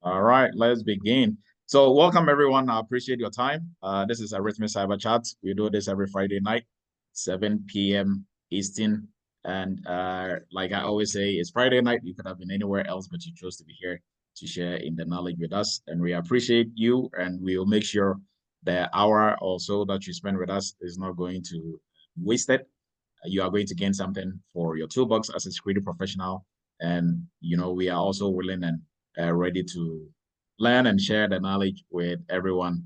All right, let's begin. So welcome everyone. I appreciate your time. This is Eretmis Cyber Chat. We do this every Friday night, 7 p.m. Eastern. And like I always say, it's Friday night. You could have been anywhere else, but you chose to be here to share in the knowledge with us. And we appreciate you, and we will make sure the hour or so that you spend with us is not going to waste it. You are going to gain something for your toolbox as a security professional. And, we are also willing and ready to learn and share the knowledge with everyone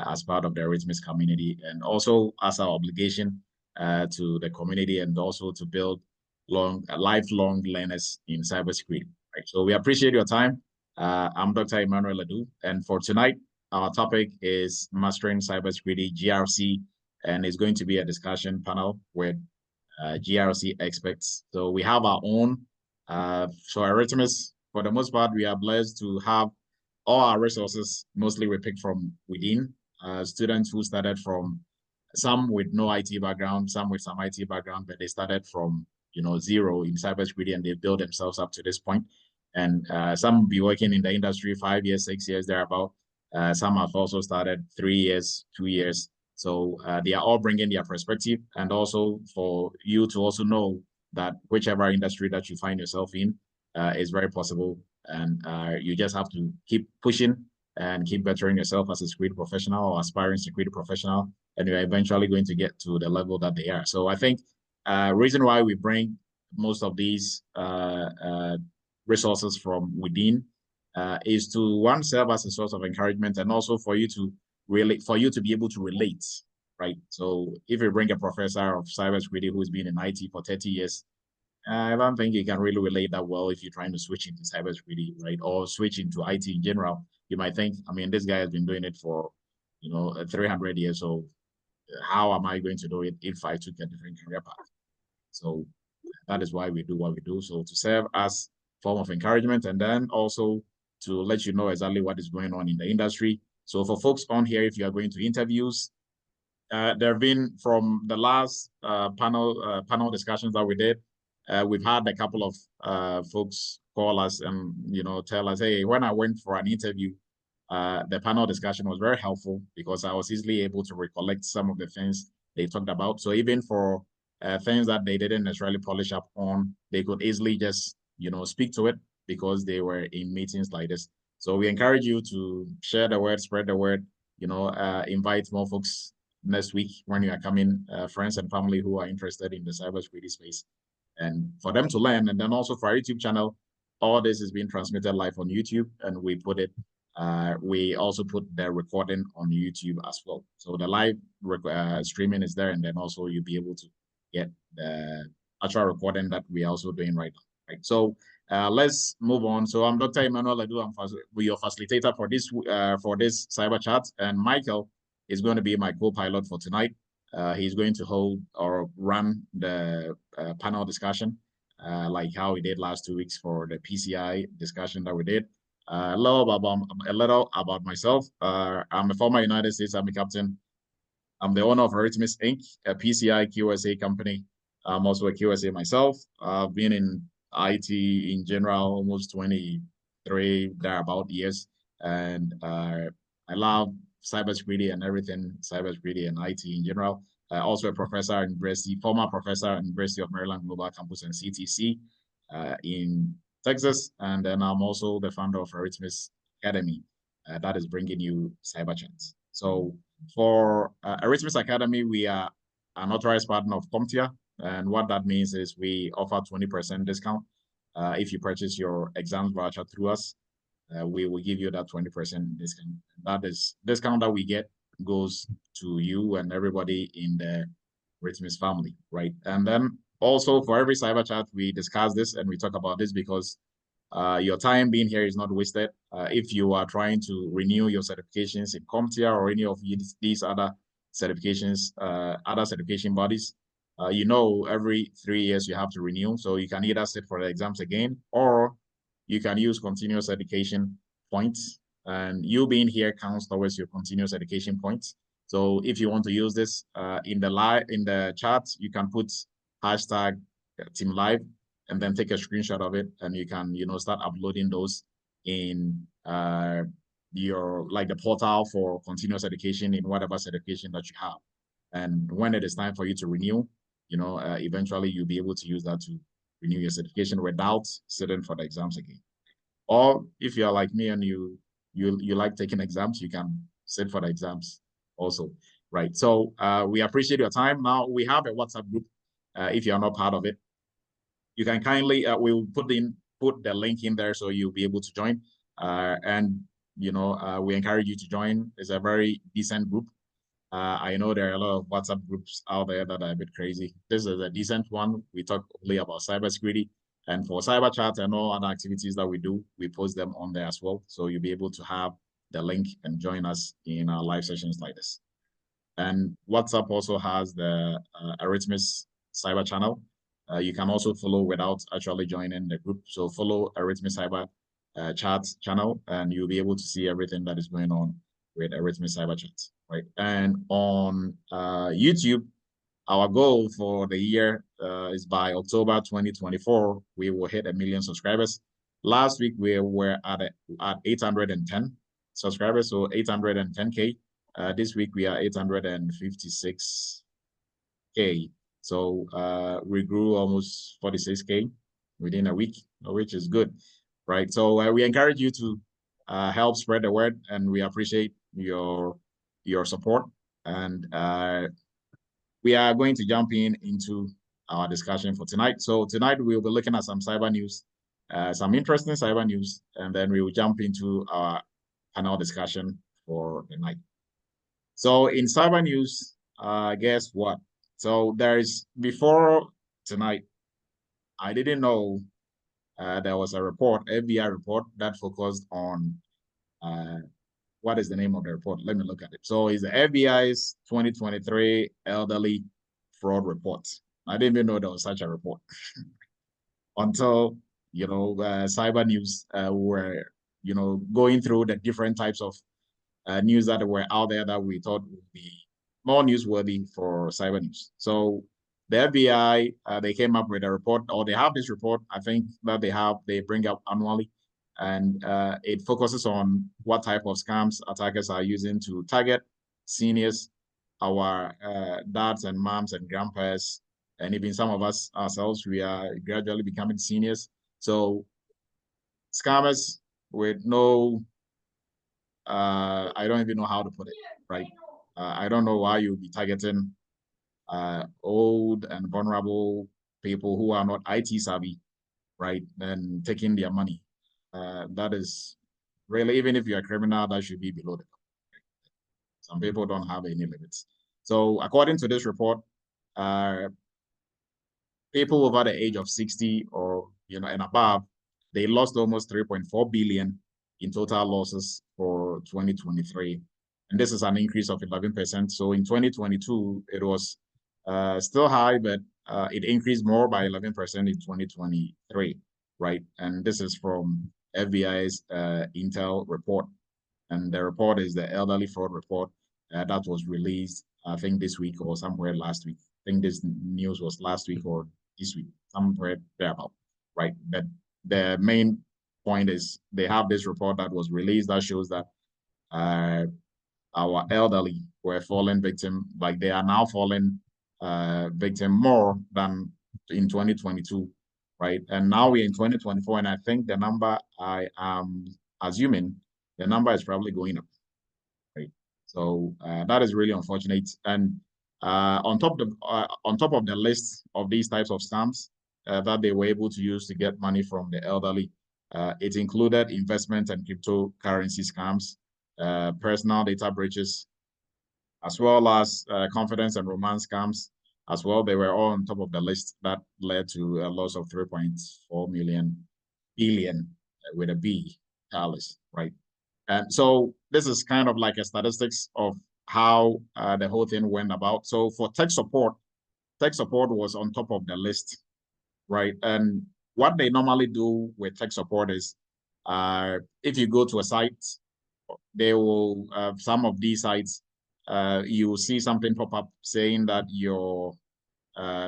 as part of the Eretmis community, and also as our obligation to the community, and also to build lifelong learners in cybersecurity. Right? So we appreciate your time. I'm Dr. Emmanuel Ledoux, and for tonight, our topic is Mastering Cybersecurity, GRC, and it's going to be a discussion panel with GRC experts. So we have our own. So Eretmis, for the most part, we are blessed to have all our resources. Mostly we pick from within. Students who started from, some with no IT background, some with some IT background, but they started from zero in cybersecurity, and they built themselves up to this point. And some be working in the industry 5 years, 6 years, thereabout. Some have also started 3 years, 2 years. So they are all bringing their perspective, and also for you to also know that whichever industry that you find yourself in is very possible, and you just have to keep pushing and keep bettering yourself as a security professional or aspiring security professional, and you're eventually going to get to the level that they are. So I think reason why we bring most of these resources from within is to, one, serve as a source of encouragement, and also for you to be able to relate, right? So if you bring a professor of cybersecurity who's been in IT for 30 years, I don't think you can really relate that well if you're trying to switch into cybersecurity, right? Or switch into IT in general. You might think, I mean, this guy has been doing it for, 300 years. So how am I going to do it if I took a different career path? So that is why we do what we do. So to serve as form of encouragement, and then also to let you know exactly what is going on in the industry. So for folks on here, if you are going to interviews, there have been, from the last panel discussions that we did, we've had a couple of folks call us and tell us, hey, when I went for an interview, the panel discussion was very helpful because I was easily able to recollect some of the things they talked about. So even for things that they didn't necessarily polish up on, they could easily just speak to it because they were in meetings like this. So we encourage you to share the word, spread the word, invite more folks next week when you are coming, friends and family who are interested in the cybersecurity space, and for them to learn. And then also for our YouTube channel, all this is being transmitted live on YouTube, and we also put the recording on YouTube as well. So the live streaming is there, and then also you'll be able to get the actual recording that we're also doing right now. Right. So let's move on. So I'm Dr. Emmanuel Ledoux. I'm your facilitator for this cyber chat, and Michael is going to be my co-pilot for tonight. He's going to hold or run the panel discussion, like how we did last 2 weeks for the PCI discussion that we did. A little about myself. I'm a former United States Army captain. I'm the owner of Eretmis Inc., a PCI QSA company. I'm also a QSA myself. I've been in IT in general almost 23 thereabout years, and I love cybersecurity and everything cybersecurity and IT in general. Also a professor at university, former professor at University of Maryland Global Campus and CTC in Texas, and then I'm also the founder of Eretmis Academy that is bringing you cyber chats. So for Eretmis Academy, we are an authorized partner of CompTIA, and what that means is we offer 20% discount if you purchase your exams voucher through us. We will give you that 20% discount. That is discount that we get goes to you and everybody in the Eretmis family, right? And then also for every cyber chat, we discuss this and we talk about this because your time being here is not wasted. If you are trying to renew your certifications in CompTIA or any of these other certifications, other certification bodies, every 3 years you have to renew. So you can either sit for the exams again, or you can use continuous education points. And you being here counts towards your continuous education points. So if you want to use this in the chat, you can put hashtag team live and then take a screenshot of it, and you can start uploading those in your like the portal for continuous education in whatever certification that you have. And when it is time for you to renew, eventually you'll be able to use that to renew your certification without sitting for the exams again. Or if you're like me and you like taking exams, you can sit for the exams also, right? So we appreciate your time. Now we have a WhatsApp group. If you're not part of it, you can kindly we'll put the link in there so you'll be able to join. And we encourage you to join. It's a very decent group. I know there are a lot of WhatsApp groups out there that are a bit crazy. This is a decent one. We talk only about cybersecurity. And for Cyber Chat and all other activities that we do, we post them on there as well. So you'll be able to have the link and join us in our live sessions like this. And WhatsApp also has the Eretmis Cyber channel. You can also follow without actually joining the group. So follow Eretmis Cyber Chat channel, and you'll be able to see everything that is going on with Eretmis Cyber Chat, right? And on YouTube, our goal for the year is by October 2024, we will hit 1 million subscribers. Last week, we were at 810 subscribers, so 810K. This week, we are 856K. So we grew almost 46K within a week, which is good, right? So we encourage you to help spread the word, and we appreciate your support. And we are going to jump into our discussion for tonight. So tonight we'll be looking at some cyber news, some interesting cyber news, and then we will jump into our panel discussion for the night. So in cyber news, guess what? So before tonight, I didn't know there was a report, FBI report, that focused on what is the name of the report? Let me look at it. So it's the FBI's 2023 Elderly Fraud Report. I didn't even know there was such a report until, cyber news were, going through the different types of news that were out there that we thought would be more newsworthy for cyber news. So the FBI, they came up with a report, or they have this report, I think, that they bring up annually. And it focuses on what type of scams attackers are using to target seniors, our dads and moms and grandpas, and even some of us ourselves, we are gradually becoming seniors. So scammers with no, I don't even know how to put it, right? I don't know why you'll be targeting old and vulnerable people who are not IT savvy, right? And taking their money. That is really, even if you're a criminal, that should be below the law. Some people don't have any limits. So according to this report, people over the age of 60 or and above, they lost almost 3.4 billion in total losses for 2023. And this is an increase of 11%. So in 2022, it was still high, but it increased more by 11% in 2023, right? And this is from FBI's Intel report. And the report is the Elderly Fraud Report that was released, I think, this week or somewhere last week. I think this news was last week or this week, somewhere thereabout, right? But the main point is they have this report that was released that shows that our elderly were falling victim, like they are now falling victim more than in 2022, right? And now we're in 2024, and I think the number, I am assuming the number is probably going up, right? So that is really unfortunate. And on top of the list of these types of scams that they were able to use to get money from the elderly, it included investment and cryptocurrency scams, personal data breaches, as well as confidence and romance scams as well. They were all on top of the list that led to a loss of 3.4 billion with a B, Alice, right? And so this is kind of like a statistics of how the whole thing went about. So for tech support was on top of the list, right? And what they normally do with tech support is if you go to a site, they will, some of these sites, you will see something pop up saying that your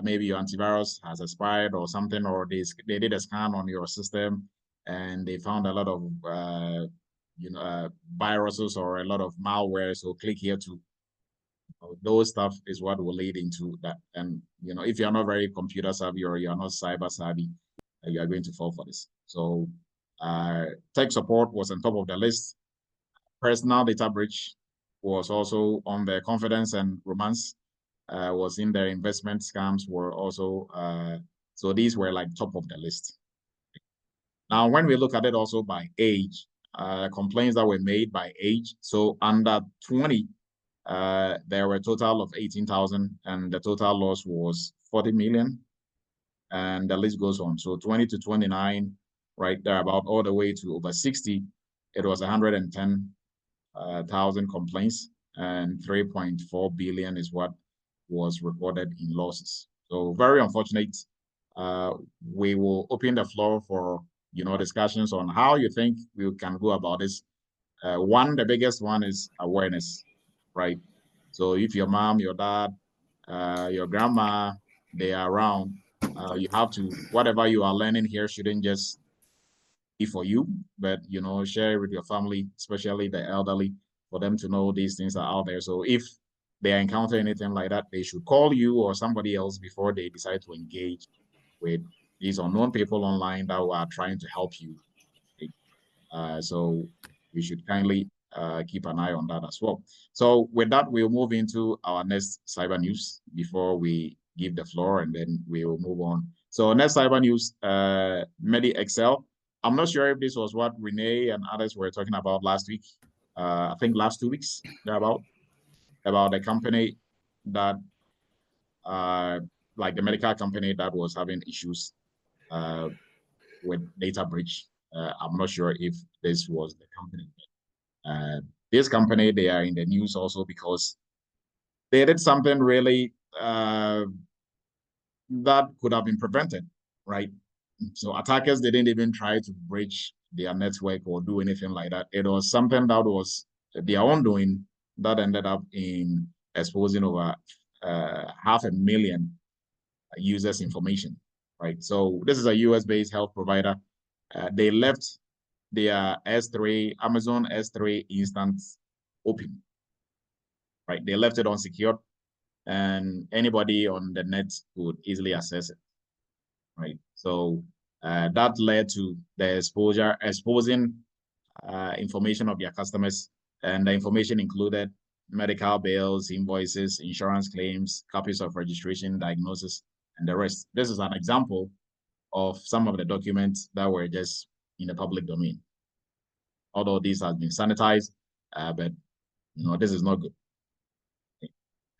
maybe your antivirus has expired or something, or they did a scan on your system and they found a lot of viruses or a lot of malware. So click here to those stuff is what will lead into that. And if you're not very computer savvy or you're not cyber savvy, you are going to fall for this. So tech support was on top of the list. Personal data breach was also on the confidence and romance was in there. Investment scams were also, so these were like top of the list. Now, when we look at it also by age, complaints that were made by age, so under 20, there were a total of 18,000 and the total loss was 40 million. And the list goes on. So 20 to 29, right there, about all the way to over 60, it was 110,000 complaints, and 3.4 billion is what was reported in losses. So very unfortunate. We will open the floor for discussions on how you think we can go about this. The biggest one is awareness, right? So if your mom, your dad, your grandma, they are around, you have to, whatever you are learning here shouldn't just be for you, but share it with your family, especially the elderly, for them to know these things are out there. So if they encounter anything like that, they should call you or somebody else before they decide to engage with these unknown people online that are trying to help you. So you should kindly keep an eye on that as well. So with that, we'll move into our next cyber news before we give the floor, and then we'll move on. So next cyber news, MedExcel. I'm not sure if this was what Renee and others were talking about last week. I think last 2 weeks, about a company that, like the medical company that was having issues with data breach. I'm not sure if this was the company. This company, they are in the news also because they did something really that could have been prevented, right? So attackers didn't even try to breach their network or do anything like that. It was something that was their own doing that ended up in exposing over 500,000 users' information, right? So this is a US-based health provider. They left their S3, Amazon S3 instance open, right? They left it unsecured and anybody on the net could easily access it, right? So that led to the exposing information of their customers, and the information included medical bills, invoices, insurance claims, copies of registration, diagnosis, and the rest. This is an example of some of the documents that were just in the public domain. Although this has been sanitized, but this is not good.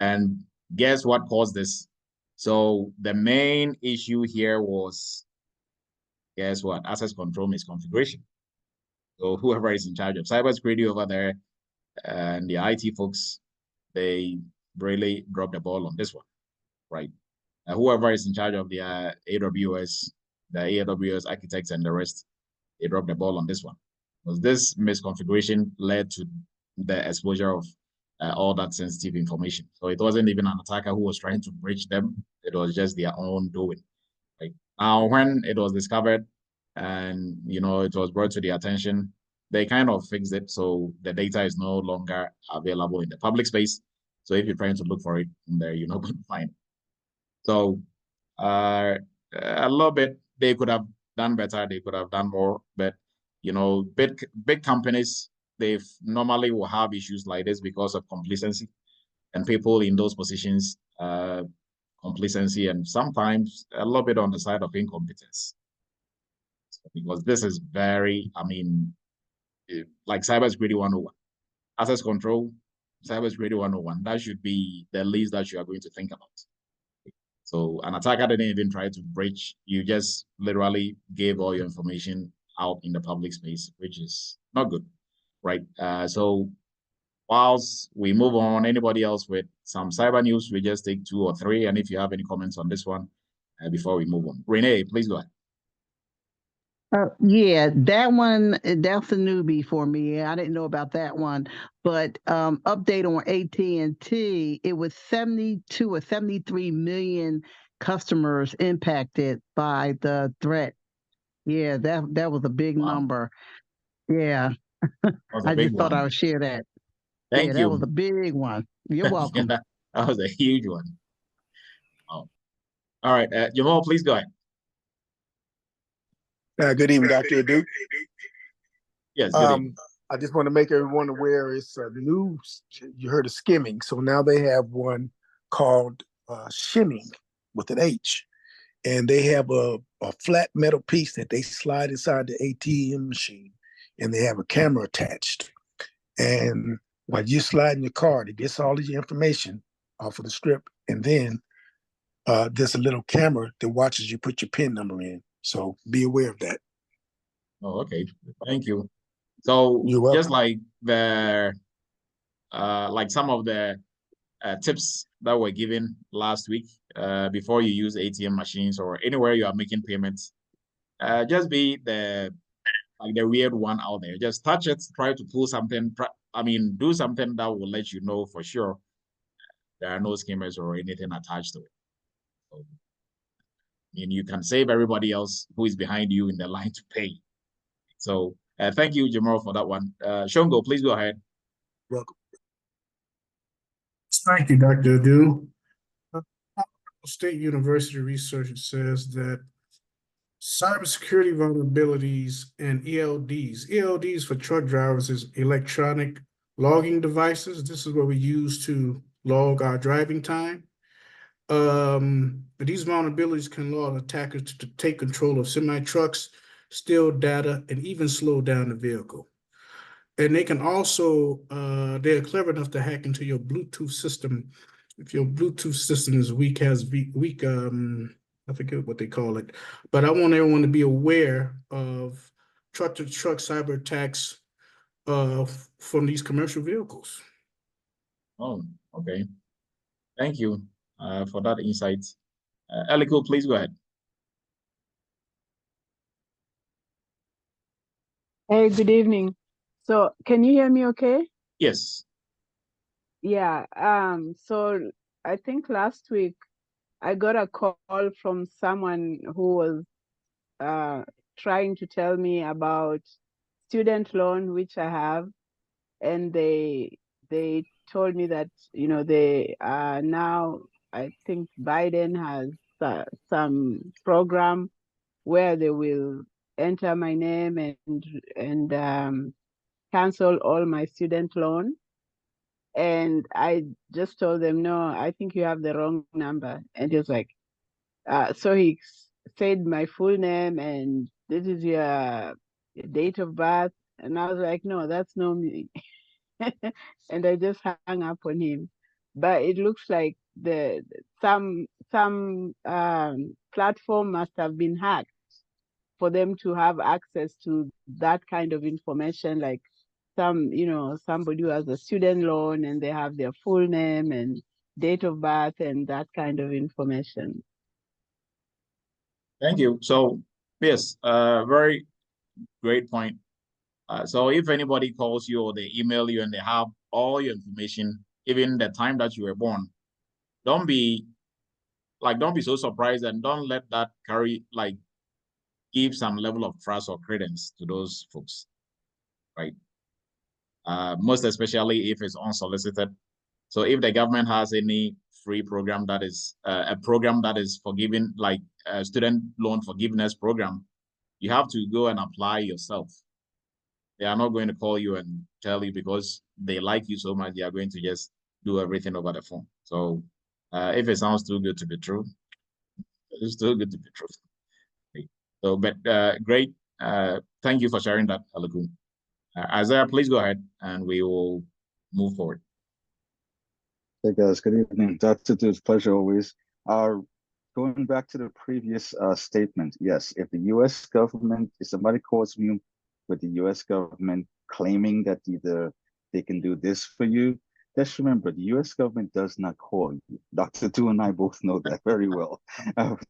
And guess what caused this? So the main issue here was, guess what? Access control misconfiguration. So whoever is in charge of cybersecurity over there and the IT folks, they really dropped the ball on this one, right? Whoever is in charge of the AWS, the AWS architects and the rest, they dropped the ball on this one. Because this misconfiguration led to the exposure of all that sensitive information. So it wasn't even an attacker who was trying to breach them. It was just their own doing. Right? Now, when it was discovered and, it was brought to their attention, they kind of fixed it. So the data is no longer available in the public space. So if you're trying to look for it in there, you're not going to find it. So a little bit, they could have done better. They could have done more, but big companies, they normally will have issues like this because of complacency, and people in those positions, complacency, and sometimes a little bit on the side of incompetence. Because this is very, like cybersecurity 101, access control, cybersecurity 101. That should be the least that you are going to think about. So an attacker didn't even try to breach. You just literally gave all your information out in the public space, which is not good, right? So whilst we move on, anybody else with some cyber news, we just take 2 or 3. And if you have any comments on this one before we move on. Renee, please go ahead. Yeah, that one, that's a newbie for me. I didn't know about that one. But update on AT&T, it was 72 or 73 million customers impacted by the threat Yeah, that was a big Wow, number. Yeah, that was a I big just thought I one. would share that. Yeah, Thank that was you. a big one. You're Yeah, welcome. that was a huge one. Oh. All right, Jamal, please go ahead. Good evening, Dr. Duke. Yes, good evening. I just want to make everyone aware it's news. You heard of skimming. So now they have one called shimming with an H. And they have a flat metal piece that they slide inside the ATM machine. And they have a camera attached. And while you slide in your card, it gets all of your information off of the strip. And then there's a little camera that watches you put your PIN number in. So be aware of that. Oh, okay. Thank you. So You're welcome. just like like some of the tips that were given last week, before you use ATM machines or anywhere you are making payments, just be the weird one out there. Just touch it, try to pull something. Do something that will let you know for sure there are no skimmers or anything attached to it. So, you can save everybody else who is behind you in the line to pay. So thank you, Jamal, for that one. Shongo, please go ahead. Welcome. Thank you, Dr. Adu. State University research says that cybersecurity vulnerabilities and ELDs for truck drivers is electronic logging devices. This is what we use to log our driving time. These vulnerabilities can allow attackers to take control of semi-trucks, steal data, and even slow down the vehicle. And they can also, they're clever enough to hack into your Bluetooth system. If your Bluetooth system is weak, I forget what they call it, but I want everyone to be aware of truck-to-truck cyber attacks from these commercial vehicles. Oh, okay. Thank you for that insight. Eliko, please go ahead. Hey, good evening. So can you hear me okay? Yes. Yeah, so I think last week I got a call from someone who was trying to tell me about student loan, which I have, and they told me that, they now, I think Biden has some program where they will enter my name and cancel all my student loan. And I just told them, no, I think you have the wrong number. And he was like, so he said my full name and this is your date of birth. And I was like, no, that's not me. And I just hung up on him. But it looks like some platform must have been hacked for them to have access to that kind of information, like somebody who has a student loan and they have their full name and date of birth and that kind of information. Thank you. So, yes, very great point. So if anybody calls you or they email you and they have all your information, even the time that you were born, don't be so surprised and don't let that give some level of trust or credence to those folks, right? Most especially if it's unsolicited. So if the government has any free program that is a program that is forgiving, like a student loan forgiveness program, you have to go and apply yourself. They are not going to call you and tell you because they like you so much, they are going to just do everything over the phone. So if it sounds too good to be true, it's too good to be true. Okay. So, but great. Thank you for sharing that, Alaku. Isaiah, please go ahead and we will move forward. Hey guys, good evening. Dr. Dude's pleasure always. Going back to the previous statement, yes, if the U.S. government, if somebody calls me with the U.S. government claiming that either they can do this for you, just remember the U.S. government does not call you. Dr. Du and I both know that very well.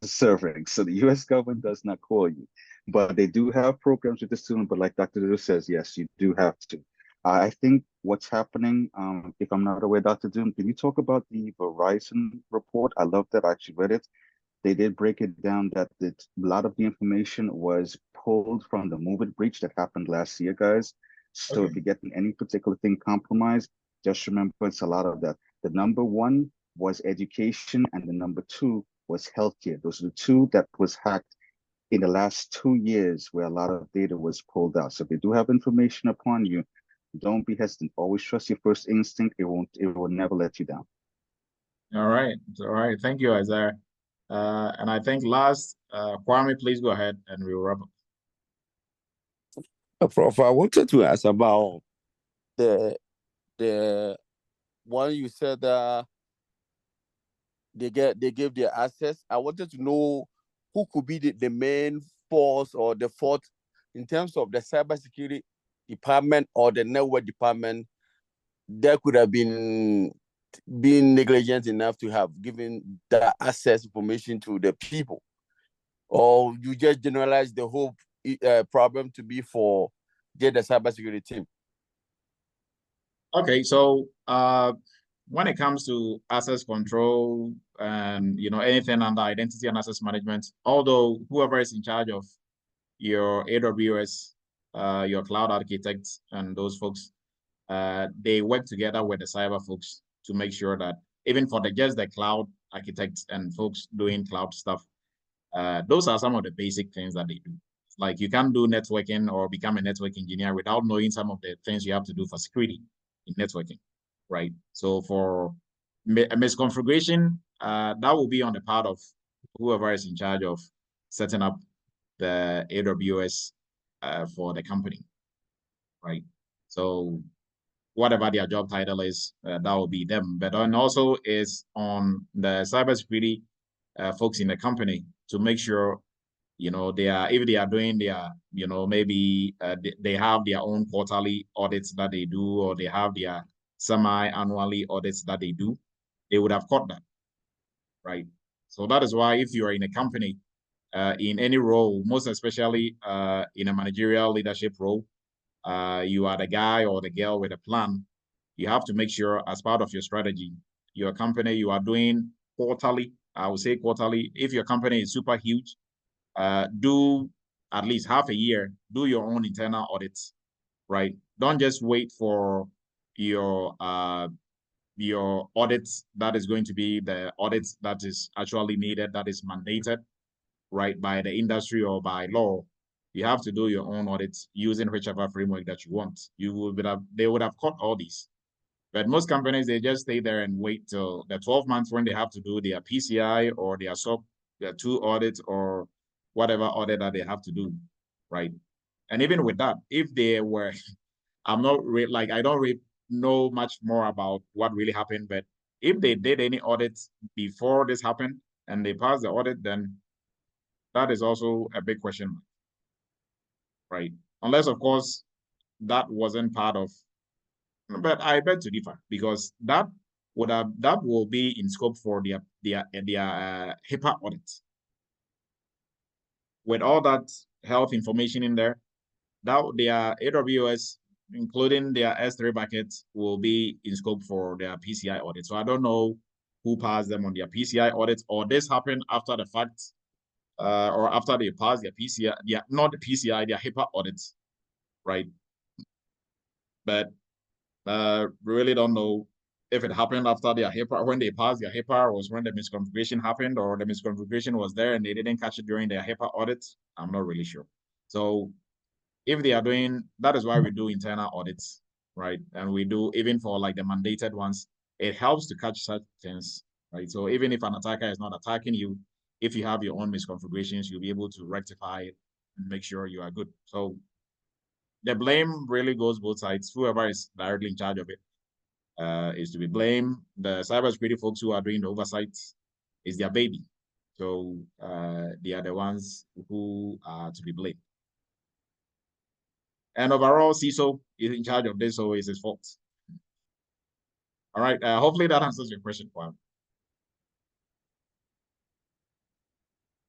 Serving, so the U.S. government does not call you, but they do have programs with the student. But like Dr. Du says, yes, you do have to. I think what's happening, if I'm not aware, Dr. Doom, can you talk about the Verizon report? I love that. I actually read it. They did break it down that a lot of the information was pulled from the Move breach that happened last year, guys. So if you're getting any particular thing compromised, just remember it's a lot of that. The number one was education, and the number two was healthcare. Those are the two that was hacked in the last 2 years, where a lot of data was pulled out. So if they do have information upon you, don't be hesitant. Always trust your first instinct. It will never let you down. All right. Thank you, Isaiah. And I think last, Kwame, please go ahead and we'll wrap up. Prof, I wanted to ask about the one you said they give their access. I wanted to know who could be the main force or the fault in terms of the cybersecurity department or the network department that could have been negligent enough to have given the access information to the people, or you just generalize the whole problem to be for the cybersecurity team? Okay, so when it comes to access control and anything under identity and access management, although whoever is in charge of your AWS, your cloud architects and those folks, they work together with the cyber folks to make sure that even for just the cloud architects and folks doing cloud stuff, those are some of the basic things that they do. Like you can't do networking or become a network engineer without knowing some of the things you have to do for security in networking, right? So for a misconfiguration, that will be on the part of whoever is in charge of setting up the AWS for the company, right? So whatever their job title is, that will be them. But then also is on the cybersecurity folks in the company to make sure, if they are doing their, maybe they have their own quarterly audits that they do, or they have their semi-annually audits that they do, they would have caught that, right? So that is why if you are in a company, in any role, most especially in a managerial leadership role, you are the guy or the girl with a plan. You have to make sure as part of your strategy, your company, you are doing quarterly. I would say quarterly. If your company is super huge, do at least half a year, do your own internal audits, right? Don't just wait for your audits that is going to be the audits that is actually needed, that is mandated, right, by the industry or by law. You have to do your own audits using whichever framework that you want. They would have caught all these. But most companies, they just stay there and wait till the 12 months when they have to do their PCI or their SOC, their 2 audits or whatever audit that they have to do, right? And even with that, if they were, I don't really know much more about what really happened, but if they did any audits before this happened and they passed the audit, then that is also a big question mark, right? Unless, of course, that wasn't part of, but I beg to differ, because that will be in scope for their HIPAA audit. With all that health information in there, that their AWS, including their S3 buckets, will be in scope for their PCI audit. So I don't know who passed them on their PCI audits, or this happened after the fact, or after they passed their PCI, not the PCI, their HIPAA audits, right? But really don't know if it happened after their HIPAA, when they passed their HIPAA, was when the misconfiguration happened, or the misconfiguration was there and they didn't catch it during their HIPAA audits. I'm not really sure. So if they are doing, that is why we do internal audits, right? And we do, even for like the mandated ones, it helps to catch such things, right? So even if an attacker is not attacking you, if you have your own misconfigurations, you'll be able to rectify it and make sure you are good. So the blame really goes both sides. Whoever is directly in charge of it is to be blamed. The cybersecurity folks who are doing the oversight is their baby. So they are the ones who are to be blamed. And overall, CISO is in charge of this, so it's his fault. All right, hopefully that answers your question, Juan.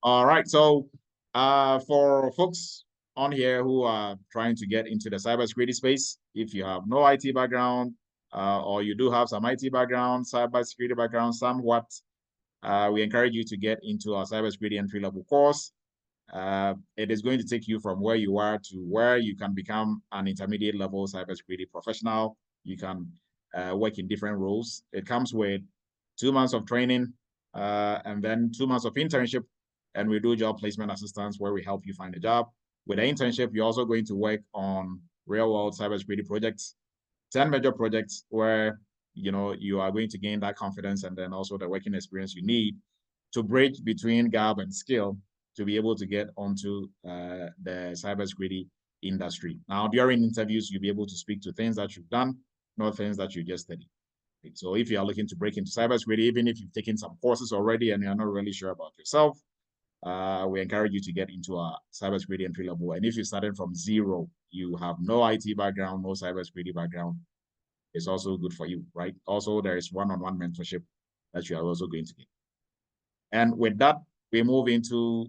All right, so for folks on here who are trying to get into the cybersecurity space, if you have no IT background, or you do have some IT background, cybersecurity background somewhat, we encourage you to get into our cybersecurity entry-level course. it is going to take you from where you are to where you can become an intermediate level cybersecurity professional. You can work in different roles. It comes with 2 months of training and then 2 months of internship. And we do job placement assistance where we help you find a job. With the internship, you're also going to work on real world cybersecurity projects, 10 major projects where you are going to gain that confidence and then also the working experience you need to bridge between gap and skill to be able to get onto the cybersecurity industry. Now, during interviews, you'll be able to speak to things that you've done, not things that you just studied. So if you are looking to break into cybersecurity, even if you've taken some courses already and you're not really sure about yourself, we encourage you to get into a cybersecurity entry level. And if you're starting from zero, you have no IT background, no cybersecurity background, it's also good for you, right? Also, there is one-on-one mentorship that you are also going to get. And with that, we move into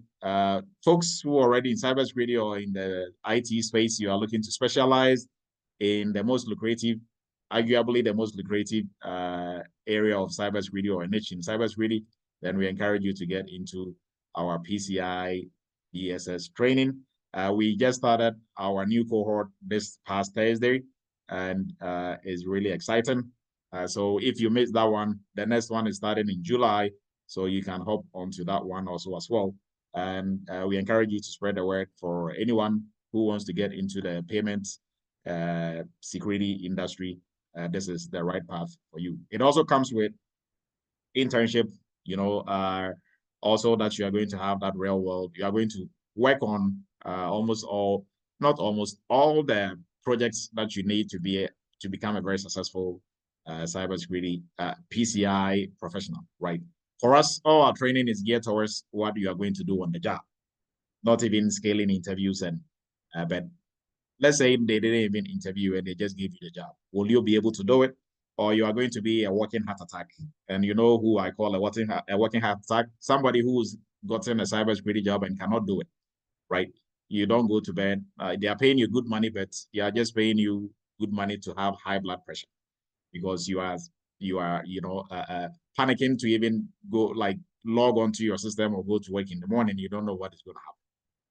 folks who are already in cybersecurity or in the IT space. You are looking to specialize in the most lucrative, arguably the most lucrative area of cybersecurity or a niche in cybersecurity. Then we encourage you to get into our PCI DSS training. We just started our new cohort this past Thursday, and it's really exciting. So if you missed that one, the next one is starting in July. So you can hop onto that one also as well. And we encourage you to spread the word for anyone who wants to get into the payment security industry. This is the right path for you. It also comes with internship, also that you are going to have that real world. You are going to work on not almost all the projects that you need to become a very successful cybersecurity PCI professional, right? For us, all our training is geared towards what you are going to do on the job, not even scaling interviews. But let's say they didn't even interview and they just give you the job. Will you be able to do it? Or you are going to be a walking heart attack? And you know who I call a walking heart attack? Somebody who's gotten a cybersecurity job and cannot do it, right? You don't go to bed. They are paying you good money, but they are just paying you good money to have high blood pressure because you are panicking to even go log onto your system or go to work in the morning. You don't know what is going to happen,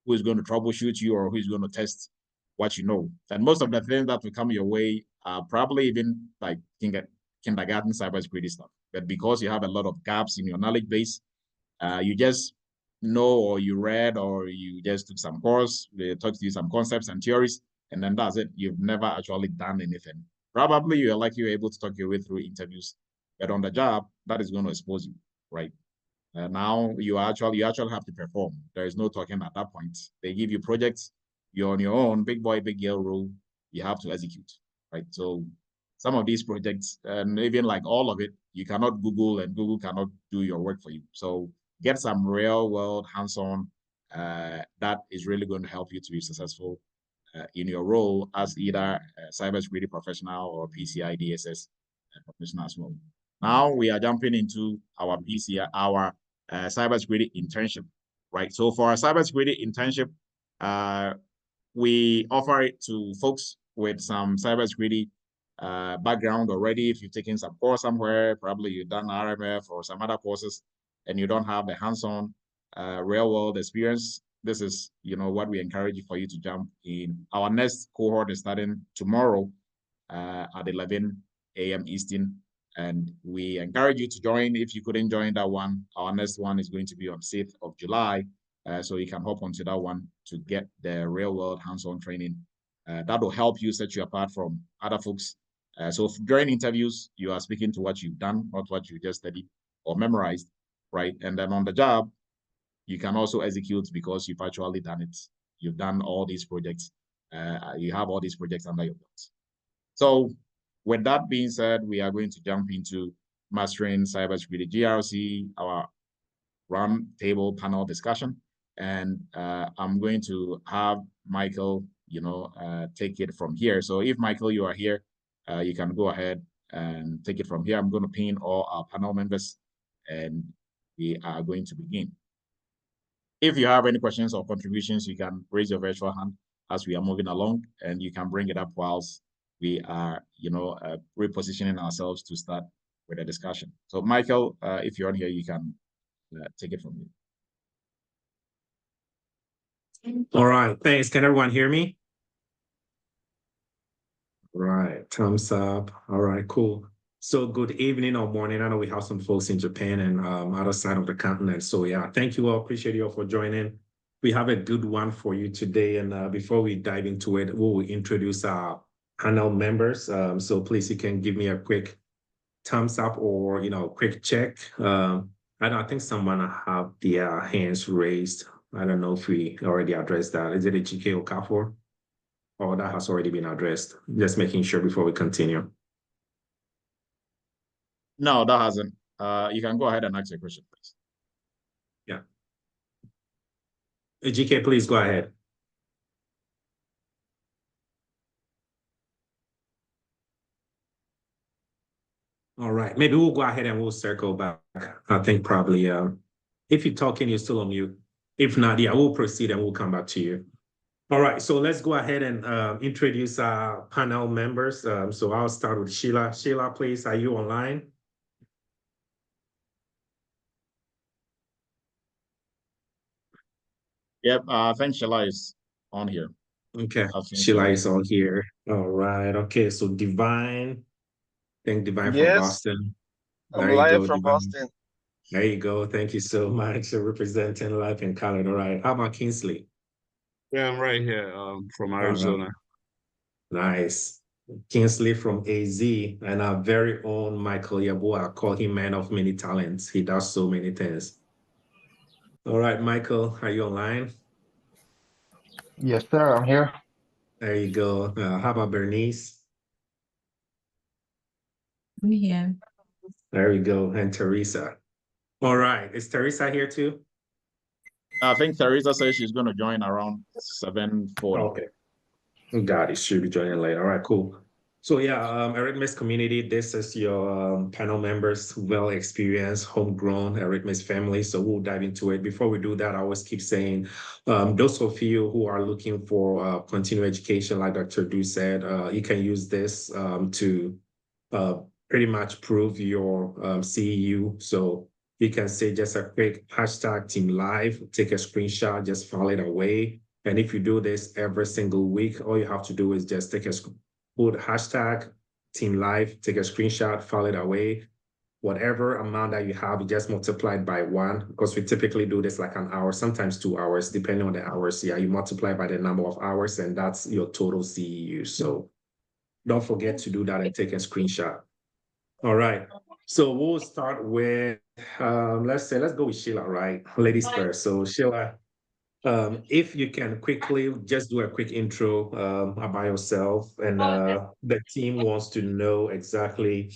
who is going to troubleshoot you or who is going to test what you know. And most of the things that will come your way are probably even like kindergarten cybersecurity stuff. But because you have a lot of gaps in your knowledge base, you just know or you read or you just took some course, they taught you some concepts and theories, and then that's it. You've never actually done anything. Probably you're able to talk your way through interviews, but on the job, that is going to expose you, right? Now you actually have to perform. There is no talking at that point. They give you projects, you're on your own, big boy, big girl role, you have to execute, right? So some of these projects, and even like all of it, you cannot Google and Google cannot do your work for you. So get some real world hands-on that is really going to help you to be successful in your role as either a cybersecurity professional or PCI DSS professional as well. Now we are jumping into our cybersecurity internship, right? So for our cybersecurity internship, we offer it to folks with some cybersecurity background already. If you've taken some course somewhere, probably you've done RMF or some other courses, and you don't have the hands-on real world experience, this is what we encourage you for you to jump in. Our next cohort is starting tomorrow at 11 a.m. Eastern, and we encourage you to join. If you couldn't join that one, our next one is going to be on 6th of July, so you can hop onto that one to get the real world hands-on training. That will help you set you apart from other folks. So during interviews, you are speaking to what you've done, not what you just studied or memorized, right? And then on the job, you can also execute because you've actually done it. You've done all these projects. You have all these projects under your belt. So with that being said, we are going to jump into Mastering Cybersecurity GRC, our round table panel discussion. And I'm going to have Michael, take it from here. So if Michael, you are here, you can go ahead and take it from here. I'm going to pin all our panel members and we are going to begin. If you have any questions or contributions, you can raise your virtual hand as we are moving along, and you can bring it up whilst we are, repositioning ourselves to start with a discussion. So Michael, if you're on here, you can take it from here. All right, thanks. Can everyone hear me? Right, thumbs up. All right, cool. So good evening or morning. I know we have some folks in Japan and other side of the continent. So yeah, thank you all. Appreciate you all for joining. We have a good one for you today. And before we dive into it, we'll introduce our panel members. So please, you can give me a quick thumbs up or, quick check. I think someone have their hands raised. I don't know if we already addressed that. Is it a GK or CAFOR? Oh, that has already been addressed. Just making sure before we continue. No, that hasn't. You can go ahead and ask your question, please. Yeah. GK, please go ahead. All right, maybe we'll go ahead and we'll circle back. I think probably if you're talking, you're still on mute. If not, yeah, we'll proceed and we'll come back to you. All right, so let's go ahead and introduce our panel members. So I'll start with Sheila. Sheila, please, are you online? Yep, I think Sheila is on here. Okay, Sheila is on here. All right, okay, so Divine. I think Divine from Boston. I'm live from Divine. Boston. There you go. Thank you so much for representing live in Canada. All right, how about Kingsley? Yeah, I'm right here from Arizona. Nice. Kingsley from AZ and our very own Michael Yabua. I call him man of many talents. He does so many things. All right, Michael, are you online? Yes, sir. I'm here. There you go. How about Bernice? I'm here. There you go. And Teresa. All right. Is Teresa here too? I think Teresa says she's going to join around 7:40. Okay. Got it. Should be joining later. All right, cool. So yeah, Eretmis community, this is your panel members, well-experienced, homegrown Eretmis family. So we'll dive into it. Before we do that, I always keep saying, those of you who are looking for continuing education, like Dr. Du said, you can use this to pretty much prove your CEU. So you can say just a quick hashtag team live, take a screenshot, just file it away. And if you do this every single week, all you have to do is just put hashtag team live, take a screenshot, file it away. Whatever amount that you have, you just multiply it by 1, because we typically do this like an hour, sometimes 2 hours, depending on the hours. Yeah, you multiply by the number of hours, and that's your total CEU. So don't forget to do that and take a screenshot. All right. So we'll start with, let's go with Sheila, right? Ladies first. So Sheila, if you can quickly just do a quick intro about yourself, and the team wants to know exactly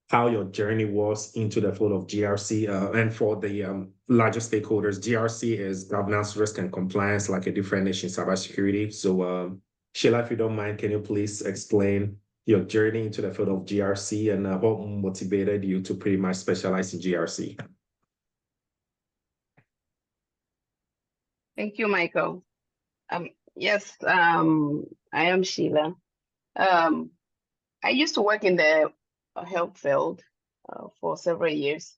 how your journey was into the field of GRC. And for the larger stakeholders, GRC is governance, risk, and compliance, like a different nation cybersecurity. So Sheila, if you don't mind, can you please explain your journey into the field of GRC and what motivated you to pretty much specialize in GRC? Thank you, Michael. Yes, I am Sheila. I used to work in the health field for several years.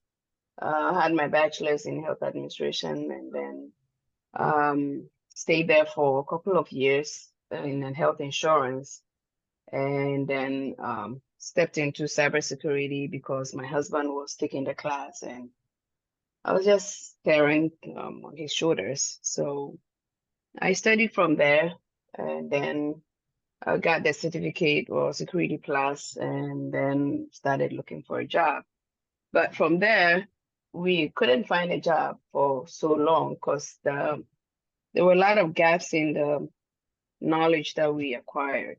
I had my bachelor's in health administration, and then stayed there for a couple of years in health insurance, and then stepped into cybersecurity because my husband was taking the class, and I was just staring on his shoulders. So I studied from there, and then I got the certificate or Security Plus, and then started looking for a job. But from there, we couldn't find a job for so long because there were a lot of gaps in the knowledge that we acquired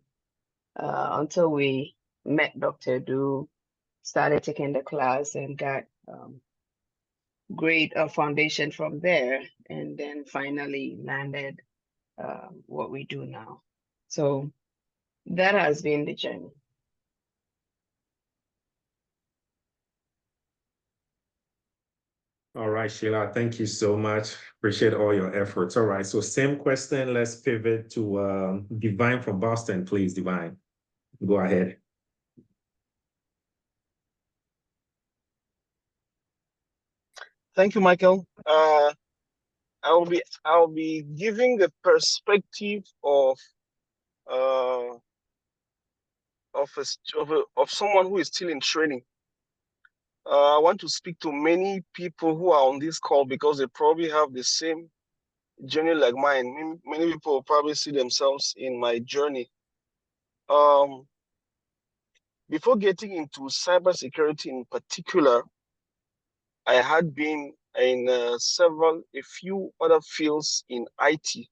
until we met Dr. Du, started taking the class, and got great foundation from there, and then finally landed what we do now. So that has been the journey. All right, Sheila, thank you so much. Appreciate all your efforts. All right, so same question. Let's pivot to Divine from Boston, please, Divine. Go ahead. Thank you, Michael. I'll be giving the perspective of someone who is still in training. I want to speak to many people who are on this call because they probably have the same journey like mine. Many people will probably see themselves in my journey. Before getting into cybersecurity in particular, I had been in a few other fields in IT.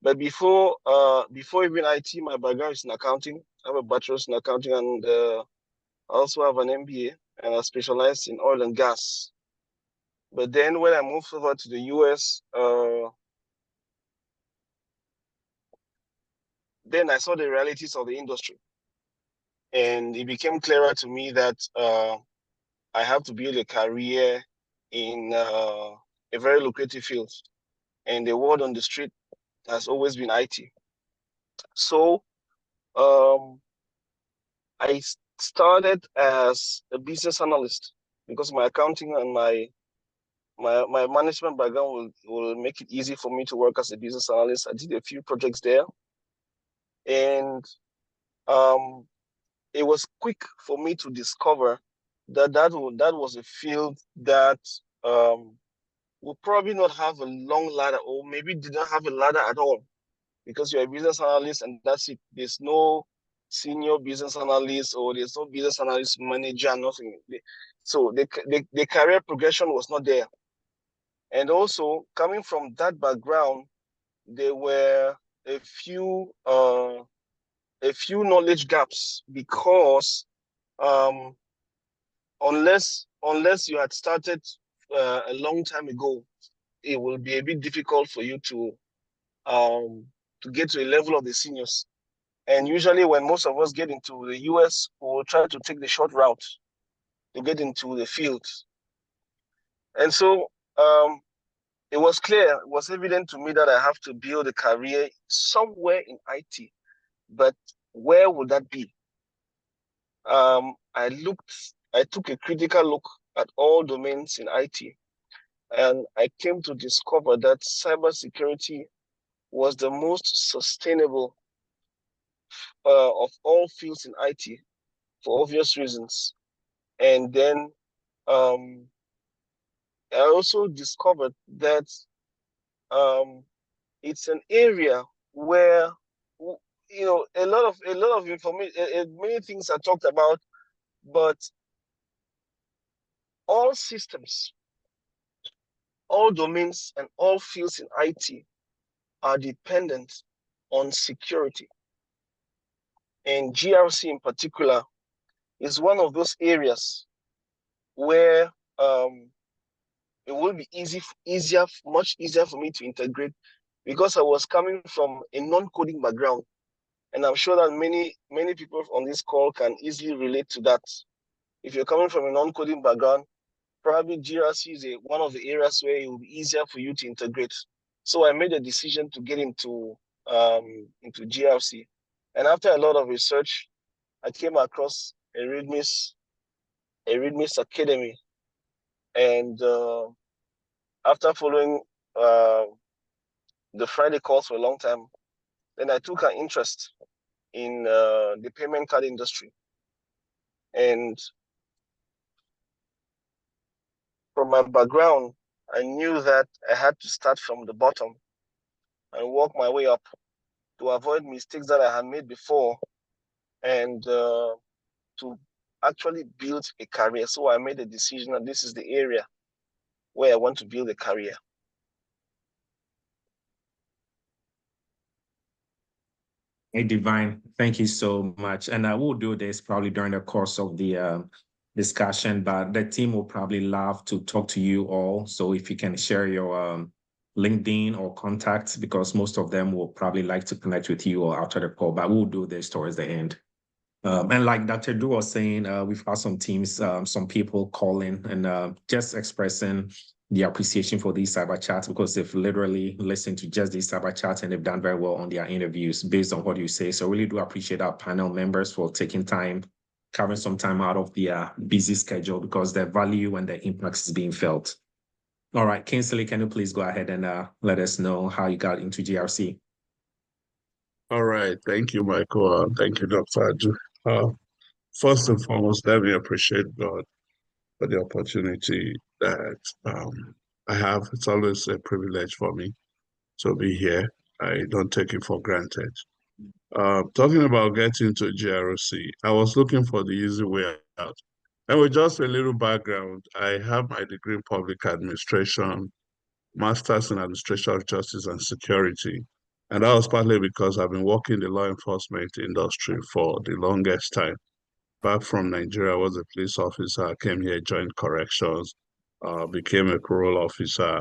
But before even IT, my background is in accounting. I have a bachelor's in accounting, and I also have an MBA, and I specialize in oil and gas. But then when I moved over to the US, then I saw the realities of the industry. And it became clearer to me that I have to build a career in a very lucrative field. And the word on the street has always been IT. So I started as a business analyst because my accounting and my management background will make it easy for me to work as a business analyst. I did a few projects there. And it was quick for me to discover that was a field that will probably not have a long ladder, or maybe did not have a ladder at all, because you're a business analyst and that's it. There's no senior business analyst, or there's no business analyst manager, nothing. So the career progression was not there. And also, coming from that background, there were a few knowledge gaps, because unless you had started a long time ago, it will be a bit difficult for you to get to a level of the seniors. And usually when most of us get into the US, we'll try to take the short route to get into the field. And so it was clear, it was evident to me that I have to build a career somewhere in IT. But where would that be? I took a critical look at all domains in IT, and I came to discover that cybersecurity was the most sustainable of all fields in IT, for obvious reasons. And then I also discovered that it's an area where a lot of information, many things are talked about, but all systems, all domains, and all fields in IT are dependent on security. And GRC in particular is one of those areas where it will be much easier for me to integrate, because I was coming from a non-coding background. And I'm sure that many people on this call can easily relate to that. If you're coming from a non-coding background, probably GRC is one of the areas where it will be easier for you to integrate. So I made a decision to get into GRC. And after a lot of research, I came across Eretmis Academy. And after following the Friday calls for a long time, then I took an interest in the payment card industry. And from my background, I knew that I had to start from the bottom and work my way up to avoid mistakes that I had made before, and to actually build a career. So I made a decision that this is the area where I want to build a career. Hey, Divine, thank you so much. And I will do this probably during the course of the discussion, but the team will probably love to talk to you all. So if you can share your LinkedIn or contacts, because most of them will probably like to connect with you or after the call, but we'll do this towards the end. And like Dr. Du was saying, we've had some teams, some people calling and just expressing the appreciation for these cyber chats, because they've literally listened to just these cyber chats and they've done very well on their interviews based on what you say. So really do appreciate our panel members for taking time, carving some time out of their busy schedule, because the value and the impact is being felt. All right, Kingsley, can you please go ahead and let us know how you got into GRC? All right. Thank you, Michael. Thank you, Dr. Adu. First and foremost, let me appreciate God for the opportunity that I have. It's always a privilege for me to be here. I don't take it for granted. Talking about getting to GRC, I was looking for the easy way out. And with just a little background, I have my degree in public administration, master's in administration of justice and security. And that was partly because I've been working in the law enforcement industry for the longest time. Back from Nigeria, I was a police officer, I came here, joined corrections, became a parole officer.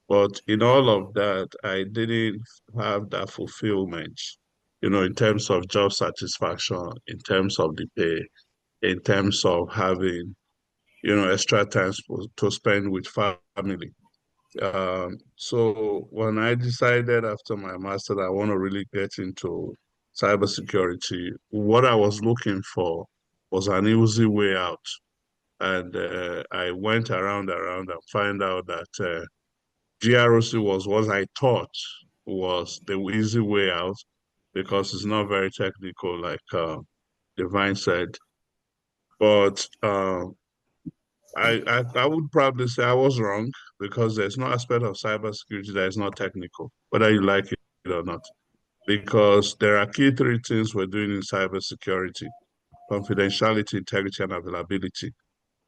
But in all of that, I didn't have that fulfillment, in terms of job satisfaction, in terms of the pay, in terms of having, extra time to spend with family. So when I decided after my master that I want to really get into cybersecurity, what I was looking for was an easy way out. And I went around and find out that GRC was what I thought was the easy way out because it's not very technical, like Divine said. But I would probably say I was wrong because there's no aspect of cybersecurity that is not technical, whether you like it or not. Because there are key three things we're doing in cybersecurity: confidentiality, integrity, and availability.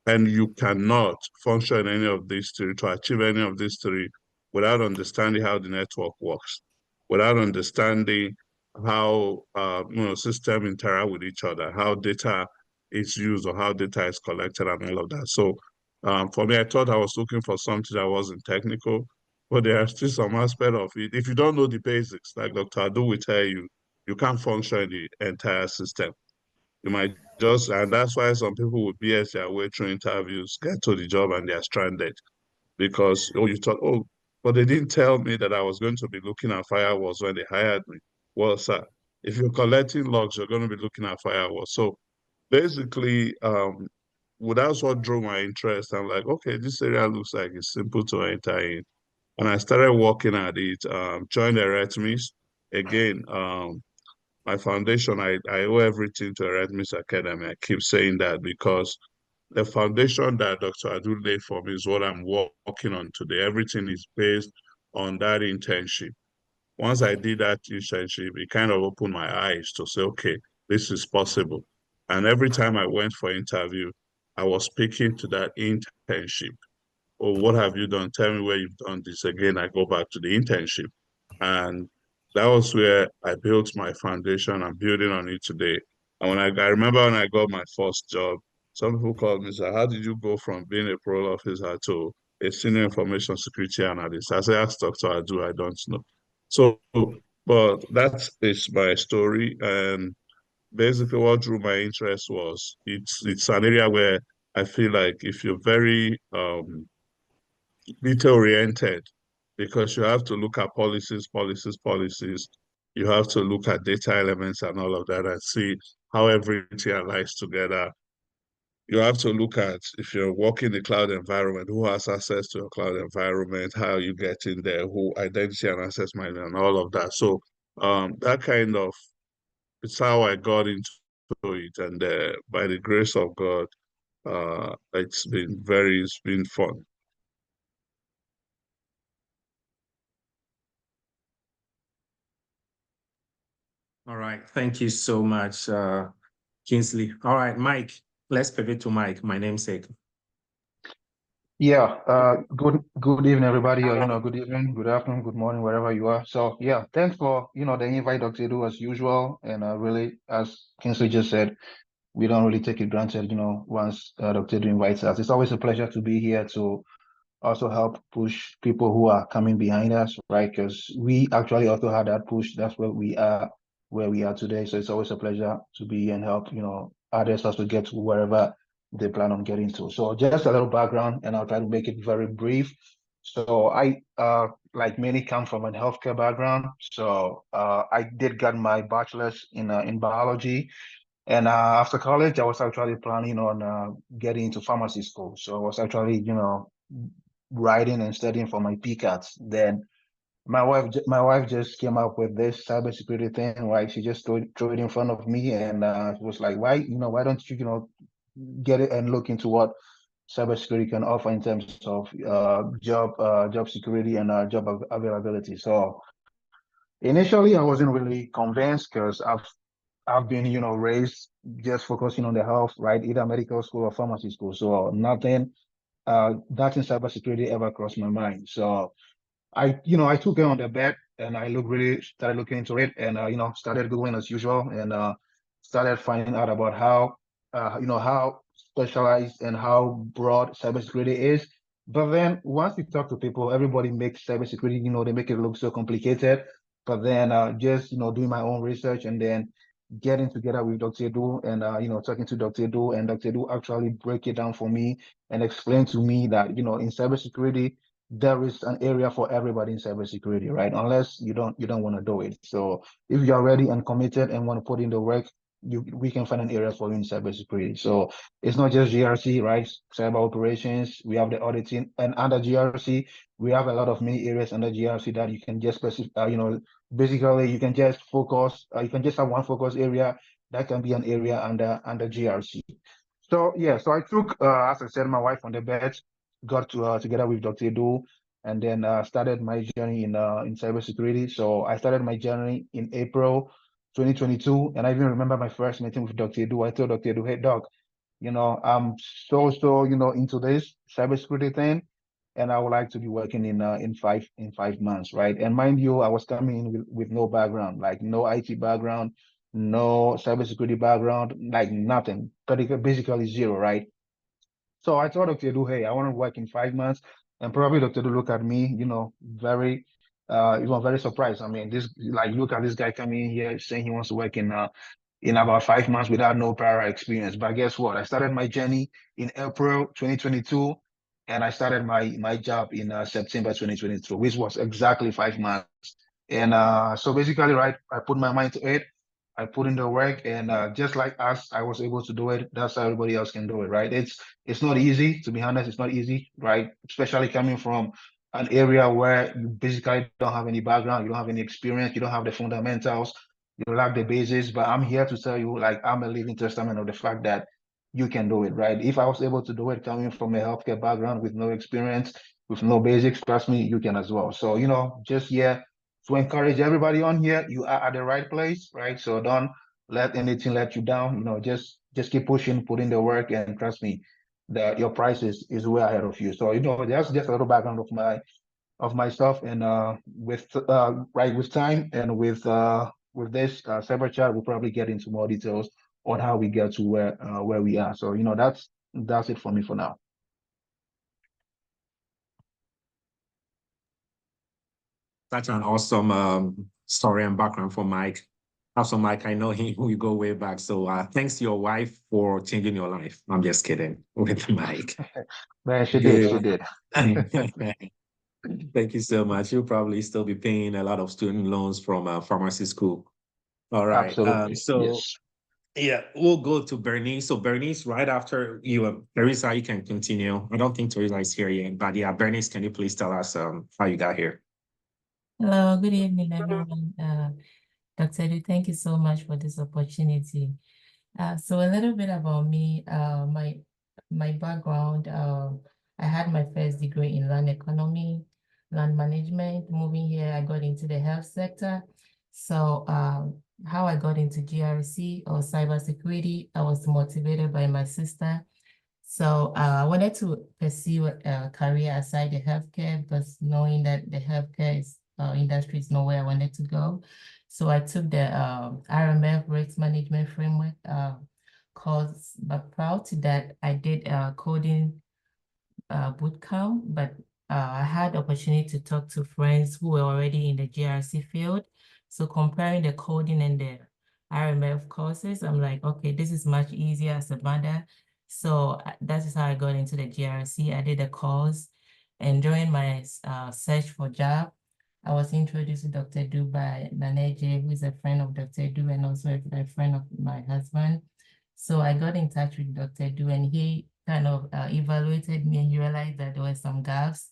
And you cannot function in any of these three to achieve any of these three without understanding how the network works, without understanding how systems interact with each other, how data is used or how data is collected and all of that. So for me, I thought I was looking for something that wasn't technical, but there are still some aspect of it. If you don't know the basics, like Dr. Adu will tell you, you can't function in the entire system. You might just, and that's why some people would BS their way through interviews, get to the job, and they're stranded because, you thought, but they didn't tell me that I was going to be looking at firewalls when they hired me. Well, sir, if you're collecting logs, you're going to be looking at firewalls. So basically, that's what drew my interest. I'm like, okay, this area looks like it's simple to enter in. And I started working at it, joined Eretmis. Again, my foundation, I owe everything to Eretmis Academy. I keep saying that because the foundation that Dr. Adu laid for me is what I'm working on today. Everything is based on that internship. Once I did that internship, it kind of opened my eyes to say, okay, this is possible. And every time I went for interview, I was speaking to that internship. Oh, what have you done? Tell me where you've done this. Again, I go back to the internship. And that was where I built my foundation. I'm building on it today. And I remember when I got my first job, some people called me and said, how did you go from being a parole officer to a senior information security analyst? I said, ask Dr. Adu, I don't know. So, but that is my story. And basically what drew my interest was it's an area where I feel like if you're very detail oriented, because you have to look at policies. You have to look at data elements and all of that and see how everything aligns together. You have to look at, if you're working in the cloud environment, who has access to your cloud environment, how you get in there, who identity and access management and all of that. So that kind of, it's how I got into it. And by the grace of God, it's been fun. All right. Thank you so much, Kingsley. All right, Mike, let's pivot to Mike, my namesake. Yeah, good evening, everybody, or good evening, good afternoon, good morning, wherever you are. So yeah, thanks for the invite, Dr. Edu, as usual. And really, as Kingsley just said, we don't really take it granted, once Dr. Edu invites us. It's always a pleasure to be here to also help push people who are coming behind us, right? Because we actually also had that push. That's where we are today. So it's always a pleasure to be here and help, others also get to wherever they plan on getting to. So just a little background, and I'll try to make it very brief. So I, like many, come from a healthcare background. So I did get my bachelor's in biology. And after college, I was actually planning on getting into pharmacy school. So I was actually, writing and studying for my PCATs. Then my wife just came up with this cybersecurity thing, right? She just threw it in front of me, and she was like, why don't you, get it and look into what cybersecurity can offer in terms of job security and job availability. So initially, I wasn't really convinced because I've been, raised just focusing on the health, right? Either medical school or pharmacy school. So nothing in cybersecurity ever crossed my mind. So I took it on the bet and started looking into it and, started Googling as usual and started finding out about how specialized and how broad cybersecurity is. But then once you talk to people, everybody makes cybersecurity, they make it look so complicated. But then just, doing my own research and then getting together with Dr. Edu and, talking to Dr. Edu, and Dr. Edu actually break it down for me and explain to me that, in cybersecurity, there is an area for everybody in cybersecurity, right? Unless you don't want to do it. So if you're ready and committed and want to put in the work, we can find an area for you in cybersecurity. So it's not just GRC, right? Cyber operations, we have the auditing, and under GRC, we have a lot of many areas under GRC that you can just basically you can just focus, you can just have one focus area that can be an area under GRC. So yeah, so I took, as I said, my wife on the bed, got to together with Dr. Edu, and then started my journey in cybersecurity. So I started my journey in April 2022, and I even remember my first meeting with Dr. Edu. I told Dr. Edu, "Hey, doc, I'm so into this cybersecurity thing, and I would like to be working in 5 months, right?" And mind you, I was coming in with no background, like no IT background, no cybersecurity background, like nothing, basically zero, right? So I told Dr. Edu, hey, I want to work in 5 months, and probably Dr. Edu looked at me, very, very surprised. I mean, look at this guy coming in here saying he wants to work in about 5 months without no prior experience. But guess what? I started my journey in April 2022, and I started my job in September 2022, which was exactly 5 months. And so basically, right, I put my mind to it. I put in the work, and just like us, I was able to do it. That's how everybody else can do it, right? It's not easy, to be honest. It's not easy, right? Especially coming from an area where you basically don't have any background, you don't have any experience, you don't have the fundamentals, you lack the basis. But I'm here to tell you, like, I'm a living testament of the fact that you can do it, right? If I was able to do it coming from a healthcare background with no experience, with no basics, trust me, you can as well. So, just here to encourage everybody on here, you are at the right place, right? So don't let anything let you down. Just keep pushing, put in the work, and trust me, that your price is way ahead of you. So that's just a little background of myself, and with time and with this cyber chat, we'll probably get into more details on how we get to where we are. So that's it for me for now. Such an awesome story and background for Mike. Also, Mike, I know we go way back. So thanks to your wife for changing your life. I'm just kidding with Mike. Man, she did. Thank you so much. You'll probably still be paying a lot of student loans from pharmacy school. All right. Absolutely. So Yes. yeah, we'll go to Bernice. So Bernice, right after you, Teresa, you can continue. I don't think Teresa is here yet, but yeah, Bernice, can you please tell us how you got here? Hello, good evening, everyone. Dr. Edu, thank you so much for this opportunity. So a little bit about me, my background, I had my first degree in land economy, land management. Moving here, I got into the health sector. So how I got into GRC or cybersecurity, I was motivated by my sister. So I wanted to pursue a career outside the healthcare, because knowing that the healthcare industry is nowhere I wanted to go. So I took the RMF risk management framework course, but prior to that, I did coding bootcamp, but I had the opportunity to talk to friends who were already in the GRC field. So comparing the coding and the RMF courses, I'm like, okay, this is much easier as a mother. So that is how I got into the GRC. I did a course, and during my search for job, I was introduced to Dr. Edu by Naneje, who is a friend of Dr. Edu and also a friend of my husband. So I got in touch with Dr. Edu, and he kind of evaluated me and you realized that there were some gaps.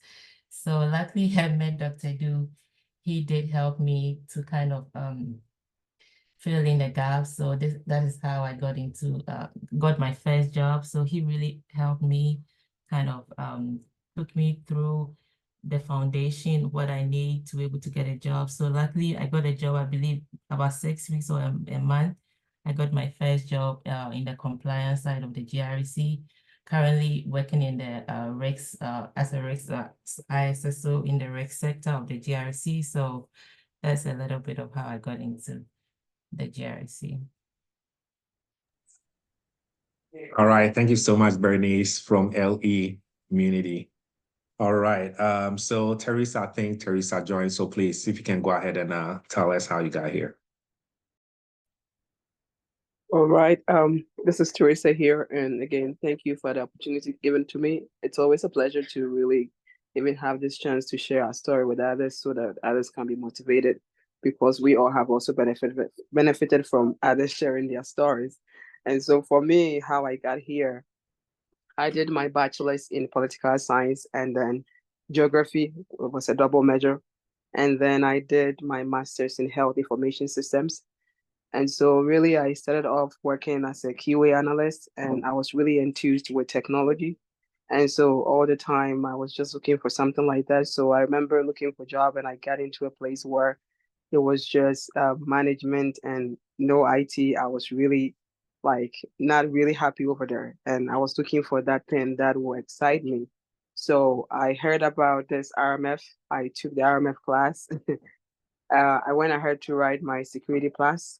So luckily I met Dr. Du. He did help me to kind of fill in the gaps. So that is how I got my first job. So he really helped me, kind of took me through the foundation, what I need to be able to get a job. So luckily I got a job, I believe about 6 weeks or a month. I got my first job in the compliance side of the GRC. Currently working in the REX as a REX ISSO in the REX sector of the GRC. So that's a little bit of how I got into the GRC. All right, thank you so much, Bernice from LE Community. All right, so Teresa, I think Teresa joined, so please, if you can go ahead and tell us how you got here. All right, this is Teresa here, and again, thank you for the opportunity given to me. It's always a pleasure to really even have this chance to share our story with others so that others can be motivated, because we all have also benefited from others sharing their stories. And so for me, how I got here, I did my bachelor's in political science and then geography was a double major. And then I did my master's in health information systems. And so really I started off working as a QA analyst, and I was really enthused with technology. And so all the time I was just looking for something like that. So I remember looking for a job and I got into a place where it was just management and no IT. I was really not really happy over there. And I was looking for that thing that would excite me. So I heard about this RMF. I took the RMF class. I went ahead to write my security class,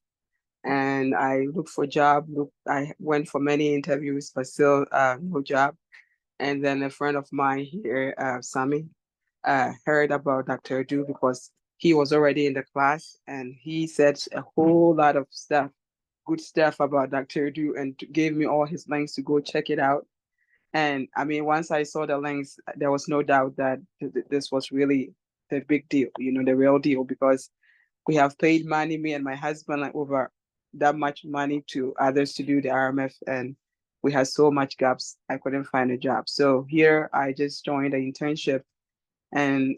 and I looked for a job. I went for many interviews, but still no job. And then a friend of mine here, Sami, heard about Dr. Du because he was already in the class, and he said a whole lot of stuff, good stuff about Dr. Du, and gave me all his links to go check it out. And I mean, once I saw the links, there was no doubt that this was really the big deal, the real deal, because we have paid money, me and my husband, like over that much money to others to do the RMF, and we had so much gaps, I couldn't find a job. So here I just joined the internship, and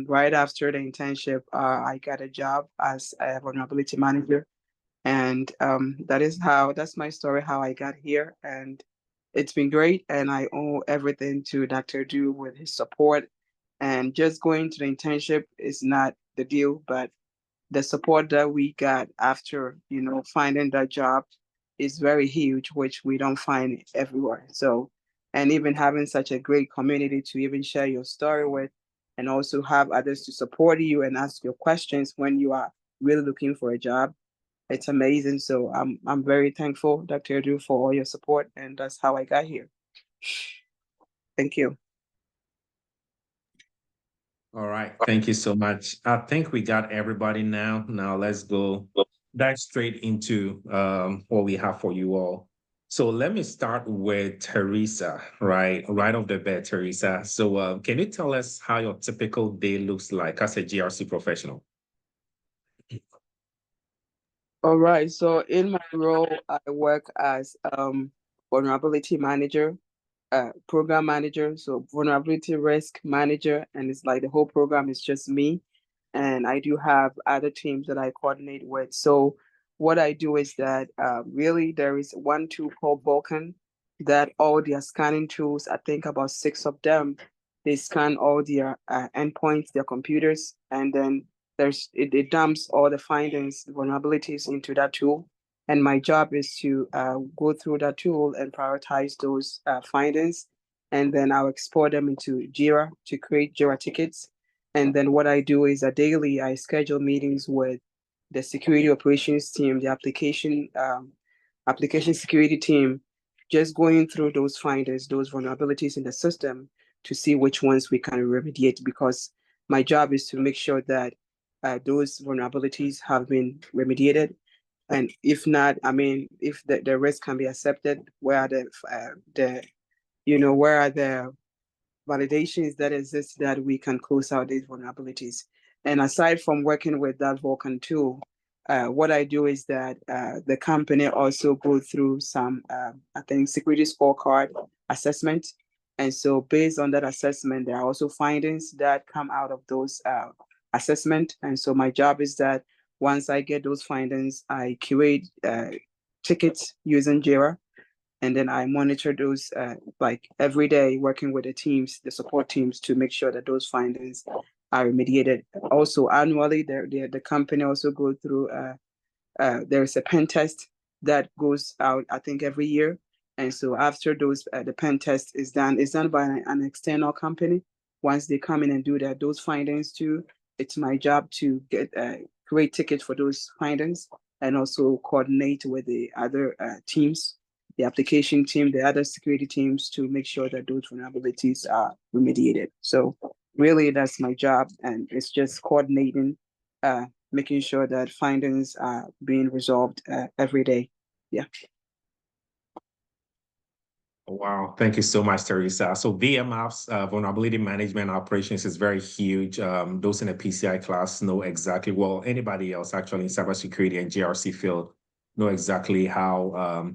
right after the internship, I got a job as a vulnerability manager. And that's my story, how I got here. And it's been great. And I owe everything to Dr. Du with his support. And just going to the internship is not the deal, but the support that we got after, finding that job is very huge, which we don't find everywhere. So, and even having such a great community to even share your story with, and also have others to support you and ask your questions when you are really looking for a job, it's amazing. So I'm very thankful, Dr. Du, for all your support, and that's how I got here. Thank you. All right, thank you so much. I think we got everybody now. Now let's go dive straight into what we have for you all. So let me start with Teresa, right off the bat, Teresa. So can you tell us how your typical day looks like as a GRC professional? All right, so in my role, I work as vulnerability manager, program manager, so vulnerability risk manager, and it's like the whole program is just me. And I do have other teams that I coordinate with. So what I do is that really there is one tool called Vulcan that all their scanning tools, I think about 6 of them, they scan all their endpoints, their computers, and then it dumps all the findings, vulnerabilities into that tool. And my job is to go through that tool and prioritize those findings. And then I'll export them into Jira to create Jira tickets. And then what I do is daily I schedule meetings with the security operations team, the application security team, just going through those findings, those vulnerabilities in the system to see which ones we can remediate, because my job is to make sure that those vulnerabilities have been remediated. And if not, I mean, if the risk can be accepted, where are the validations that exist that we can close out these vulnerabilities? And aside from working with that Vulcan tool, what I do is that the company also go through some, I think, security scorecard assessment. And so based on that assessment, there are also findings that come out of those assessment. And so my job is that once I get those findings, I curate tickets using Jira. And then I monitor those like every day, working with the teams, the support teams, to make sure that those findings are remediated. Also annually, the company also go through, there's a pen test that goes out, I think, every year. And so after those, the pen test is done, it's done by an external company. Once they come in and do that, those findings too, it's my job to get create tickets for those findings and also coordinate with the other teams, the application team, the other security teams, to make sure that those vulnerabilities are remediated. So really, that's my job, and it's just coordinating, making sure that findings are being resolved every day. Yeah. Wow, thank you so much, Teresa. So VMOps, vulnerability management operations, is very huge. Those in the PCI class know exactly, well, anybody else actually in cybersecurity and GRC field know exactly how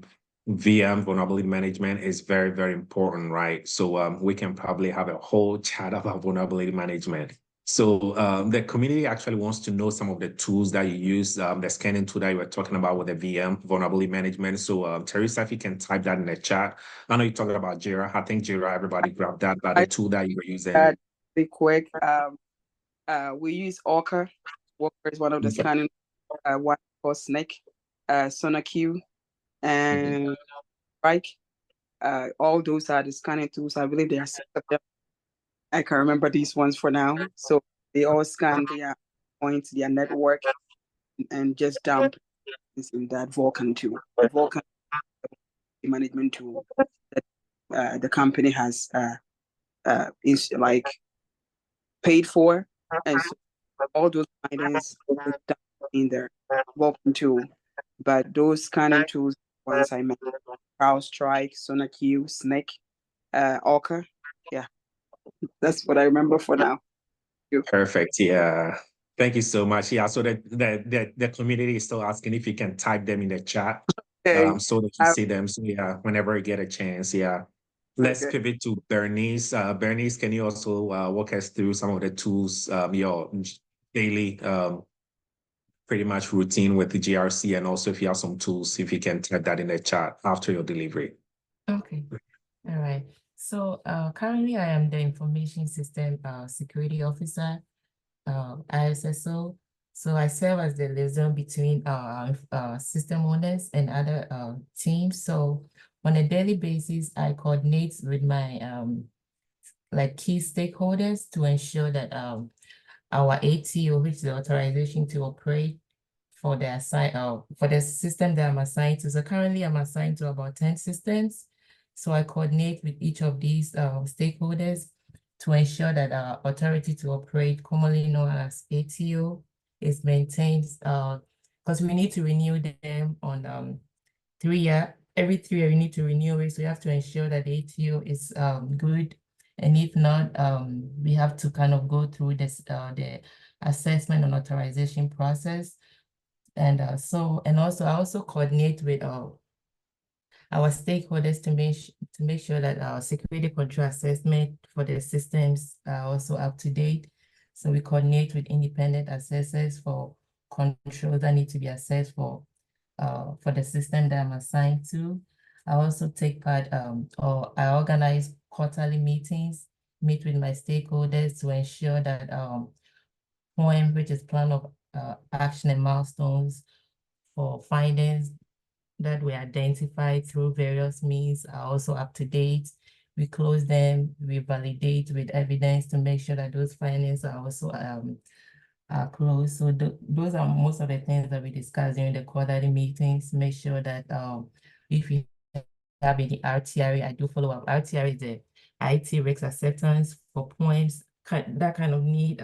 VM, vulnerability management, is very, very important, right? So we can probably have a whole chat about vulnerability management. So the community actually wants to know some of the tools that you use, the scanning tool that you were talking about with the VM, vulnerability management. So Teresa, if you can type that in the chat. I know you're talking about Jira. I think Jira, everybody grabbed that, but the tool that you were using. Be quick. We use Orca. Orca is one of the scanning, one called Snake, SonarQube, and Strike. All those are the scanning tools. I believe there are 6 of them. I can remember these ones for now. So they all scan their points, their network, and just dump in that Vulcan tool. The Vulcan management tool that the company has is like paid for, and so all those findings in their Vulcan tool. But those scanning tools, once I mentioned, CrowdStrike, SonarQube, Snake, Orca, yeah, that's what I remember for now. Perfect. Yeah. Thank you so much. Yeah. So the community is still asking if you can type them in the chat, Okay. so that you see them. So yeah, whenever you get a chance. Yeah. Let's pivot to Bernice. Bernice, can you also walk us through some of the tools, your daily pretty much routine with the GRC, and also if you have some tools, if you can type that in the chat after your delivery. Okay. All right. So currently I am the Information System Security Officer, ISSO. So I serve as the liaison between system owners and other teams. So on a daily basis, I coordinate with my like key stakeholders to ensure that our ATO, which is the authorization to operate for the for the system that I'm assigned to. So currently I'm assigned to about 10 systems. So I coordinate with each of these stakeholders to ensure that our authority to operate, commonly known as ATO, is maintained, because we need to renew them on 3 year. Every 3 year we need to renew it. So we have to ensure that the ATO is good. And if not, we have to kind of go through this the assessment and authorization process. And also I also coordinate with our stakeholders to make sure that our security control assessment for the systems are also up to date. So we coordinate with independent assessors for controls that need to be assessed for the system that I'm assigned to. I also take part, or I organize quarterly meetings, meet with my stakeholders to ensure that POEM, which is plan of action and milestones for findings that we identify through various means, are also up to date. We close them, we validate with evidence to make sure that those findings are also are closed. So those are most of the things that we discuss during the quarterly meetings. Make sure that if we have any RTRA, I do follow up. RTRA is the IT risk acceptance for points that kind of need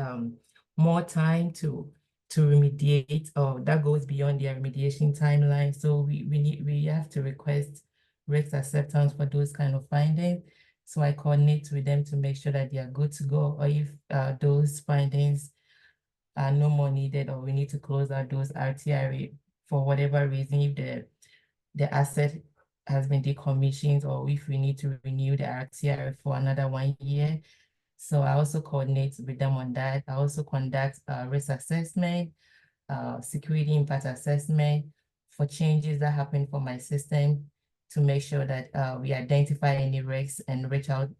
more time to remediate, or that goes beyond their remediation timeline. So we have to request risk acceptance for those kind of findings. So I coordinate with them to make sure that they are good to go, or if those findings no more needed, or we need to close out those RTI for whatever reason, if the asset has been decommissioned, or if we need to renew the RTI for another 1 year. So I also coordinate with them on that. I also conduct risk assessment, security impact assessment for changes that happen for my system, to make sure that we identify any risks and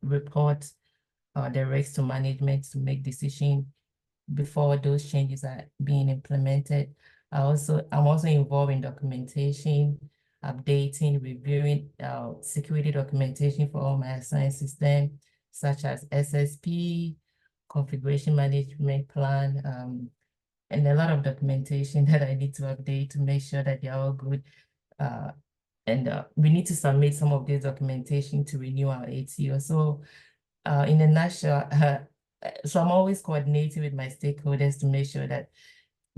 report the risks to management to make decisions before those changes are being implemented. I'm also involved in documentation, updating, reviewing security documentation for all my assigned systems, such as SSP, configuration management plan, and a lot of documentation that I need to update to make sure that they're all good. And we need to submit some of this documentation to renew our ATO. So in a nutshell, so I'm always coordinating with my stakeholders to make sure that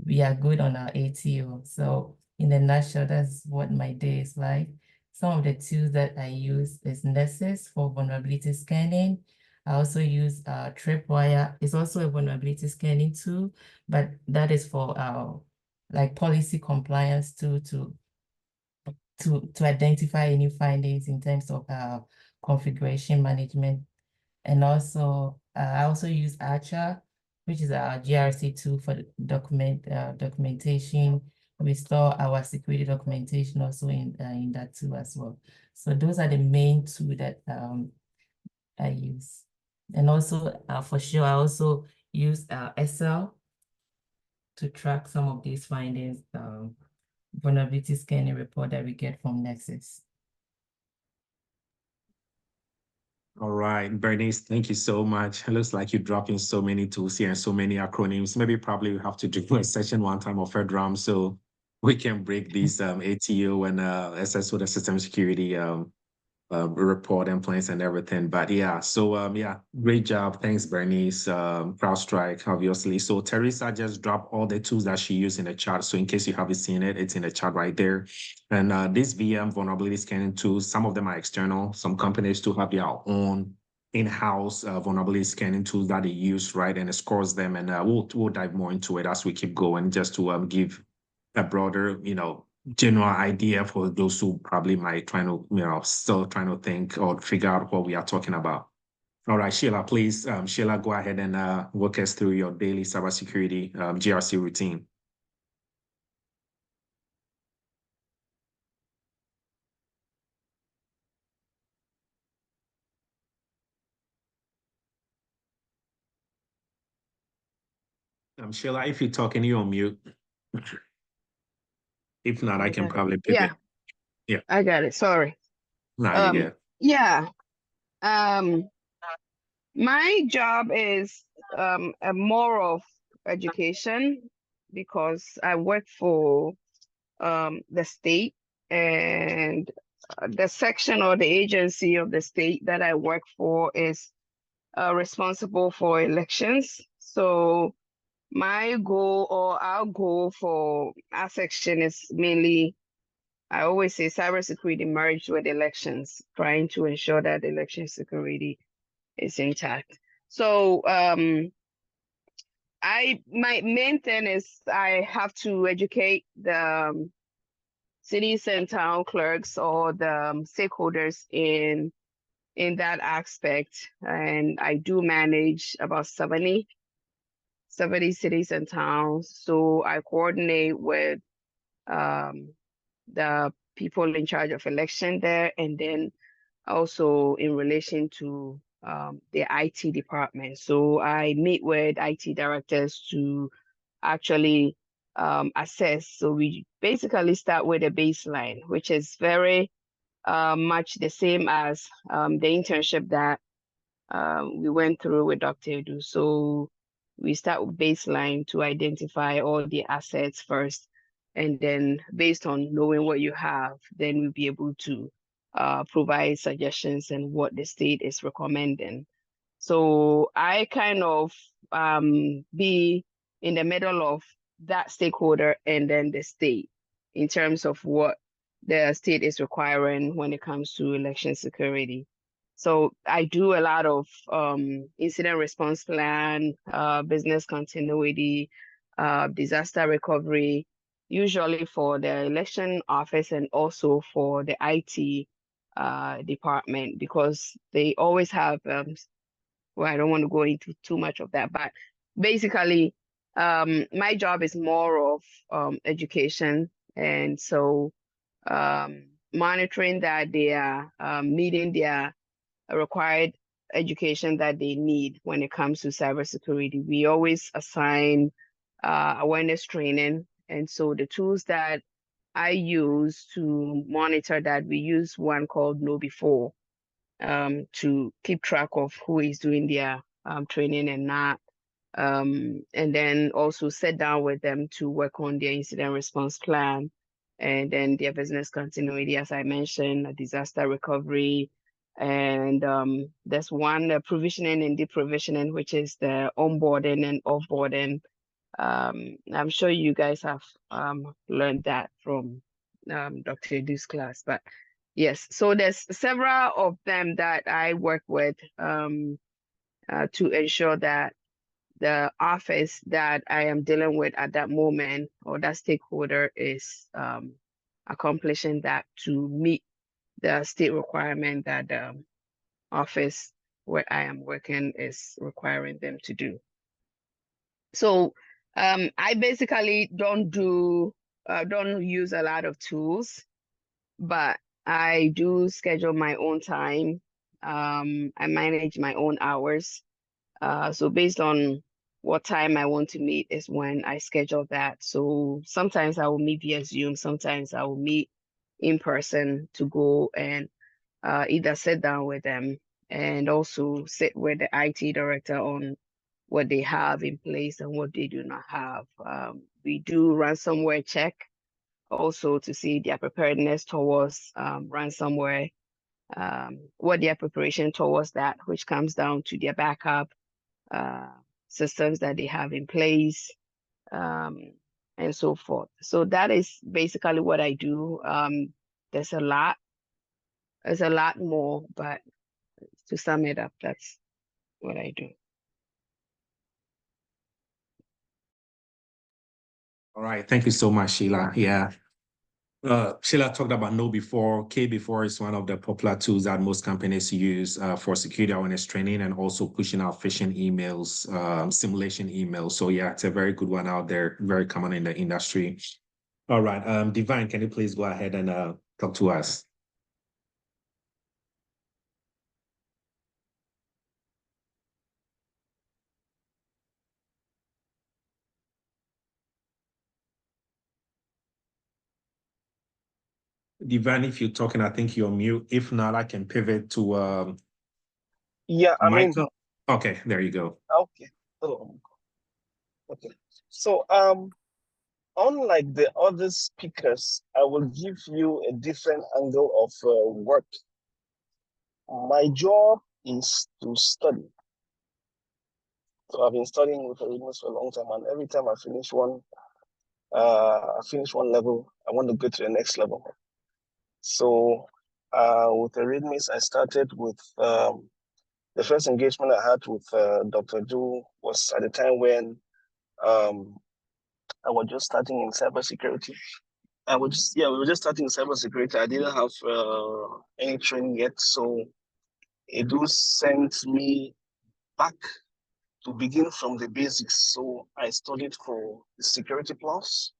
we are good on our ATO. So in a nutshell, that's what my day is like. Some of the tools that I use is Nessus for vulnerability scanning. I also use Tripwire. It's also a vulnerability scanning tool, but that is for like policy compliance tool to identify any findings in terms of configuration management. And also, I also use Archer, which is our GRC tool for documentation. We store our security documentation also in that tool as well. So those are the main tools that I use. And also, for sure, I also use Excel to track some of these findings, vulnerability scanning report that we get from Nexus. All right, Bernice, thank you so much. It looks like you're dropping so many tools here and so many acronyms. Maybe probably we have to do a session one time of FedRAM so we can break these ATO and SSO, the system security report and plans and everything. But yeah, so yeah, great job. Thanks, Bernice. CrowdStrike, obviously. So Teresa just dropped all the tools that she used in the chat. So in case you haven't seen it, it's in the chat right there. And this VM vulnerability scanning tools, some of them are external. Some companies do have their own in-house vulnerability scanning tools that they use, right? And it scores them. And we'll dive more into it as we keep going, just to give a broader, general idea for those who probably might still trying to think or figure out what we are talking about. All right, Sheila, please, Sheila, go ahead and walk us through your daily cybersecurity GRC routine. Sheila, if you're talking, you're on mute. If not, I can probably pivot. Yeah, I got it. Sorry. No, you get. Yeah. My job is a more of education, because I work for the state, and the section or the agency of the state that I work for is responsible for elections. So my goal, or our goal for our section, is mainly, I always say, cybersecurity merged with elections, trying to ensure that election security is intact. So my main thing is I have to educate the cities and town clerks, or the stakeholders in that aspect. And I do manage about 70 cities and towns. So I coordinate with the people in charge of election there, and then also in relation to the IT department. So I meet with IT directors to actually assess. So we basically start with a baseline, which is very much the same as the internship that we went through with Dr. Edu. So we start with baseline to identify all the assets first. And then based on knowing what you have, then we'll be able to provide suggestions and what the state is recommending. So I kind of be in the middle of that stakeholder and then the state, in terms of what the state is requiring when it comes to election security. So I do a lot of incident response plan, business continuity, disaster recovery, usually for the election office and also for the IT department, because they always have, well, I don't want to go into too much of that, but basically, my job is more of education. And so monitoring that they are meeting their required education that they need when it comes to cybersecurity. We always assign awareness training. And so the tools that I use to monitor that, we use one called KnowBefore to keep track of who is doing their training and not. And then also sit down with them to work on their incident response plan, and then their business continuity, as I mentioned, disaster recovery. And there's one provisioning and deprovisioning, which is the onboarding and offboarding. I'm sure you guys have learned that from Dr. Edu's class, but yes, so there's several of them that I work with to ensure that the office that I am dealing with at that moment, or that stakeholder, is accomplishing that to meet the state requirement that the office where I am working is requiring them to do. So I basically don't use a lot of tools, but I do schedule my own time. I manage my own hours. So based on what time I want to meet is when I schedule that. So sometimes I will meet via Zoom, sometimes I will meet in person to go and either sit down with them and also sit with the IT director on what they have in place and what they do not have. We do ransomware check also to see their preparedness towards ransomware, what their preparation towards that, which comes down to their backup systems that they have in place, and so forth. So that is basically what I do. There's a lot more, but to sum it up, that's what I do. All right, thank you so much, Sheila. Yeah. Sheila talked about KnowBefore. KBefore is one of the popular tools that most companies use for security awareness training and also pushing out phishing emails, simulation emails. So yeah, it's a very good one out there, very common in the industry. All right, Divine, can you please go ahead and talk to us? Divine, if you're talking, I think you're mute. If not, I can pivot to yeah, I mean, Michael. Okay, there you go. Okay. Oh, okay. So unlike the other speakers, I will give you a different angle of work. My job is to study. So I've been studying with Eretmis for a long time, and every time I finish one level, I want to go to the next level. So with Eretmis, I started with the first engagement I had with Dr. Du was at the time when I was just starting in cybersecurity. We were just starting in cybersecurity. I didn't have any training yet, so Edu sent me back to begin from the basics. So I studied for the Security Plus,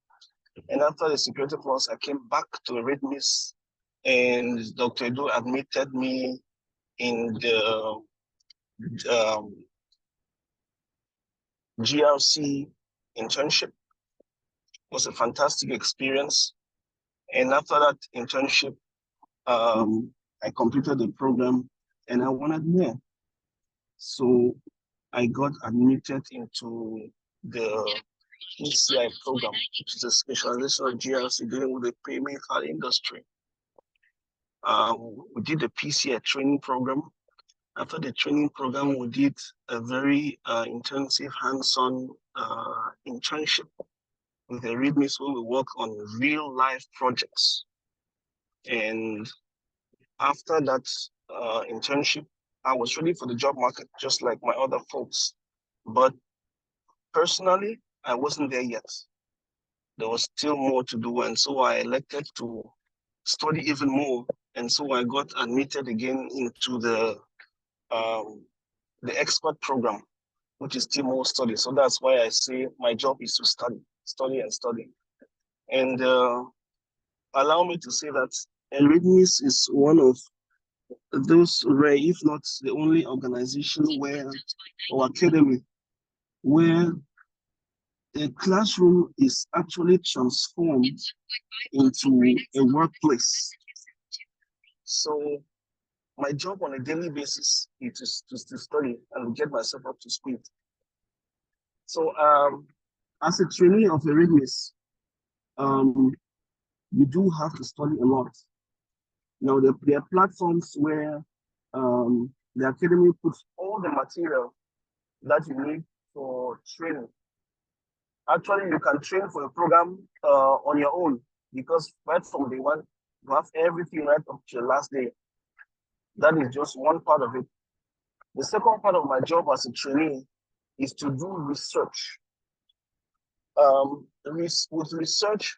and after the Security Plus, I came back to Eretmis, and Dr. Edu admitted me in the GRC internship. It was a fantastic experience. And after that internship, I completed the program and I wanted more. So I got admitted into the PCI program, which is a specialization of GRC dealing with the payment card industry. We did the PCI training program. After the training program, we did a very intensive hands-on internship with the Eretmis, where we work on real-life projects. And after that internship, I was ready for the job market, just like my other folks. But personally, I wasn't there yet. There was still more to do, and so I elected to study even more. And so I got admitted again into the expert program, which is still more study. So that's why I say my job is to study, study and study. And allow me to say that Eretmis is one of those rare, if not the only organization where, or academy, where the classroom is actually transformed into a workplace. So my job on a daily basis is to study and get myself up to speed. So as a trainee of Eretmis, you do have to study a lot. Now there are platforms where the academy puts all the material that you need for training. Actually, you can train for a program on your own, because right from day one, you have everything right up to your last day. That is just one part of it. The second part of my job as a trainee is to do research. With research,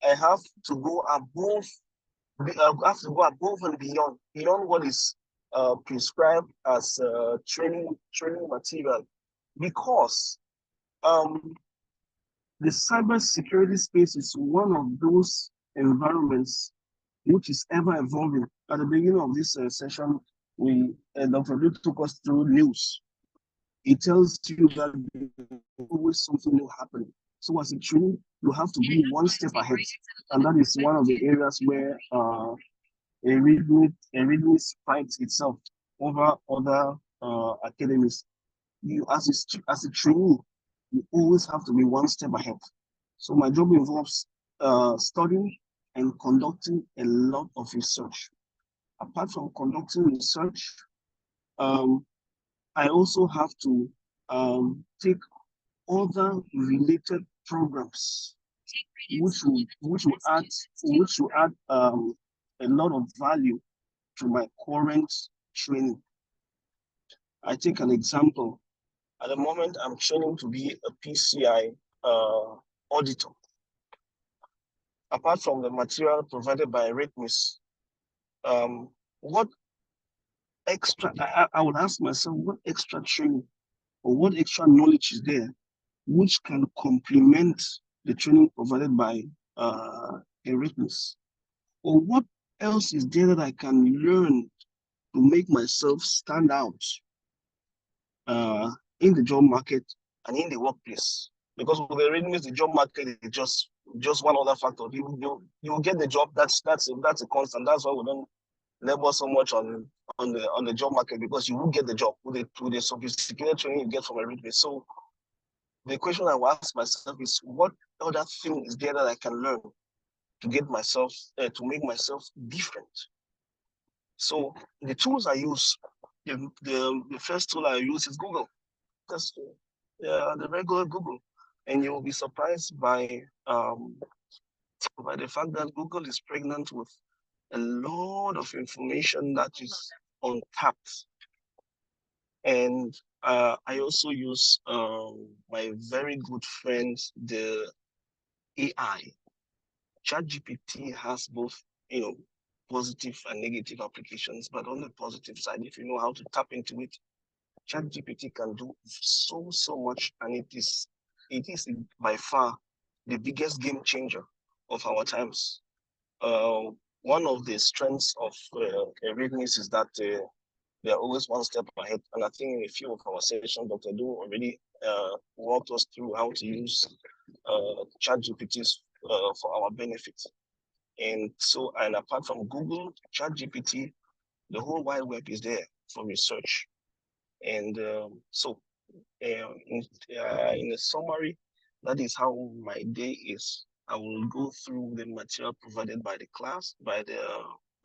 I have to go above. I have to go above and beyond what is prescribed as training material, because the cybersecurity space is one of those environments which is ever evolving. At the beginning of this session, Dr. Lu took us through news. It tells you that there's always something new happening. So as a trainee, you have to be one step ahead. And that is one of the areas where Eretmis fights itself over other academies. You, as a trainee, you always have to be one step ahead. So my job involves studying and conducting a lot of research. Apart from conducting research, I also have to take other related programs which will add a lot of value to my current training. I take an example. At the moment, I'm training to be a PCI auditor. Apart from the material provided by Eretmis, what extra, I would ask myself, what extra training or what extra knowledge is there which can complement the training provided by Eretmis? Or what else is there that I can learn to make myself stand out in the job market and in the workplace? Because with Eretmis, the job market is just one other factor. You will get the job. That's a constant. That's why we don't labor so much on the job market, because you will get the job with the sophisticated training you get from Eretmis. So the question I will ask myself is, what other thing is there that I can learn to get myself to make myself different? So the tools I use, the first tool I use is Google. That's the regular Google, and you will be surprised by the fact that Google is pregnant with a lot of information that is untapped. And I also use my very good friend, the AI. ChatGPT has both, positive and negative applications, but on the positive side, if you know how to tap into it, ChatGPT can do so much, and it is by far the biggest game changer of our times. One of the strengths of Eretmis is that they are always one step ahead. And I think in a few of our sessions, Dr. Du already walked us through how to use ChatGPT for our benefit. And so, and apart from Google, ChatGPT, the whole wide web is there for research. And in a summary, that is how my day is. I will go through the material provided by the class, by the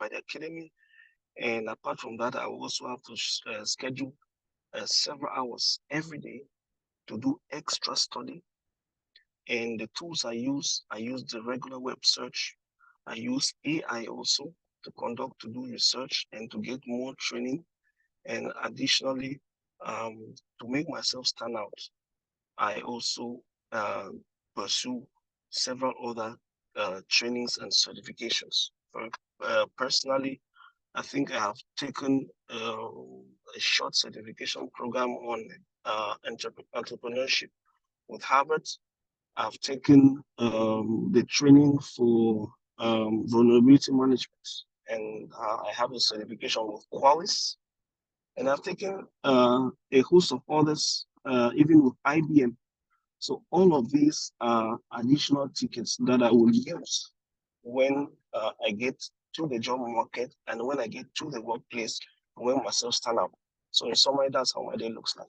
academy, and apart from that, I will also have to schedule several hours every day to do extra study. And the tools I use the regular web search. I use AI also to do research and to get more training. And additionally, to make myself stand out, I also pursue several other trainings and certifications. Personally, I think I have taken a short certification program on entrepreneurship with Harvard. I've taken the training for vulnerability management, and I have a certification with Qualys. And I've taken a host of others, even with IBM. So all of these are additional tickets that I will use when I get to the job market and when I get to the workplace, when myself stand up. So in summary, that's how my day looks like.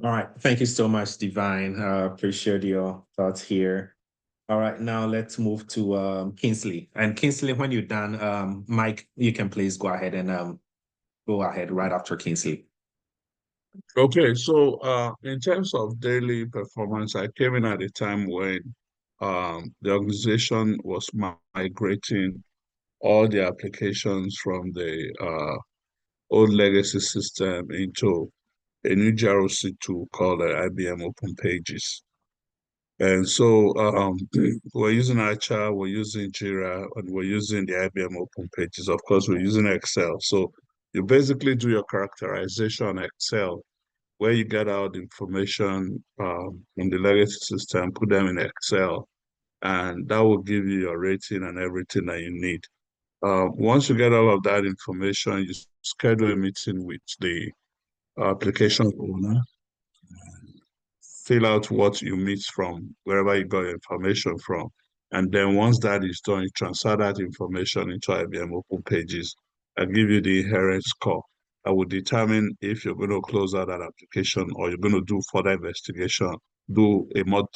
All right. Thank you so much, Divine. Appreciate your thoughts here. All right, now let's move to Kingsley. And Kingsley, when you're done, Mike, you can please go ahead and go ahead right after Kingsley. Okay, so in terms of daily performance, I came in at a time when the organization was migrating all the applications from the old legacy system into a new GRC tool called IBM Open Pages. And so we're using Archer, we're using Jira, and we're using the IBM Open Pages. Of course, we're using Excel. So you basically do your characterization on Excel, where you get out information from the legacy system, put them in Excel, and that will give you your rating and everything that you need. Once you get all of that information, you schedule a meeting with the application owner, fill out what you meet from wherever you got your information from. And then once that is done, you transfer that information into IBM Open Pages and give you the inherent score. I will determine if you're going to close out that application or you're going to do further investigation, do a more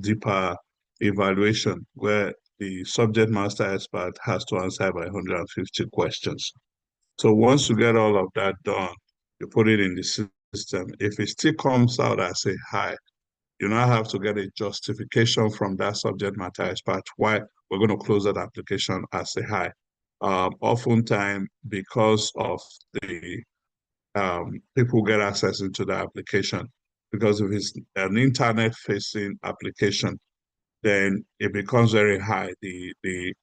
deeper evaluation where the subject matter expert has to answer by 150 questions. So once you get all of that done, you put it in the system. If it still comes out as a high, you now have to get a justification from that subject matter expert why we're going to close that application as a high. Oftentimes, because of the people get access into the application, because if it's an internet-facing application, then it becomes very high. The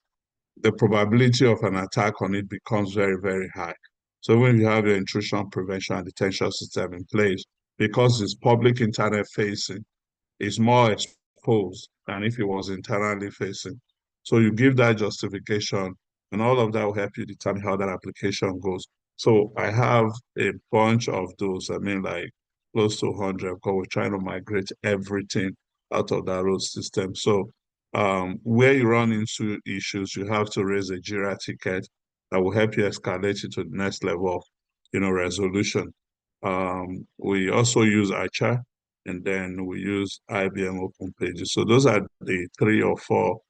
probability of an attack on it becomes very, very high. So when you have your intrusion prevention and detection system in place, because it's public internet facing, it's more exposed than if it was internally facing. So you give that justification, and all of that will help you determine how that application goes. So I have a bunch of those, I mean, like close to 100, because we're trying to migrate everything out of that old system. So where you run into issues, you have to raise a JIRA ticket that will help you escalate it to the next level of, resolution. We also use Archer, and then we use IBM Open Pages. So those are the 3 or 4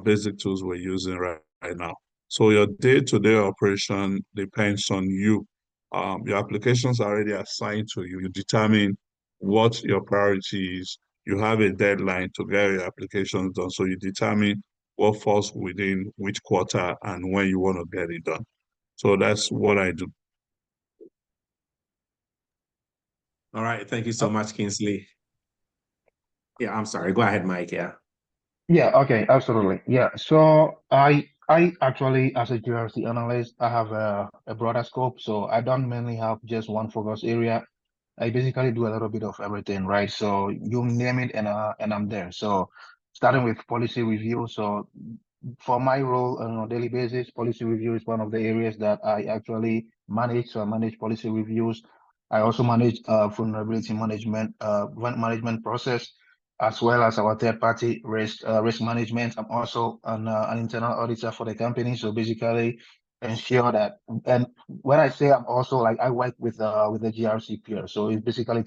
basic tools we're using right now. So your day-to-day operation depends on you. Your applications are already assigned to you. You determine what your priority is. You have a deadline to get your applications done. So you determine what falls within which quarter and when you want to get it done. So that's what I do. All right. Thank you so much, Kingsley. Yeah, I'm sorry. Go ahead, Mike. Yeah. Yeah, okay, absolutely. Yeah, so I actually, as a GRC analyst, I have a broader scope. So I don't mainly have just one focus area. I basically do a little bit of everything, right? So you name it, and I'm there. So starting with policy review. So for my role on a daily basis, policy review is one of the areas that I actually manage. So I manage policy reviews. I also manage vulnerability management process, as well as our third-party risk management. I'm also an internal auditor for the company. So basically ensure that, and when I say I'm also, like, I work with the GRC peer. So it's basically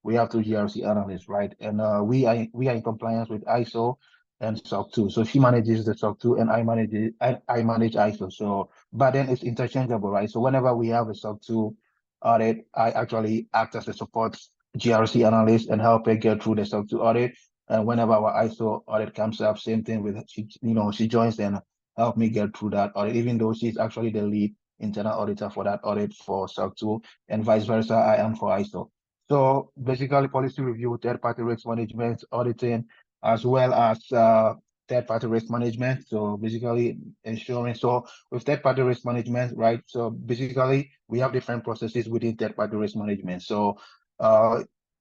we have 2 GRC analysts, right? And we are in compliance with ISO and SOC 2. So she manages the SOC 2 and I manage ISO. So, but then it's interchangeable, right? So whenever we have a SOC 2 audit, I actually act as a support GRC analyst and help her get through the SOC 2 audit. And whenever our ISO audit comes up, same thing with she joins and help me get through that audit, even though she's actually the lead internal auditor for that audit for SOC 2, and vice versa, I am for ISO. So basically policy review, third-party risk management, auditing, as well as third-party risk management. So basically ensuring, so with third-party risk management, right? So basically we have different processes within third-party risk management. So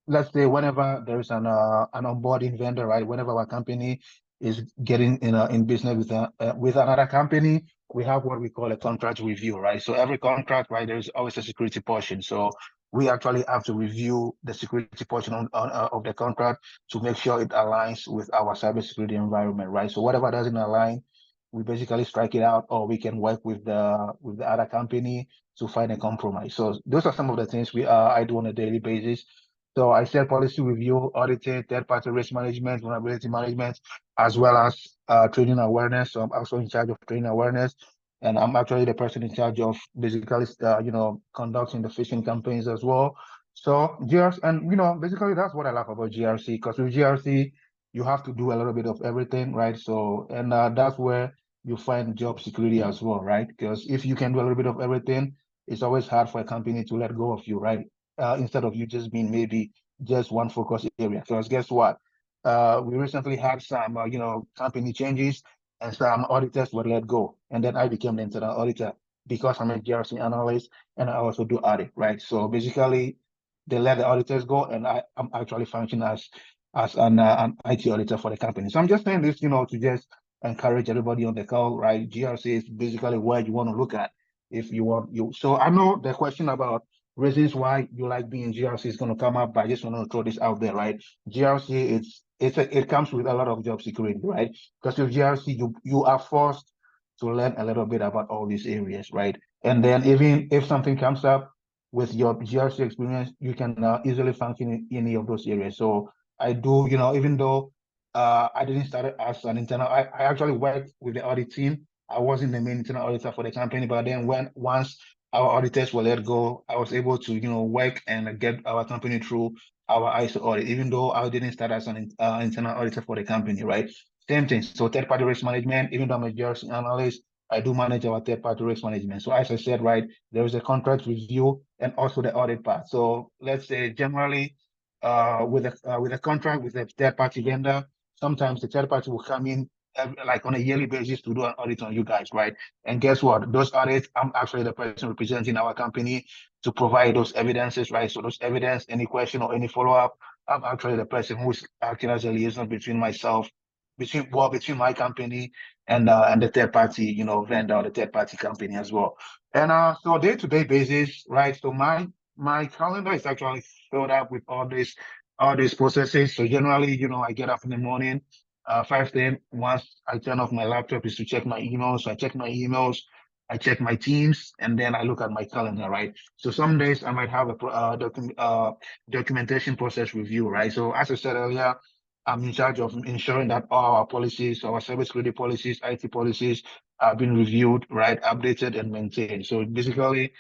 let's say whenever there is an onboarding vendor, right? Whenever our company is getting in business with another company, we have what we call a contract review, right? So every contract, right, there's always a security portion. So we actually have to review the security portion of the contract to make sure it aligns with our cybersecurity environment, right? So whatever doesn't align, we basically strike it out, or we can work with the other company to find a compromise. So those are some of the things I do on a daily basis. So I said policy review, auditing, third-party risk management, vulnerability management, as well as training awareness. So I'm also in charge of training awareness, and I'm actually the person in charge of basically, conducting the phishing campaigns as well. So GRC, and basically that's what I love about GRC, because with GRC, you have to do a little bit of everything, right? So, and that's where you find job security as well, right? Because if you can do a little bit of everything, it's always hard for a company to let go of you, right? Instead of you just being maybe just one focus area. Because guess what? We recently had some, company changes, and some auditors were let go. And then I became the internal auditor because I'm a GRC analyst and I also do audit, right? So basically, they let the auditors go, and I'm actually functioning as an IT auditor for the company. So I'm just saying this, to just encourage everybody on the call, right? GRC is basically where you want to look at if you want you. So I know the question about reasons why you like being GRC is going to come up, but I just want to throw this out there, right? GRC, it comes with a lot of job security, right? Because with GRC, you are forced to learn a little bit about all these areas, right? And then even if something comes up with your GRC experience, you can easily function in any of those areas. So I do, even though I didn't start as an internal, I actually worked with the audit team. I wasn't the main internal auditor for the company, but then once our auditors were let go, I was able to, work and get our company through our ISO audit, even though I didn't start as an internal auditor for the company, right? Same thing. So third-party risk management, even though I'm a GRC analyst, I do manage our third-party risk management. So as I said, right, there is a contract review and also the audit part. So let's say generally, with a contract with a third-party vendor, sometimes the third party will come in like on a yearly basis to do an audit on you guys, right? And guess what? Those audits, I'm actually the person representing our company to provide those evidences, right? So those evidence, any question or any follow-up, I'm actually the person who's acting as a liaison between myself, between my company and the third party, vendor or the third party company as well. And so day-to-day basis, right? So my calendar is actually filled up with all these processes. So generally, I get up in the morning, 5:10. Once I turn off my laptop is to check my emails. So I check my emails, I check my teams, and then I look at my calendar, right? So some days I might have a documentation process review, right? So as I said earlier, I'm in charge of ensuring that all our policies, our cybersecurity policies, IT policies have been reviewed, right, updated and maintained. So basically,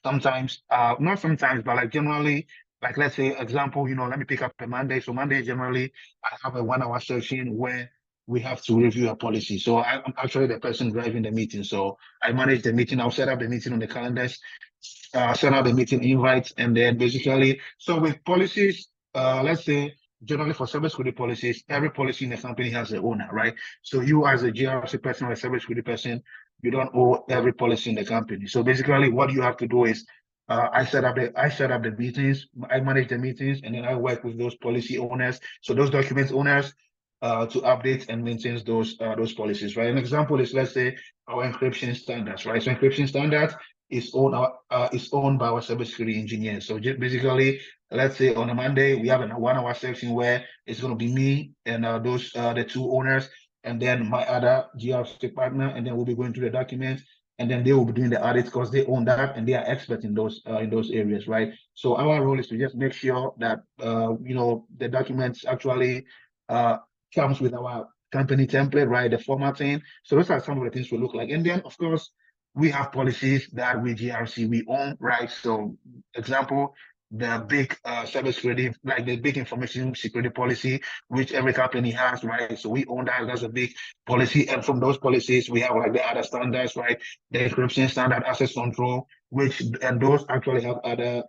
sometimes, not sometimes, but like generally, like let's say example, let me pick up a Monday. So Monday, generally, I have a 1 hour session where we have to review a policy. So I'm actually the person driving the meeting. So I manage the meeting. I'll set up the meeting on the calendars, send out the meeting invites, and then basically, so with policies, let's say generally for cybersecurity policies, every policy in the company has an owner, right? So you as a GRC person or a cybersecurity person, you don't owe every policy in the company. So basically what you have to do is I set up the meetings, I manage the meetings, and then I work with those policy owners. So those documents owners to update and maintain those policies, right? An example is, let's say, our encryption standards, right? So encryption standards is owned by our cybersecurity engineers. So basically, let's say on a Monday, we have a 1 hour section where it's going to be me and the two owners, and then my other GRC partner, and then we'll be going through the documents, and then they will be doing the audits because they own that and they are experts in those areas, right? So our role is to just make sure that the documents actually comes with our company template, right? The formatting. So those are some of the things we look like. And then of course, we have policies that we GRC we own, right? So example, the big cybersecurity, like the big information security policy, which every company has, right? So we own that. That's a big policy. And from those policies, we have like the other standards, right? The encryption standard, access control, and those actually have other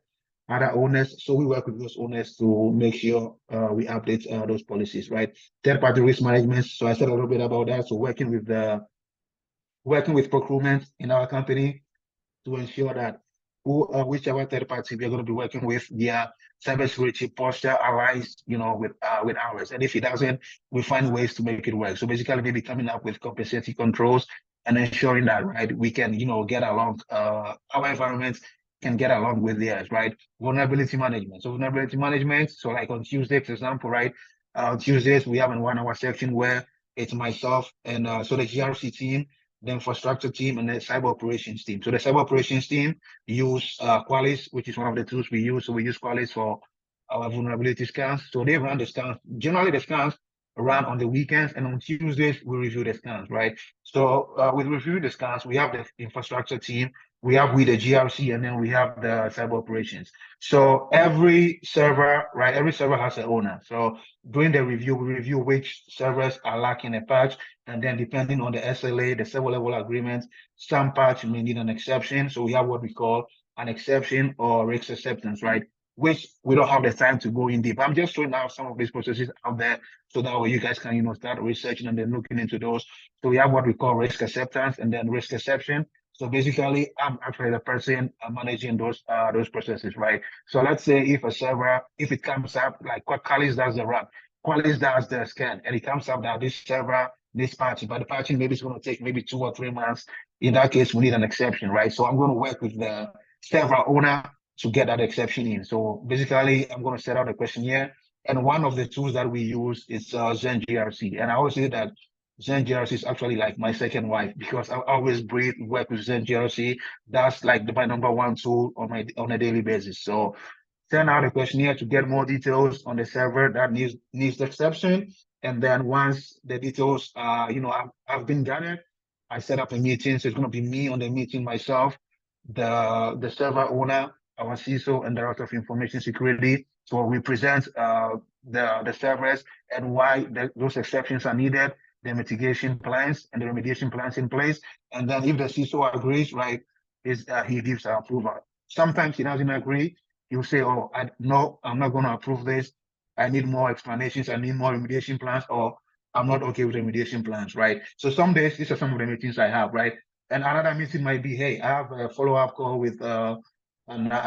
other owners. So we work with those owners to make sure we update those policies, right? Third-party risk management. So I said a little bit about that. So working with procurement in our company to ensure that whichever third party we're going to be working with, their cybersecurity posture aligns, with ours. And if it doesn't, we find ways to make it work. So basically, maybe coming up with compensating controls and ensuring that, right, we can, get along. Our environment can get along with theirs, right? Vulnerability management. So vulnerability management. So like on Tuesday, for example, right? Tuesdays we have a 1 hour section where it's myself and so the GRC team, the infrastructure team, and the cyber operations team. So the cyber operations team use Qualys, which is one of the tools we use. So we use Qualys for our vulnerability scans. So they run the scans. Generally, the scans run on the weekends, and on Tuesdays we review the scans, right? So with reviewing the scans, we have the infrastructure team, we have the GRC, and then we have the cyber operations. So every server, right? Every server has an owner. So during the review, we review which servers are lacking a patch. And then depending on the SLA, the server level agreement, some patch may need an exception. So we have what we call an exception or risk acceptance, right? Which we don't have the time to go in deep. I'm just throwing out some of these processes out there so that way you guys can, start researching and then looking into those. So we have what we call risk acceptance and then risk exception. So basically, I'm actually the person managing those processes, right? So let's say if a server, if it comes up, like Qualys does the run, Qualys does the scan, and it comes up that this server needs patching, but the patching maybe is going to take maybe 2 or 3 months. In that case, we need an exception, right? So I'm going to work with the server owner to get that exception in. So basically, I'm going to set out a questionnaire, and one of the tools that we use is Zen GRC, and I always say that Zen GRC is actually like my second wife because I always work with Zen GRC. That's like my number one tool on a daily basis. So send out a questionnaire to get more details on the server that needs the exception. And then once the details have been gathered, I set up a meeting. So it's going to be me on the meeting, myself, the server owner, our CISO, and the Director of Information Security. So we present the servers and why those exceptions are needed, the mitigation plans and the remediation plans in place. And then if the CISO agrees, right, he gives our approval. Sometimes he doesn't agree. He'll say, oh, no, I'm not going to approve this. I need more explanations. I need more remediation plans, or I'm not okay with remediation plans, right? So some days, these are some of the meetings I have, right? And another meeting might be, hey, I have a follow-up call with an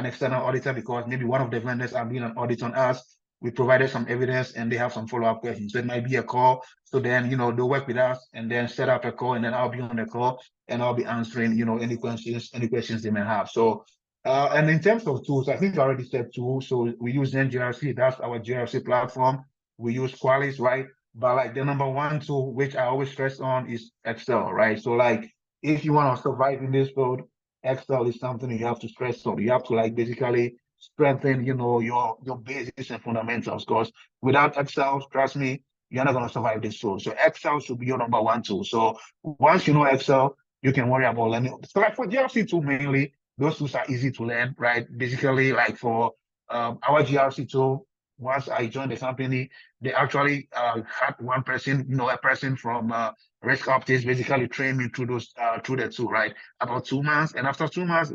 external auditor because maybe one of the vendors are doing an audit on us. We provided some evidence and they have some follow-up questions. So it might be a call. So then, they'll work with us and then set up a call, and then I'll be on the call and I'll be answering, any questions they may have. So, and in terms of tools, I think I already said tools. So we use GRC, that's our GRC platform. We use Qualys, right? But like the number one tool, which I always stress on, is Excel, right? So like, if you want to survive in this field, Excel is something you have to stress on. You have to like basically strengthen, your basics and fundamentals. Because without Excel, trust me, you're not going to survive this field. So Excel should be your number one tool. So once you know Excel, you can worry about learning. So like for GRC tool mainly, those tools are easy to learn, right? Basically, like for our GRC tool, once I joined the company, they actually had one person, a person from risk updates basically trained me through the tool, right? About 2 months. And after 2 months,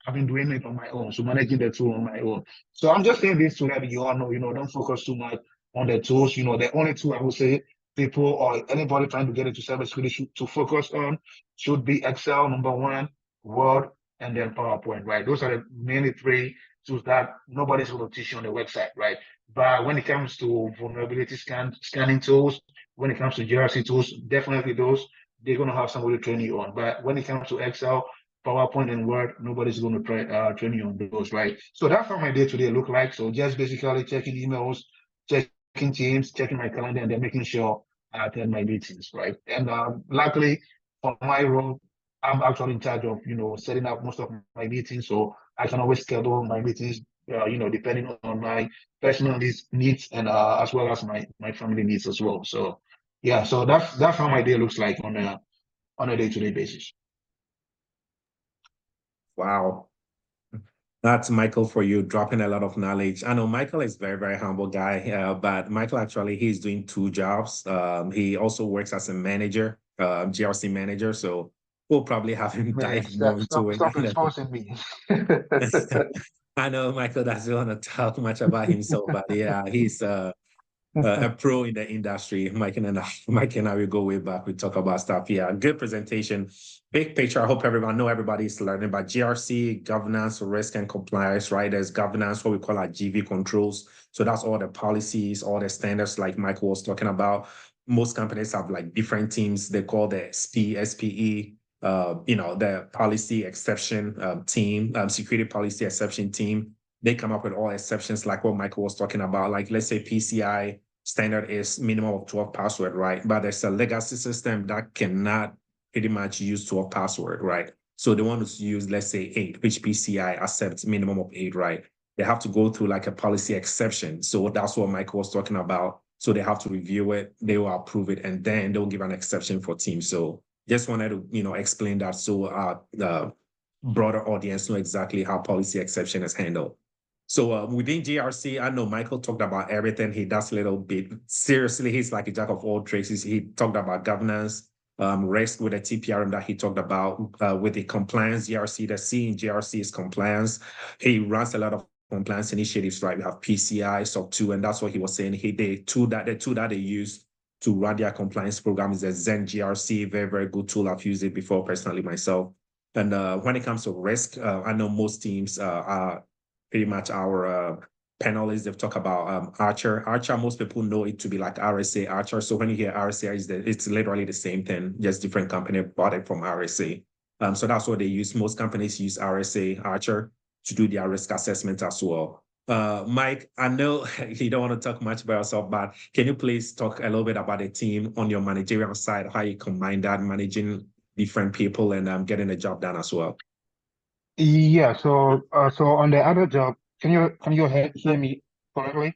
I've been doing it on my own. So managing the tool on my own. So I'm just saying this so that you all know, don't focus too much on the tools. The only tool I would say people or anybody trying to get into cybersecurity to focus on should be Excel, number one, Word, and then PowerPoint, right? Those are the mainly 3 tools that nobody's going to teach you on the website, right? But when it comes to vulnerability scanning tools, when it comes to GRC tools, definitely those, they're going to have somebody train you on. But when it comes to Excel, PowerPoint, and Word, nobody's going to train you on those, right? So that's how my day-to-day look like. So just basically checking emails, checking Teams, checking my calendar, and then making sure I attend my meetings, right? And luckily, for my role, I'm actually in charge of, setting up most of my meetings. So I can always schedule my meetings, depending on my personal needs and as well as my family needs as well. So yeah, so that's how my day looks like on a day-to-day basis. Wow. That's Michael for you, dropping a lot of knowledge. I know Michael is very, very humble guy, but Michael actually, he's doing 2 jobs. He also works as a manager, GRC manager. So we'll probably have him dive more into it. Stop exposing me. I know Michael doesn't want to talk much about himself, but yeah, he's a pro in the industry. Mike and I will go way back. We talk about stuff. Yeah, good presentation. Big picture. I hope everybody is learning about GRC, governance, risk and compliance, right? There's governance, what we call our GV controls. So that's all the policies, all the standards like Michael was talking about. Most companies have like different teams. They call the SPE, the policy exception team, security policy exception team. They come up with all exceptions like what Michael was talking about. Like let's say PCI standard is minimum of 12 password, right? But there's a legacy system that cannot pretty much use 12 password, right? So they want to use, let's say 8, which PCI accepts minimum of 8, right? They have to go through like a policy exception. So that's what Michael was talking about. So they have to review it, they will approve it, and then they'll give an exception for teams. So just wanted to, explain that so the broader audience know exactly how policy exception is handled. So within GRC, I know Michael talked about everything. He does a little bit. Seriously, he's like a jack of all trades. He talked about governance, risk with the TPRM that he talked about, with the compliance GRC. The C in GRC is compliance. He runs a lot of compliance initiatives, right? We have PCI, SOC 2, and that's what he was saying. The tool that they use to run their compliance program is the Zen GRC. Very, very good tool. I've used it before personally myself. And when it comes to risk, I know most teams are pretty much our panelists. They've talked about Archer. Archer, most people know it to be like RSA Archer. So when you hear RSA, it's literally the same thing, just different company bought it from RSA. So that's what they use. Most companies use RSA Archer to do their risk assessment as well. Mike, I know you don't want to talk much about yourself, but can you please talk a little bit about the team on your managerial side, how you combine that, managing different people and getting the job done as well? Yeah, so on the other job, can you hear me correctly?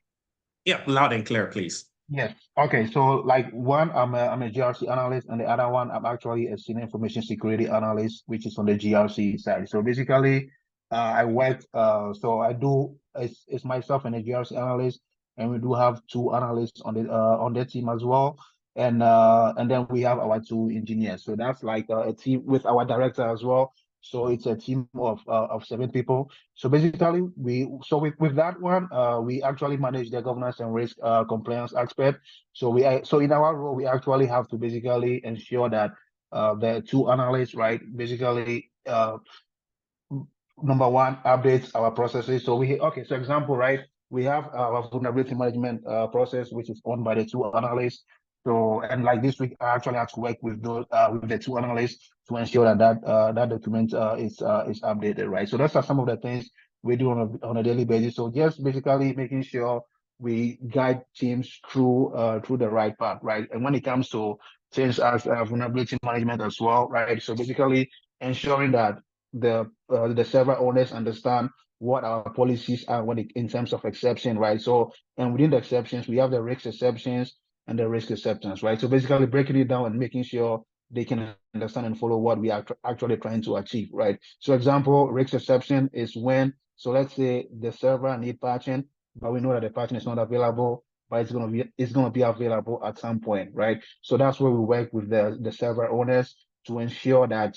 Yeah, loud and clear, please. Yes. Okay. So like one, I'm a GRC analyst, and the other one, I'm actually a senior information security analyst, which is on the GRC side. So basically, I work. So I do. It's myself and a GRC analyst, and we do have 2 analysts on the team as well. And then we have our 2 engineers. So that's like a team with our director as well. So it's a team of 7 people. So basically, with that one, we actually manage the governance and risk compliance aspect. So in our role, we actually have to basically ensure that the 2 analysts, right, basically number one, updates our processes. So so example, right, we have our vulnerability management process, which is owned by the 2 analysts. So, and like this week, I actually had to work with with the 2 analysts to ensure that document is updated, right? So those are some of the things we do on a daily basis. So just basically making sure we guide teams through the right path, right? And when it comes to things as vulnerability management as well, right? So basically ensuring that the server owners understand what our policies are in terms of exception, right? So, and within the exceptions, we have the risk exceptions and the risk acceptance, right? So basically breaking it down and making sure they can understand and follow what we are actually trying to achieve, right? So example, risk exception is when, so let's say the server need patching, but we know that the patching is not available, but it's gonna be available at some point, right? So that's where we work with the server owners to ensure that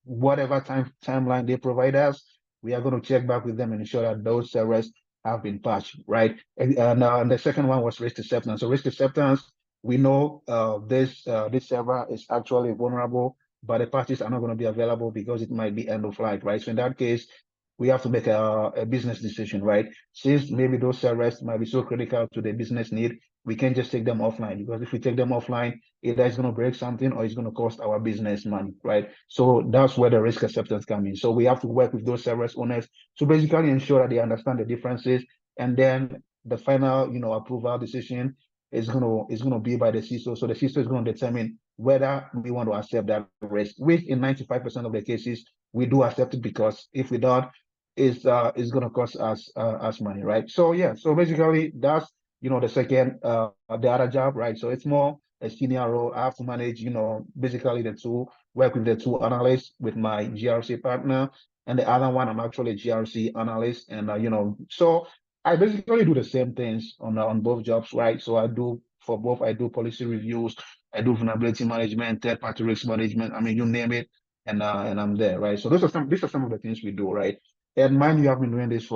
whatever timeline they provide us, we are going to check back with them and ensure that those servers have been patched, right? And the second one was risk acceptance. So risk acceptance, we know this server is actually vulnerable, but the patches are not going to be available because it might be end of life, right? So in that case, we have to make a business decision, right? Since maybe those servers might be so critical to the business need, we can't just take them offline, because if we take them offline, either it's going to break something or it's going to cost our business money, right? So that's where the risk acceptance comes in. So we have to work with those service owners to basically ensure that they understand the differences, and then the final, approval decision is going to be by the CISO. So the CISO is going to determine whether we want to accept that risk, which in 95% of the cases we do accept it, because if we don't, it's going to cost us money, right? So yeah, so basically that's the second the other job, right? So it's more a senior role. I have to manage basically work with the 2 analysts with my GRC partner, and the other one I'm actually a GRC analyst, and so I basically do the same things on both jobs, right? So I do policy reviews, I do vulnerability management, third-party risk management. I mean, you name it, and I'm there, right? So these are some of the things we do, right? And mind you, I've been doing this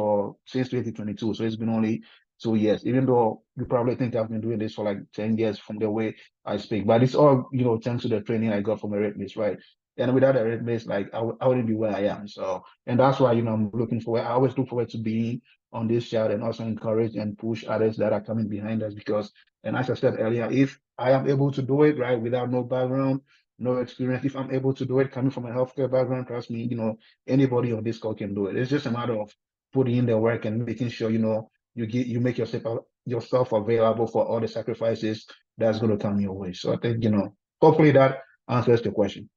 since 2022, so it's been only 2 years, even though you probably think I've been doing this for like 10 years from the way I speak. But it's all, thanks to the training I got from Eretmis, right? And without Eretmis, like I wouldn't be where I am. So, and that's why, I'm looking forward. I always look forward to being on this chat and also encourage and push others that are coming behind us because, and as I said earlier, if I am able to do it, right, without no background, no experience, if I'm able to do it coming from a healthcare background, trust me, anybody on this call can do it. It's just a matter of putting in the work and making sure, you make yourself available for all the sacrifices that's going to come your way. So I think, hopefully that answers the question.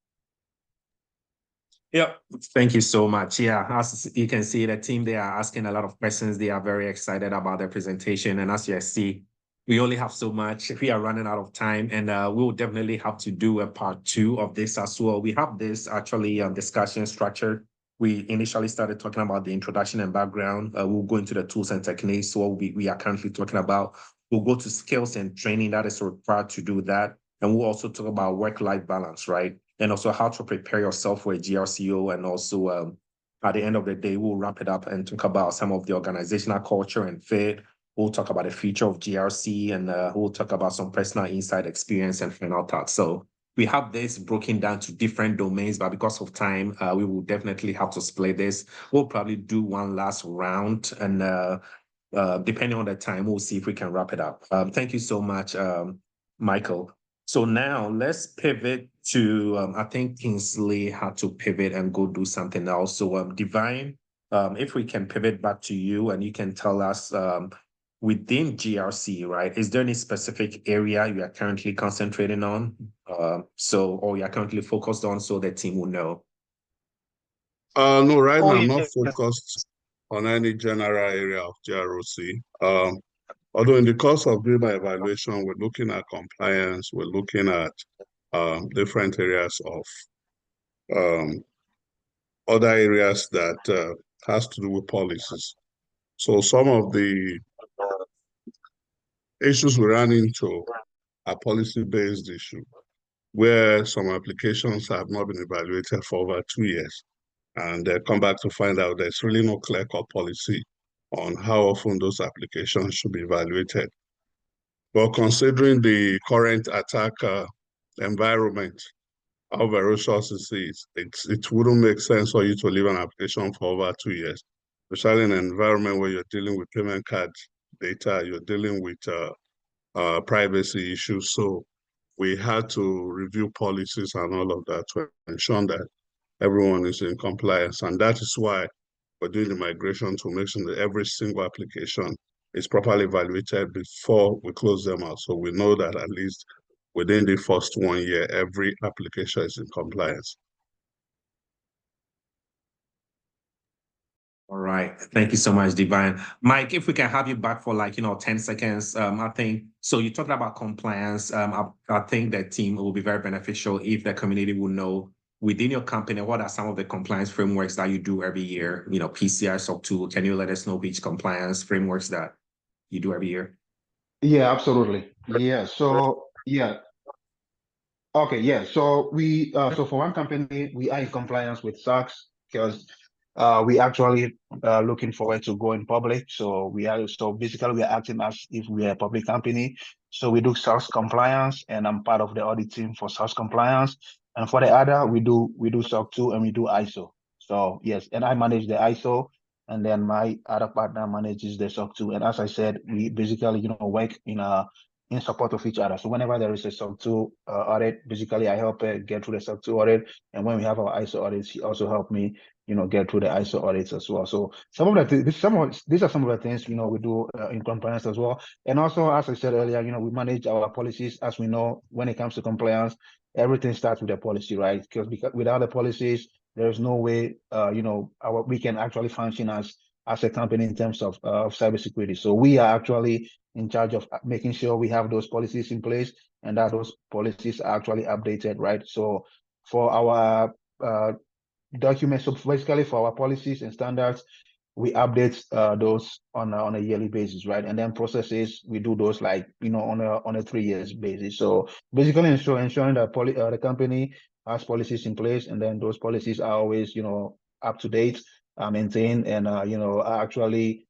Yep. Thank you so much. Yeah, as you can see, the team, they are asking a lot of questions. They are very excited about their presentation. And as you see, we only have so much. We are running out of time, and we'll definitely have to do a part 2 of this as well. We have this actually discussion structure. We initially started talking about the introduction and background. We'll go into the tools and techniques, what we are currently talking about. We'll go to skills and training that is required to do that. And we'll also talk about work-life balance, right? And also how to prepare yourself for a GRCO. And also at the end of the day, we'll wrap it up and talk about some of the organizational culture and fit. We'll talk about the future of GRC, and we'll talk about some personal insight experience and final thoughts. So we have this broken down to different domains, but because of time, we will definitely have to split this. We'll probably do one last round, and depending on the time, we'll see if we can wrap it up. Thank you so much, Michael. So now let's pivot to, I think Kingsley had to pivot and go do something else. So Divine, if we can pivot back to you and you can tell us within GRC, right, is there any specific area you are currently concentrating on? Or you are currently focused on so the team will know? No, right now I'm not focused on any general area of GRC. Although in the course of doing my evaluation, we're looking at compliance, we're looking at different areas of other areas that has to do with policies. So some of the issues we ran into are policy-based issues, where some applications have not been evaluated for over 2 years. And they come back to find out there's really no clear-cut policy on how often those applications should be evaluated. But considering the current attack environment, how ferocious it is, it wouldn't make sense for you to leave an application for over 2 years, especially in an environment where you're dealing with payment card data, you're dealing with privacy issues. So we had to review policies and all of that to ensure that everyone is in compliance. And that is why we're doing the migration to make sure that every single application is properly evaluated before we close them out. So we know that at least within the first 1 year, every application is in compliance. All right. Thank you so much, Divine. Mike, if we can have you back for 10 seconds, I think, so you talked about compliance. I think that team will be very beneficial if the community will know within your company, what are some of the compliance frameworks that you do every year? PCI, SOC 2, can you let us know which compliance frameworks that you do every year? Yeah, absolutely. Yeah. So, yeah. Okay, yeah. So so for one company, we are in compliance with SOX because we actually looking forward to going public. So basically we are acting as if we are a public company. So we do SOX compliance, and I'm part of the audit team for SOX compliance. And for the other, we do SOC 2 and we do ISO. So yes, and I manage the ISO, and then my other partner manages the SOC 2. And as I said, we basically work in support of each other. So whenever there is a SOC 2 audit, basically I help her get through the SOC 2 audit. And when we have our ISO audits, she also helped me, get through the ISO audits as well. So these are some of the things, we do in compliance as well. And also, as I said earlier, we manage our policies. As we know, when it comes to compliance, everything starts with the policy, right? Because without the policies, there's no way, we can actually function as a company in terms of cybersecurity. So we are actually in charge of making sure we have those policies in place and that those policies are actually updated, right? So for our documents, so basically for our policies and standards, we update those on a yearly basis, right? And then processes, we do those on a 3 years basis. So basically ensuring that the company has policies in place, and then those policies are always up to date. maintain and actually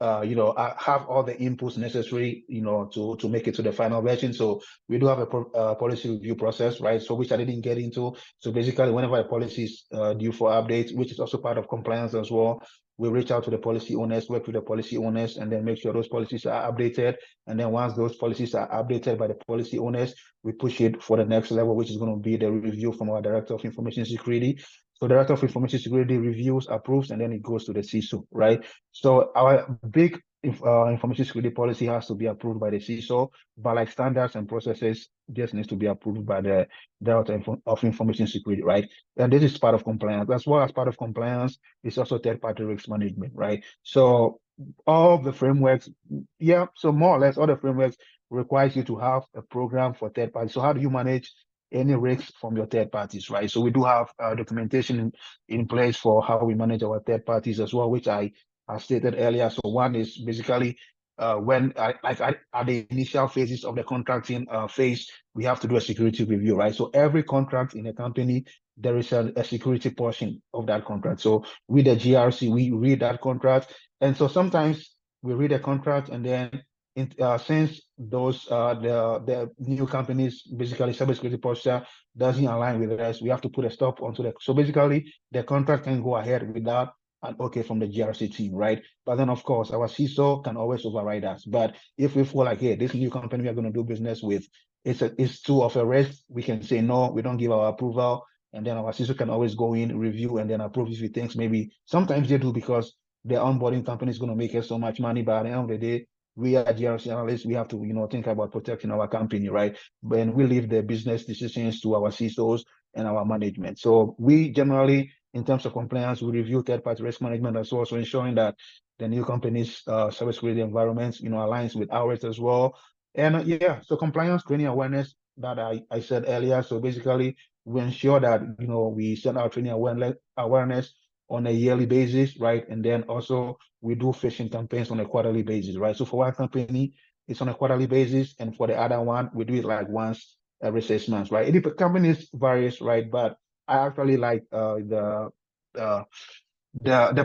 have all the inputs necessary, to make it to the final version. So we do have a policy review process, right? So which I didn't get into. So basically, whenever a policy is due for update, which is also part of compliance as well, we reach out to the policy owners, work with the policy owners, and then make sure those policies are updated. And then once those policies are updated by the policy owners, we push it for the next level, which is going to be the review from our Director of Information Security. So Director of Information Security reviews, approves, and then it goes to the CISO, right? So our big information security policy has to be approved by the CISO, but like standards and processes just needs to be approved by the Director of Information Security, right? And this is part of compliance. As well as part of compliance is also third-party risk management, right? So all the frameworks, yeah, so more or less all the frameworks requires you to have a program for third parties. So how do you manage any risks from your third parties, right? So we do have documentation in place for how we manage our third parties as well, which I stated earlier. So one is basically when at the initial phases of the contracting phase, we have to do a security review, right? So every contract in a company, there is a security portion of that contract. So with the GRC, we read that contract. And so sometimes we read a contract and then since those the new companies basically cybersecurity posture doesn't align with us, we have to put a stop onto the. So basically, the contract can go ahead without an okay from the GRC team, right? But then of course, our CISO can always override us. But if we feel like, hey, this new company we are going to do business with, it's too of a risk, we can say no, we don't give our approval, and then our CISO can always go in, review, and then approve if he thinks maybe sometimes they do because the onboarding company is going to make us so much money, but at the end of the day, we are GRC analysts, we have to, think about protecting our company, right? When we leave the business decisions to our CISOs and our management. So we generally, in terms of compliance, we review third-party risk management as well, so ensuring that the new company's cybersecurity environments, aligns with ours as well. And yeah, so compliance, training, awareness that I said earlier. So basically, we ensure that, we send out training awareness on a yearly basis, right? And then also we do phishing campaigns on a quarterly basis, right? So for one company, it's on a quarterly basis, and for the other one, we do it like once every 6 months, right? It companies varies, right? But I actually like the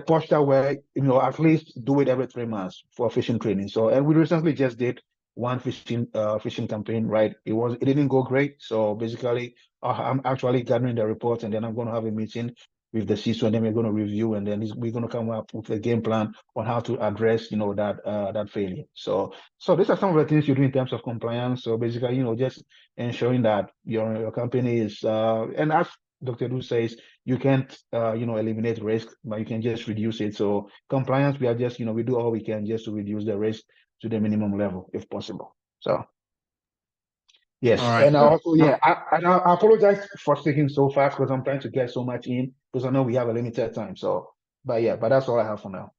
posture where at least do it every 3 months for phishing training. So and we recently just did one phishing campaign, right? It didn't go great. So basically, I'm actually gathering the reports, and then I'm going to have a meeting with the CISO, and then we're going to review, and then we're going to come up with a game plan on how to address, that failure. So these are some of the things you do in terms of compliance. So basically, just ensuring that your company is, and as Dr. Du says, you can't, eliminate risk, but you can just reduce it. So compliance, we are just, we do all we can just to reduce the risk to the minimum level if possible. So. Yes, All right. and also, I apologize for speaking so fast because I'm trying to get so much in because I know we have a limited time. So, but that's all I have for now.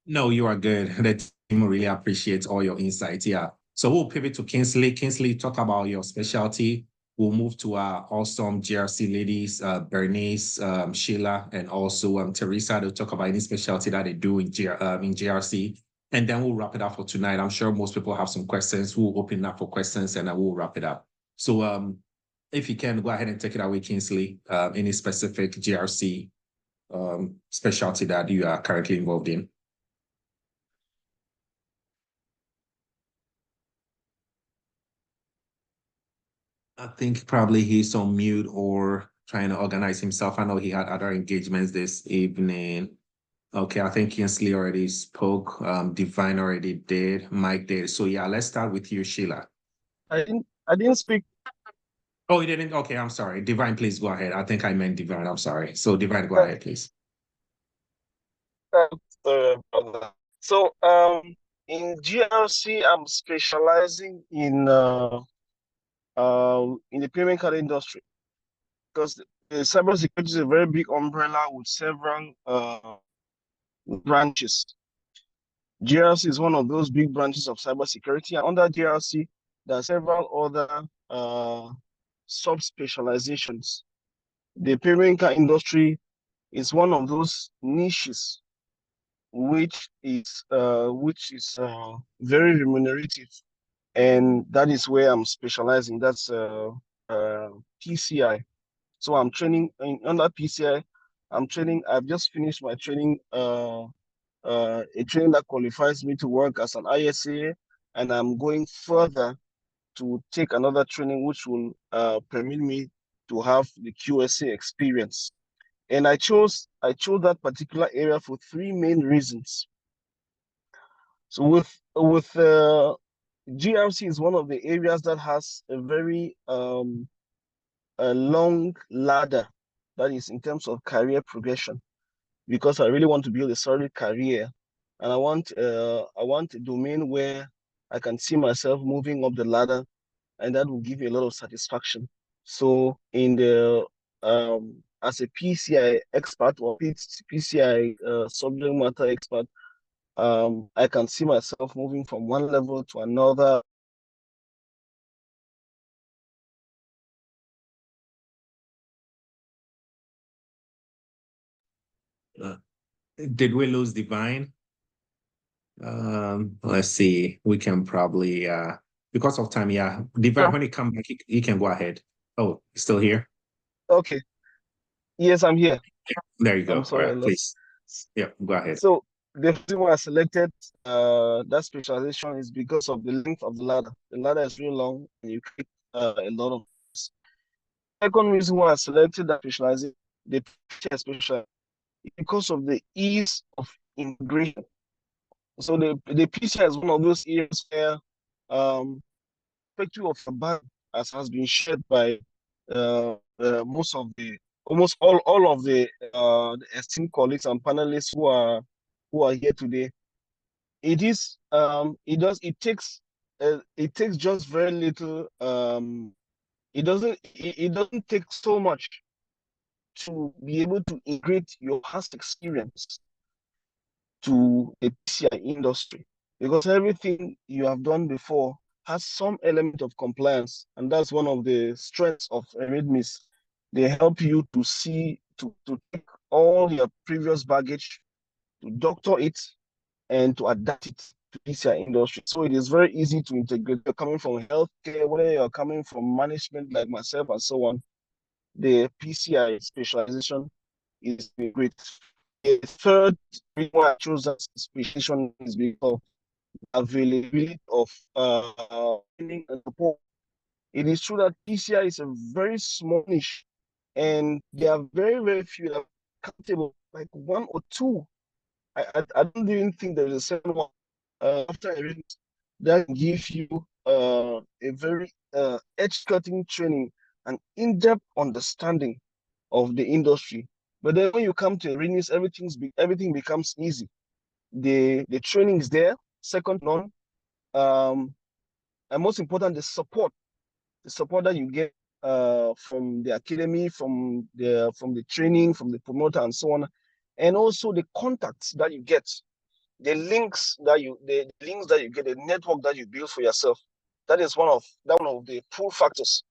No, you are good. The team really appreciates all your insights. Yeah. So we'll pivot to Kingsley. Kingsley, talk about your specialty. We'll move to our awesome GRC ladies, Bernice, Sheila, and also Teresa to talk about any specialty that they do in GRC. And then we'll wrap it up for tonight. I'm sure most people have some questions. We'll open up for questions and then we'll wrap it up. So if you can, go ahead and take it away, Kingsley. Any specific GRC specialty that you are currently involved in? I think probably he's on mute or trying to organize himself. I know he had other engagements this evening. Okay, I think Kingsley already spoke. Divine already did. Mike did. So yeah, let's start with you, Sheila. I didn't speak. Oh, you didn't? Okay, I'm sorry. Divine, please go ahead. I think I meant Divine. I'm sorry. So Divine, go ahead, please. So in GRC, I'm specializing in the payment card industry because cybersecurity is a very big umbrella with several branches. GRC is one of those big branches of cybersecurity, and under GRC, there are several other sub-specializations. The payment card industry is one of those niches which is very remunerative, and that is where I'm specializing. That's PCI. So I'm training under PCI. I've just finished my training, a training that qualifies me to work as an ISA, and I'm going further to take another training which will permit me to have the QSA experience. And I chose that particular area for three main reasons. So with GRC is one of the areas that has a very a long ladder, that is in terms of career progression, because I really want to build a solid career, and I want a domain where I can see myself moving up the ladder, and that will give me a lot of satisfaction. So in the as a PCI expert or PCI subject matter expert, I can see myself moving from one level to another. Did we lose Divine? Let's see. We can probably because of time, yeah. Divine, when you come back, you can go ahead. Oh, still here? Okay. Yes, I'm here. There you go. I'm sorry, All right, please. Yeah, go ahead. So the reason why I selected that specialization is because of the length of the ladder. The ladder is really long, and you create a lot of. Second reason why I selected that specialization, the PCI special, is because of the ease of integration. So the PCI is one of those areas where perspective of your band, as has been shared by almost all of the esteemed colleagues and panelists who are here today. It takes just very little. It doesn't take so much to be able to integrate your past experience to the PCI industry, because everything you have done before has some element of compliance, and that's one of the strengths of Eretmis. They help you to take all your previous baggage, to doctor it, and to adapt it to PCI industry. So it is very easy to integrate. You're coming from healthcare, whether you're coming from management like myself and so on, the PCI specialization is great. The third reason why I chose that specialization is because availability of training and support. It is true that PCI is a very small niche, and there are very, very few that are accountable, like one or two. I don't even think there is a second one after a reading that gives you a very edge-cutting training and in-depth understanding of the industry. But then when you come to Eretmis, everything becomes easy. The training is there, second to none. And most important, the support that you get from the academy, from the training, from the promoter, and so on, and also the contacts that you get, the links that you get, the network that you build for yourself. That is one of the pull factors,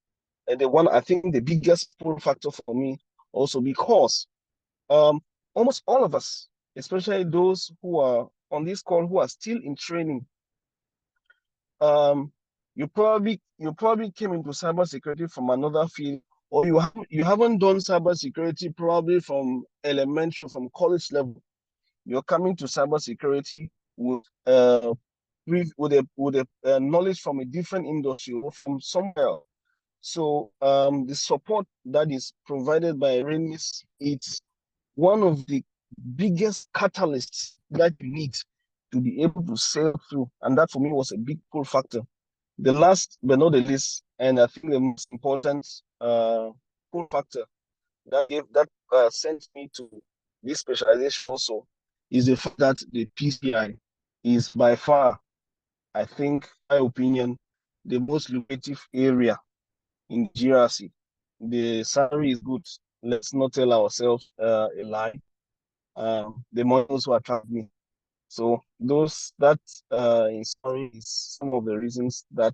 and I think the biggest pull factor for me also, because almost all of us, especially those who are on this call who are still in training, you probably came into cybersecurity from another field, or you haven't done cybersecurity probably from elementary, from college level. You're coming to cybersecurity with a knowledge from a different industry or from somewhere else. So the support that is provided by Eretmis, it's one of the biggest catalysts that you need to be able to sail through. And that for me was a big pull factor. The last but not the least, and I think the most important pull factor that sent me to this specialization also is the fact that the PCI is by far, I think, my opinion, the most lucrative area in GRC. The salary is good. Let's not tell ourselves a lie. The money also attract me. So that in summary is some of the reasons that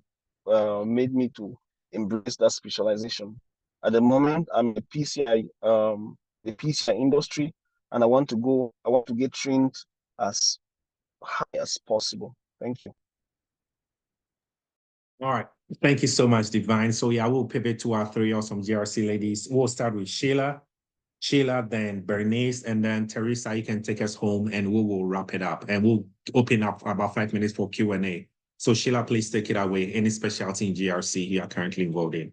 made me to embrace that specialization. At the moment, I'm a PCI, the PCI industry, and I want to get trained as high as possible. Thank you. All right. Thank you so much, Divine. So yeah, we'll pivot to our three awesome GRC ladies. We'll start with Sheila. Sheila, then Bernice, and then Teresa, you can take us home and we will wrap it up and we'll open up about 5 minutes for Q&A. So Sheila, please take it away. Any specialty in GRC you are currently involved in?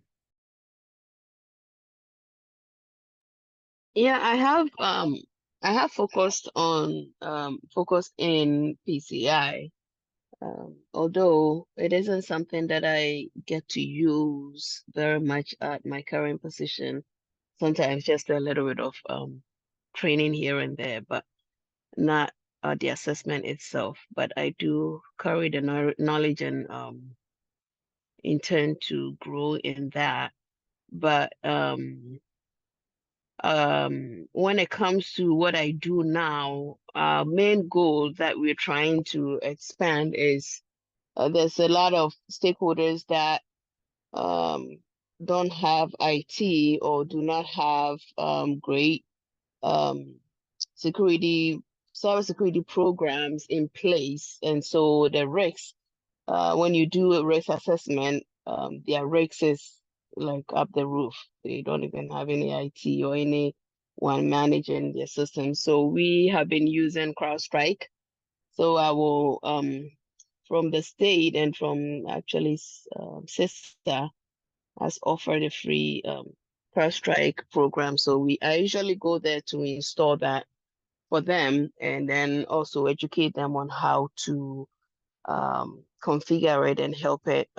Yeah, I have focused in PCI. Although it isn't something that I get to use very much at my current position. Sometimes just a little bit of training here and there, but not the assessment itself. But I do carry the knowledge and intend to grow in that. But when it comes to what I do now, our main goal that we're trying to expand is there's a lot of stakeholders that don't have IT or do not have great cybersecurity programs in place. And so the risks, when you do a risk assessment, their risks is like up the roof. They don't even have any IT or anyone managing their system. So we have been using CrowdStrike. So I will, from the state and from actually sister has offered a free CrowdStrike program. So I usually go there to install that for them and then also educate them on how to configure it and help it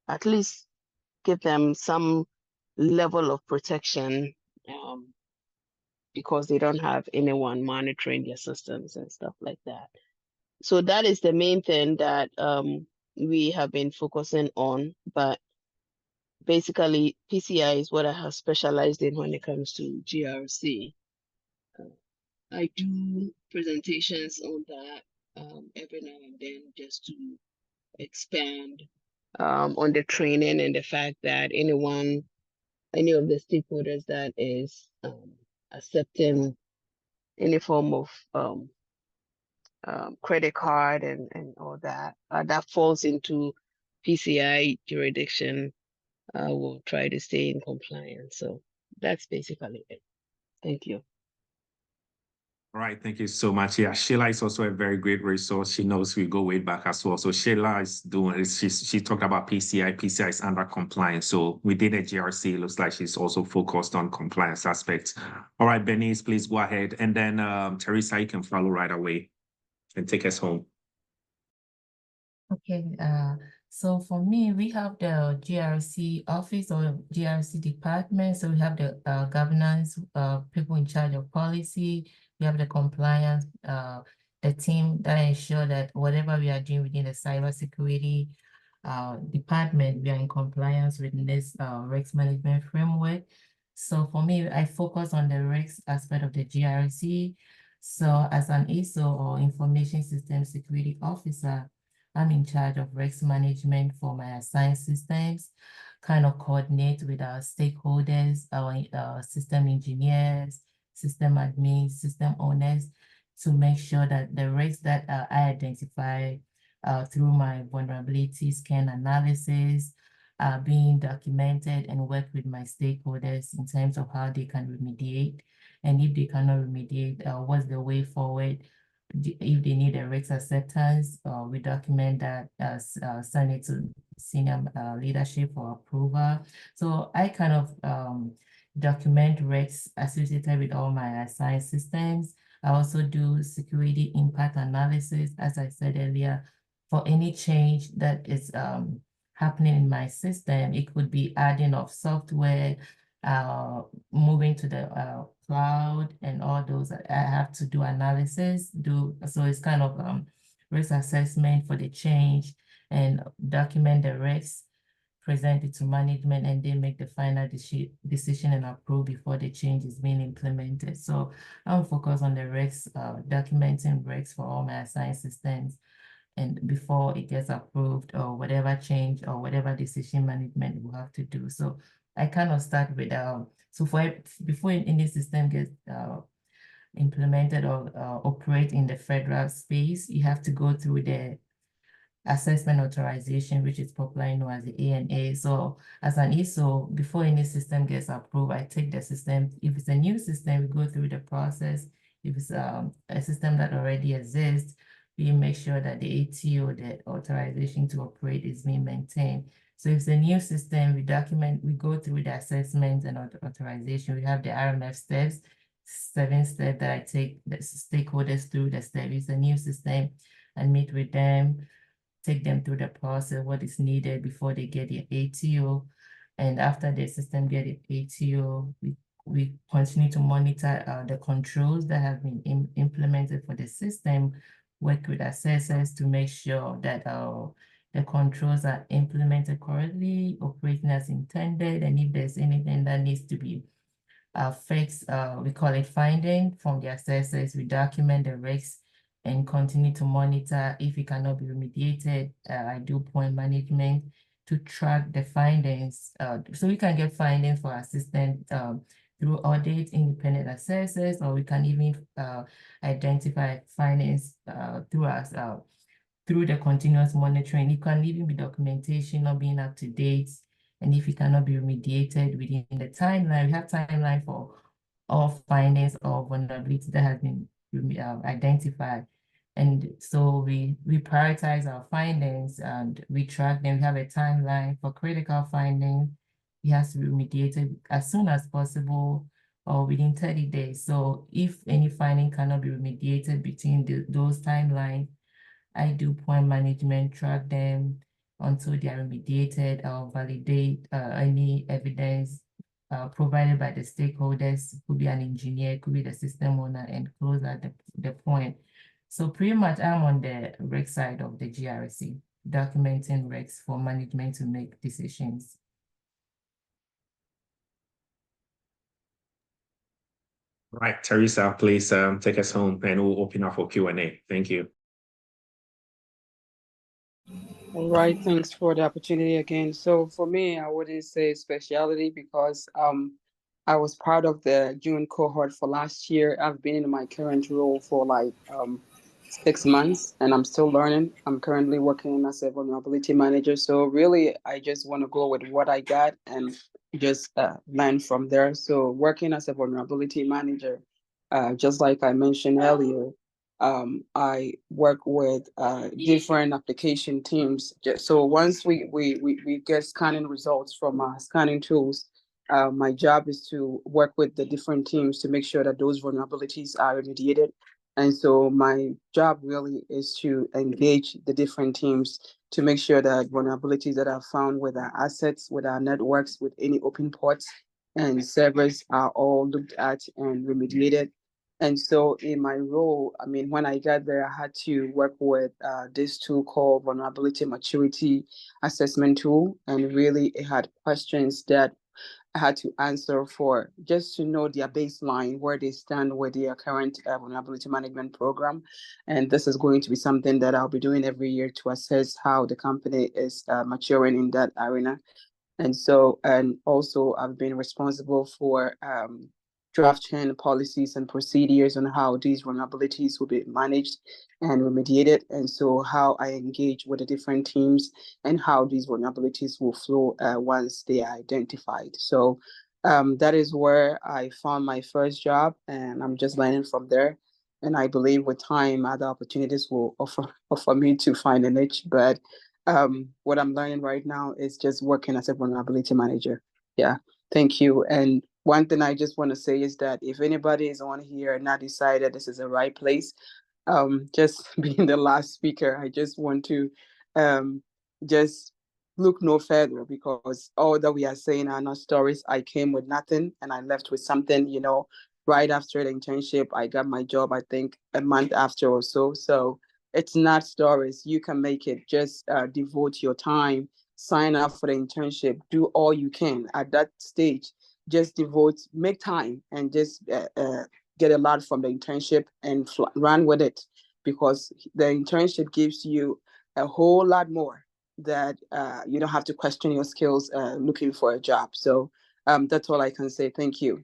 at least give them some level of protection because they don't have anyone monitoring their systems and stuff like that. So that is the main thing that we have been focusing on, but basically PCI is what I have specialized in when it comes to GRC. I do presentations on that every now and then just to expand on the training and the fact that any of the stakeholders that is accepting any form of credit card and all that, that falls into PCI jurisdiction, will try to stay in compliance. So that's basically it. Thank you. All right, thank you so much. Yeah, Sheila is also a very great resource. She knows we go way back as well. So Sheila is doing, she talked about PCI. PCI is under compliance. So we did a GRC. It looks like she's also focused on compliance aspects. All right, Bernice, please go ahead. And then Teresa, you can follow right away and take us home. Okay, so for me, we have the GRC office or GRC department. So we have the governance, people in charge of policy. We have the compliance, the team that ensure that whatever we are doing within the cybersecurity department, we are in compliance with this risk management framework. So for me, I focus on the risk aspect of the GRC. So as an ISO or Information System Security Officer, I'm in charge of risk management for my assigned systems, kind of coordinate with our stakeholders, our system engineers, system admins, system owners, to make sure that the risks that I identify through my vulnerability scan analysis are being documented and work with my stakeholders in terms of how they can remediate. And if they cannot remediate, what's the way forward? If they need a risk acceptance, we document that, send it to senior leadership for approval. So I kind of document risks associated with all my assigned systems. I also do security impact analysis, as I said earlier, for any change that is happening in my system. It could be adding of software, moving to the cloud and all those. I have to do analysis, so it's kind of risk assessment for the change and document the risks, present it to management, and they make the final decision and approve before the change is being implemented. So I'm focused on the risks, documenting risks for all my assigned systems, and before it gets approved or whatever change or whatever decision management will have to do. So I kind of start with, so before any system gets implemented or operate in the federal space, you have to go through the assessment authorization, which is popularly known as the ANA. So as an ISO, before any system gets approved, I take the system. If it's a new system, we go through the process. If it's a system that already exists, we make sure that the ATO, the authorization to operate, is being maintained. So if it's a new system, we go through the assessment and authorization. We have the RMF steps, 7 steps that I take the stakeholders through the step. It's a new system. I meet with them, take them through the process, what is needed before they get the ATO. And after the system get the ATO, we continue to monitor the controls that have been implemented for the system, work with assessors to make sure that the controls are implemented correctly, operating as intended, and if there's anything that needs to be fixed, we call it finding from the assessors, we document the risks and continue to monitor. If it cannot be remediated, I do point management to track the findings. So we can get findings for our system through audit, independent assessors, or we can even identify findings through the continuous monitoring. It can even be documentation not being up to date. And if it cannot be remediated within the timeline, we have timeline for all findings or vulnerability that has been identified. And so we prioritize our findings and we track them. We have a timeline for critical findings. It has to be remediated as soon as possible or within 30 days. So if any finding cannot be remediated between those timelines, I do point management, track them until they are remediated or validate any evidence provided by the stakeholders. Could be an engineer, could be the system owner, and close at the point. So pretty much I'm on the reg side of the GRC, documenting regs for management to make decisions. Right, Teresa, please take us home and we'll open up for Q&A. Thank you. All right, thanks for the opportunity again. So for me, I wouldn't say specialty because I was part of the June cohort for last year. I've been in my current role for like 6 months and I'm still learning. I'm currently working as a vulnerability manager. So really, I just want to go with what I got and just learn from there. So working as a vulnerability manager, just like I mentioned earlier, I work with different application teams. So once we get scanning results from our scanning tools, my job is to work with the different teams to make sure that those vulnerabilities are remediated. And so my job really is to engage the different teams to make sure that vulnerabilities that are found with our assets, with our networks, with any open ports and servers are all looked at and remediated. And so in my role, I mean, when I got there, I had to work with this tool called Vulnerability Maturity Assessment Tool. And really, it had questions that I had to answer for just to know their baseline, where they stand with their current vulnerability management program. And this is going to be something that I'll be doing every year to assess how the company is maturing in that arena. And so, and also I've been responsible for drafting policies and procedures on how these vulnerabilities will be managed and remediated. And so how I engage with the different teams and how these vulnerabilities will flow once they are identified. So that is where I found my first job and I'm just learning from there. And I believe with time, other opportunities will offer me to find a niche. But what I'm learning right now is just working as a vulnerability manager. Yeah, thank you. And one thing I just want to say is that if anybody is on here and not decided this is the right place, just being the last speaker, I just want to just look no further because all that we are saying are not stories. I came with nothing and I left with something, you know, right after the internship. I got my job, I think, a month after or so. So it's not stories. You can make it. Just devote your time, sign up for the internship, do all you can at that stage. Just make time and just get a lot from the internship and run with it because the internship gives you a whole lot more that you don't have to question your skills looking for a job. So that's all I can say. Thank you.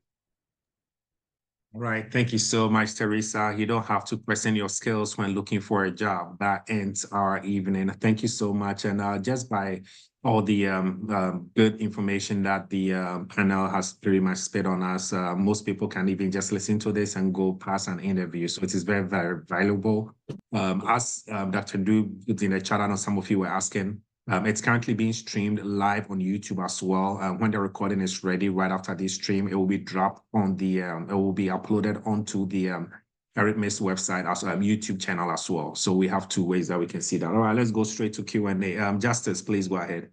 Right. Thank you so much, Teresa. You don't have to present your skills when looking for a job. That ends our evening. Thank you so much. And just by all the good information that the panel has pretty much spit on us, most people can even just listen to this and go past an interview. So it is very, very valuable. As Dr. Du put in the chat, I know some of you were asking, it's currently being streamed live on YouTube as well. When the recording is ready, right after this stream, it will be dropped on the, it will be uploaded onto the Eretmis website as YouTube channel as well. So we have two ways that we can see that. All right, let's go straight to Q&A. Justice, please go ahead.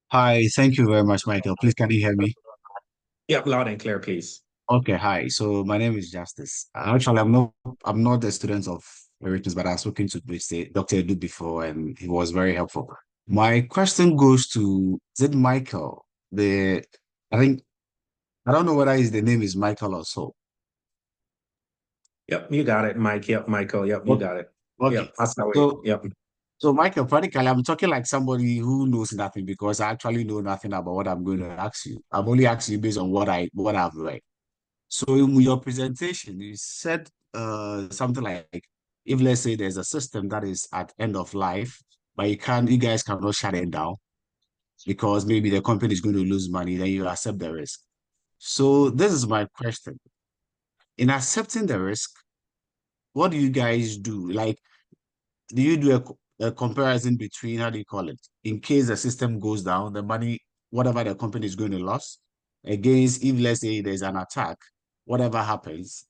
Hi, thank you very much, Michael. Please, can you hear me? Yep, loud and clear, please. Okay, hi. So my name is Justice. Actually, I'm not a student of Eretmis, but I've spoken to Dr. Edu before, and he was very helpful. My question goes to, is it Michael? I think, I don't know whether the name is Michael or so. Yep, you got it, Mike. Yep, Michael. Yep, you got it. Okay. Yep, that's how yep. So Michael, practically, I'm talking like somebody who knows nothing because I actually know nothing about what I'm going to ask you. I'm only asking you based on what I've read. So in your presentation, you said something like, if let's say there's a system that is at end of life, but you guys cannot shut it down because maybe the company is going to lose money, then you accept the risk. So this is my question. In accepting the risk, what do you guys do? Like, do you do a comparison between, how do you call it? In case the system goes down, the money, whatever the company is going to lose, against if let's say there's an attack, whatever happens,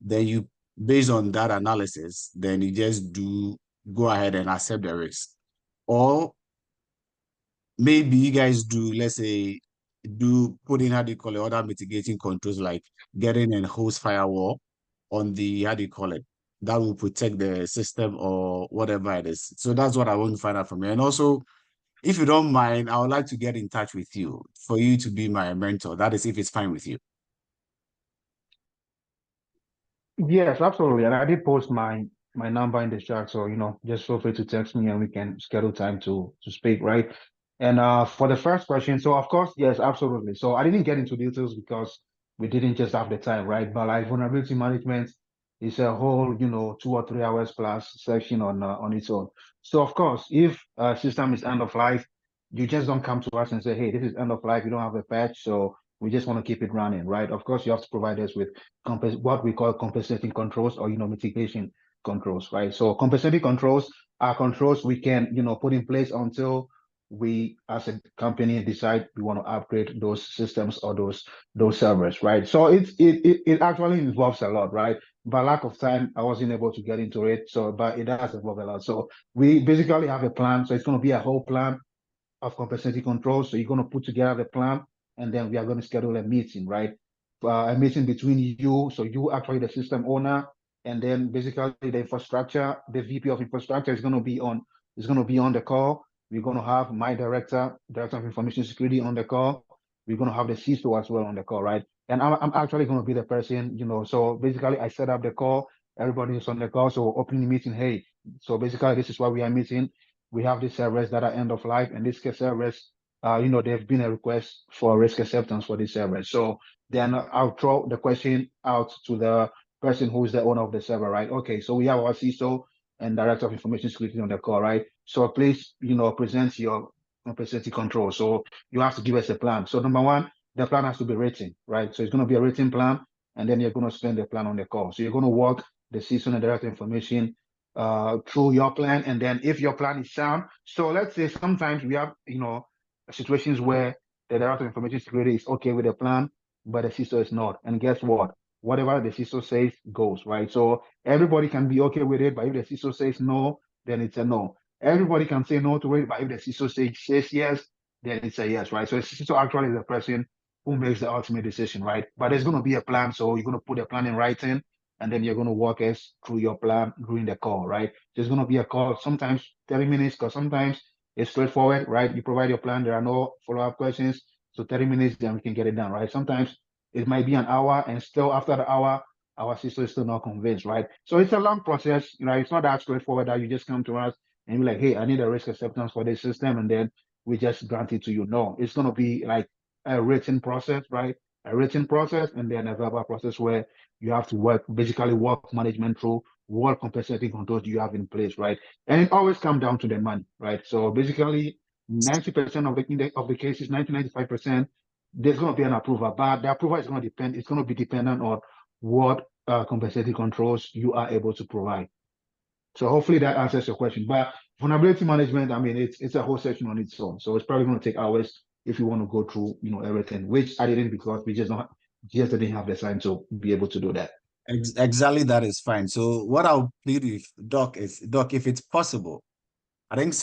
then you, based on that analysis, then you just go ahead and accept the risk. Or maybe you guys do, let's say, put in, how do you call it, other mitigating controls like getting a host firewall on the, how do you call it, that will protect the system or whatever it is. So that's what I want to find out from you. And also, if you don't mind, I would like to get in touch with you for you to be my mentor. That is if it's fine with you. Yes, absolutely. And I did post my number in the chat, so just feel free to text me and we can schedule time to speak, right? And for the first question, so of course, yes, absolutely. So I didn't get into details because we didn't just have the time, right? But like vulnerability management is a whole, 2 or 3 hours plus section on its own. So of course, if a system is end of life, you just don't come to us and say, hey, this is end of life, you don't have a patch, so we just want to keep it running, right? Of course, you have to provide us with what we call compensating controls or mitigation controls, right? So compensating controls are controls we can put in place until we as a company decide we want to upgrade those systems or those servers, right? So it actually involves a lot, right? By lack of time, I wasn't able to get into it. So, but it does involve a lot. So we basically have a plan. So it's going to be a whole plan of compensating controls. So you're going to put together the plan, and then we are going to schedule a meeting, right? A meeting between you, so you actually the system owner, and then basically the infrastructure, the VP of infrastructure is going to be on the call. We're going to have my director of information security on the call. We're going to have the CISO as well on the call, right? And I'm actually going to be the person, so basically I set up the call, everybody is on the call, so opening the meeting, hey, so basically this is why we are meeting. We have these servers that are end of life, and these servers, there've been a request for risk acceptance for these servers. So then I'll throw the question out to the person who's the owner of the server, right? Okay, so we have our CISO and Director of Information Security on the call, right? So please, present your compensating control. So you have to give us a plan. So number one, the plan has to be written, right? So it's going to be a written plan, and then you're going to spend the plan on the call. So you're going to walk the CISO and Director of Information through your plan, and then if your plan is sound, so let's say sometimes we have situations where the Director of Information Security is okay with the plan, but the CISO is not. And guess what? Whatever the CISO says goes, right? So everybody can be okay with it, but if the CISO says no, then it's a no. Everybody can say no to it, but if the CISO says yes, then it's a yes, right? So the CISO actually is the person who makes the ultimate decision, right? But there's going to be a plan, so you're going to put a plan in writing, and then you're going to walk us through your plan during the call, right? There's going to be a call, sometimes 30 minutes, because sometimes it's straightforward, right? You provide your plan, there are no follow-up questions, so 30 minutes, then we can get it done, right? Sometimes it might be an hour, and still after the hour, our system is still not convinced, right? So it's a long process, it's not that straightforward that you just come to us and you're like, hey, I need a risk acceptance for this system, and then we just grant it to you. No, it's going to be like a written process, right? A written process and then a verbal process where you have to work, basically work management through what compensating controls you have in place, right? And it always comes down to the money, right? So basically 90% of the cases, 95%, there's going to be an approval, but the approval is going to depend, it's going to be dependent on what compensating controls you are able to provide. So hopefully that answers your question. But vulnerability management, I mean, it's a whole section on its own. So it's probably going to take hours if you want to go through, everything, which I didn't because we just didn't have the time to be able to do that. Exactly, that is fine. So what I'll plead with Doc is, Doc, if it's possible, I think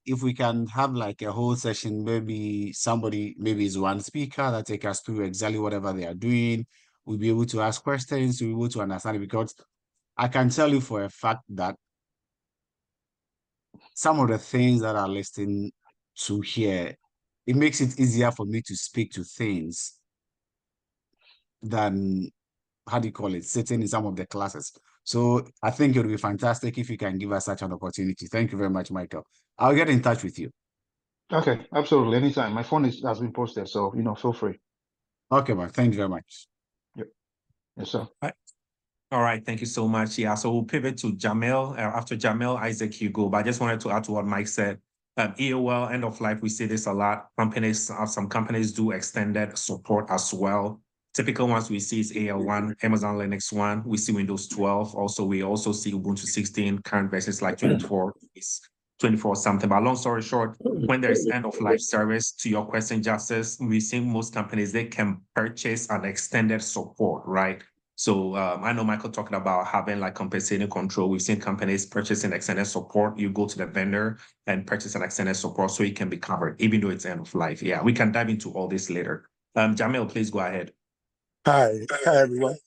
if we can have like a whole session, maybe is one speaker that take us through exactly whatever they are doing. We'll be able to ask questions, we'll be able to understand it, because I can tell you for a fact that some of the things that are listening to here, it makes it easier for me to speak to things than, how do you call it, sitting in some of the classes. So I think it would be fantastic if you can give us such an opportunity. Thank you very much, Michael. I'll get in touch with you. Okay, absolutely. Anytime. My phone has been posted, so feel free. Okay, man. Thank you very much. Yep. Yes, sir. All right, thank you so much. Yeah, so we'll pivot to Jamil. After Jamil, Isaac, you go. But I just wanted to add to what Mike said. EOL, end of life, we see this a lot. Some companies do extended support as well. Typical ones we see is AL1, Amazon Linux 1. We see Windows 12. We also see Ubuntu 16, current versions like 24, is 24 something. But long story short, when there's end of life service, to your question, Justice, we see most companies, they can purchase an extended support, right? So I know Michael talked about having like compensating control. We've seen companies purchasing extended support. You go to the vendor and purchase an extended support so it can be covered, even though it's end of life. Yeah, we can dive into all this later. Jamil, please go ahead. Hi everyone.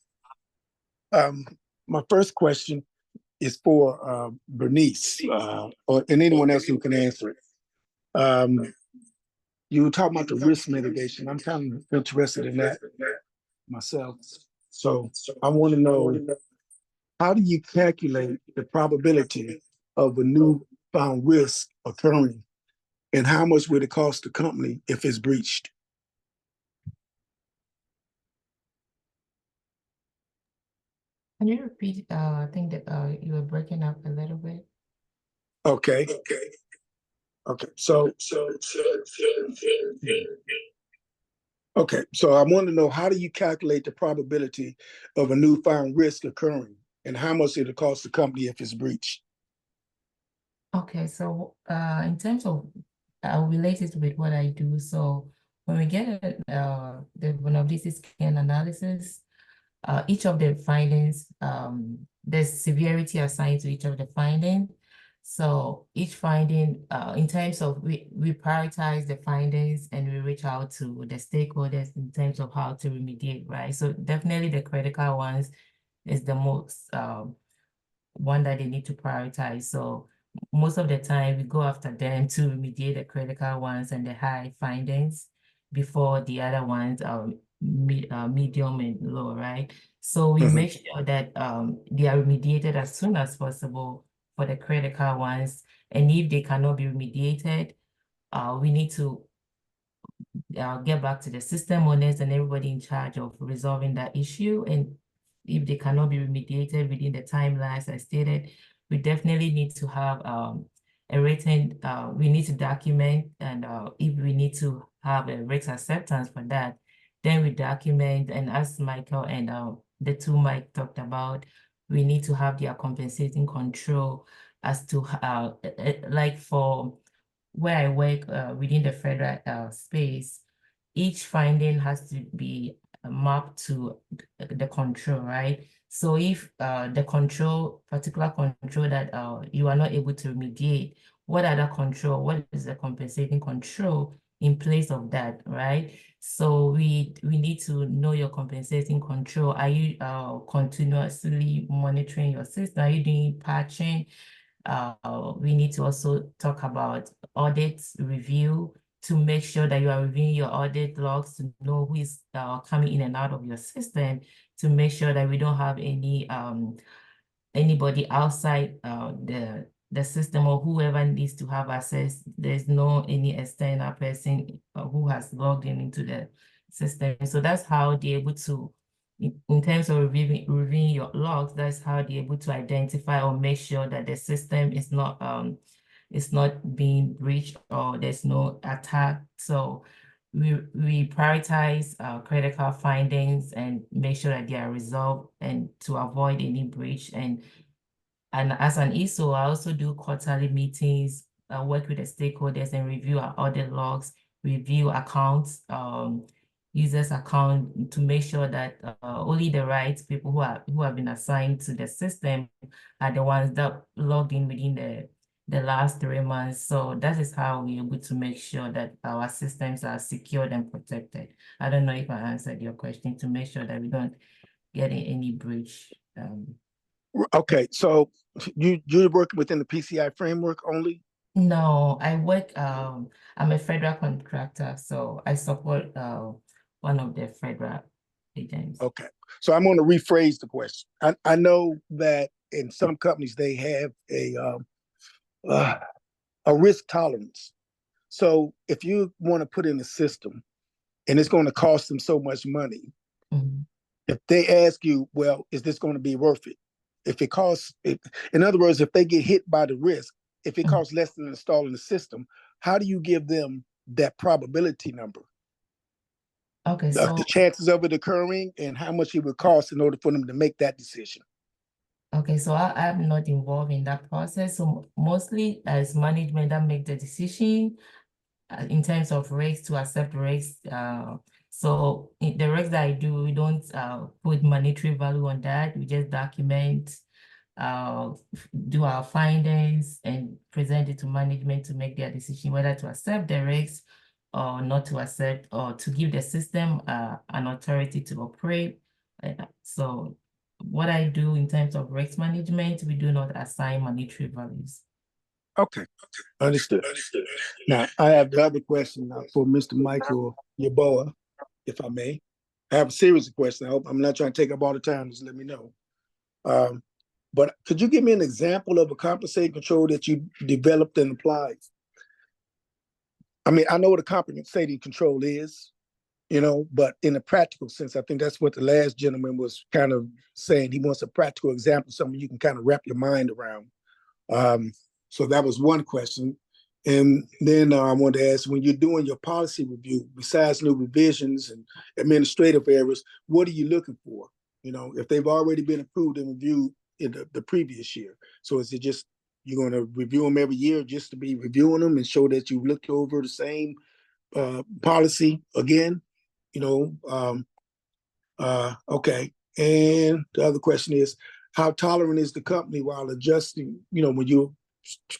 My first question is for Bernice and anyone else who can answer it. You were talking about the risk mitigation. I'm kind of interested in that myself. So I want to know, how do you calculate the probability of a newfound risk occurring, and how much would it cost the company if it's breached? Can you repeat? I think that you were breaking up a little bit. Okay. So I want to know, how do you calculate the probability of a newfound risk occurring, and how much it'll cost the company if it's breached? Okay, so in terms of related with what I do, so when we get the vulnerability scan analysis, each of the findings, there's severity assigned to each of the findings. So each finding, in terms of, we prioritize the findings and we reach out to the stakeholders in terms of how to remediate, right? So definitely the critical ones is the most one that they need to prioritize. So most of the time we go after them to remediate the critical ones and the high findings before the other ones are medium and low, right? So we make sure that they are remediated as soon as possible for the critical ones. And if they cannot be remediated, we need to get back to the system owners and everybody in charge of resolving that issue. And if they cannot be remediated within the timelines I stated, we definitely need to have a written, we need to document, and if we need to have a risk acceptance for that, then we document. And as Michael and the two Mike talked about, we need to have their compensating control as to like for where I work within the federal space, each finding has to be mapped to the control, right? So if the particular control that you are not able to remediate, what is the compensating control in place of that, right? So we need to know your compensating control. Are you continuously monitoring your system? Are you doing patching? We need to also talk about audits review to make sure that you are reviewing your audit logs to know who is coming in and out of your system, to make sure that we don't have any anybody outside the system or whoever needs to have access. There's no any external person who has logged into the system. So that's how they're able to, in terms of reviewing your logs, that's how they're able to identify or make sure that the system is not being breached or there's no attack. So we prioritize critical findings and make sure that they are resolved and to avoid any breach. And as an ISO, I also do quarterly meetings, work with the stakeholders and review our audit logs, review accounts, users account to make sure that only the right people who have been assigned to the system are the ones that logged in within the last 3 months. So that is how we're able to make sure that our systems are secured and protected. I don't know if I answered your question, to make sure that we don't get any breach. Okay, so you're working within the PCI framework only? No, I work, I'm a federal contractor, so I support one of the federal agents. Okay, so I'm going to rephrase the question. I know that in some companies they have a risk tolerance. So if you want to put in a system and it's going to cost them so much money, if they ask you, well, is this going to be worth it? If it costs, in other words, if they get hit by the risk, if it costs less than installing the system, how do you give them that probability number? Okay, so the chances of it occurring and how much it would cost in order for them to make that decision. Okay, so I'm not involved in that process. So mostly as management that make the decision in terms of rates to accept rates. So in the rates that I do, we don't put monetary value on that. We just document, do our findings and present it to management to make their decision whether to accept the rates or not to accept, or to give the system an authority to operate. So what I do in terms of risk management, we do not assign monetary values. Okay, understood. Now, I have the other question for Mr. Michael Yaboa, if I may. I have a series of questions. I hope I'm not trying to take up all the time, just let me know. But could you give me an example of a compensating control that you developed and applied? I mean, I know what a compensating control is, but in a practical sense, I think that's what the last gentleman was kind of saying. He wants a practical example, something you can kind of wrap your mind around. So that was one question. And then I wanted to ask, when you're doing your policy review, besides new revisions and administrative errors, what are you looking for? If they've already been approved and reviewed in the previous year. So is it just, you're going to review them every year just to be reviewing them and show that you've looked over the same policy again? Okay. And the other question is, how tolerant is the company while adjusting, when you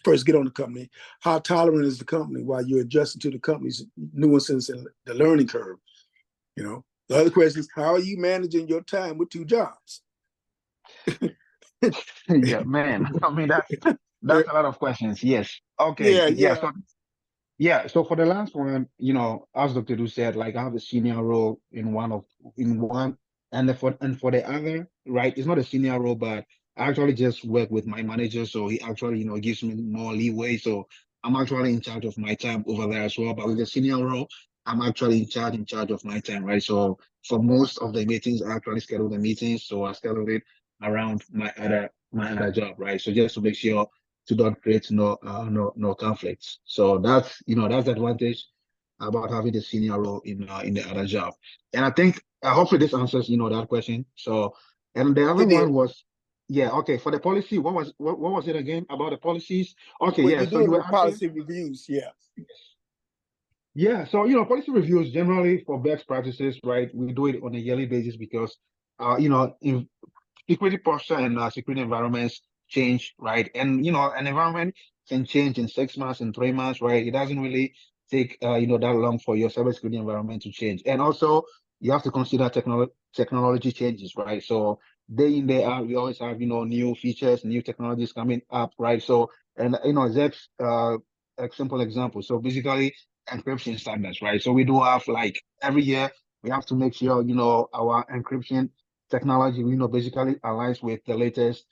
first get on the company, how tolerant is the company while you're adjusting to the company's nuances and the learning curve? The other question is, how are you managing your time with 2 jobs? Yeah, man. I mean, that's a lot of questions. Yes. Okay. So for the last one, as Dr. Du said, like I have a senior role in one, and for the other, right, it's not a senior role, but I actually just work with my manager, so he actually, gives me more leeway. So I'm actually in charge of my time over there as well. But with the senior role, I'm actually in charge of my time, right? So for most of the meetings, I actually schedule the meetings, so I schedule it around my other job, right? So just to make sure to not create no conflicts. So that's that's the advantage about having the senior role in the other job. And I think hopefully this answers that question. So, and the other one was, okay, for the policy, what was it again about the policies? Okay, when yeah. you're So you doing were the asking, policy reviews, yeah. So policy reviews generally for best practices, right? We do it on a yearly basis because in security posture and security environments change, right? And an environment can change in 6 months, in 3 months, right? It doesn't really take that long for your cybersecurity environment to change. And also you have to consider technology changes, right? So day in, day out, we always have new features, new technologies coming up, right? So, and that's a simple example. So basically encryption standards, right? So we do have, like, every year we have to make sure our encryption technology, basically aligns with the latest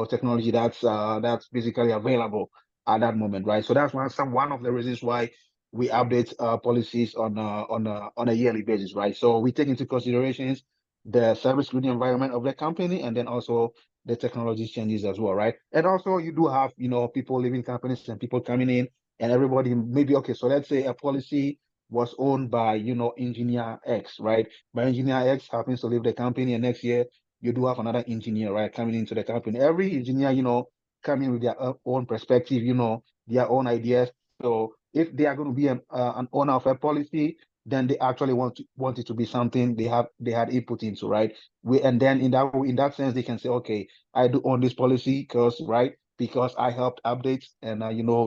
technology that's basically available at that moment, right? So that's one of the reasons why we update policies on a yearly basis, right? So we take into considerations the cybersecurity environment of the company, and then also the technology changes as well, right? And also you do have people leaving companies and people coming in, and everybody maybe, okay, so let's say a policy was owned by engineer X, right? But engineer X happens to leave the company, and next year you do have another engineer, right, coming into the company. Every engineer, coming with their own perspective, their own ideas. So if they are going to be an owner of a policy, then they actually want it to be something they had input into, right? And then in that sense, they can say, okay, I do own this policy because I helped update and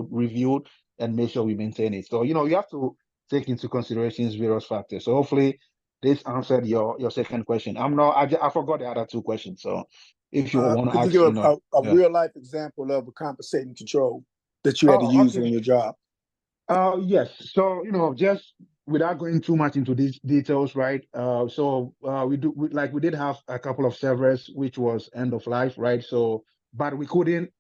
reviewed and make sure we maintain it. So you have to take into considerations various factors. So hopefully this answered your second question. I forgot the other two questions. So if you want to could ask, you give a real life example of a compensating control that you had to use in your job? Yes. So just without going too much into these details, right? We did have a couple of servers which was end of life, right? So, but we couldn't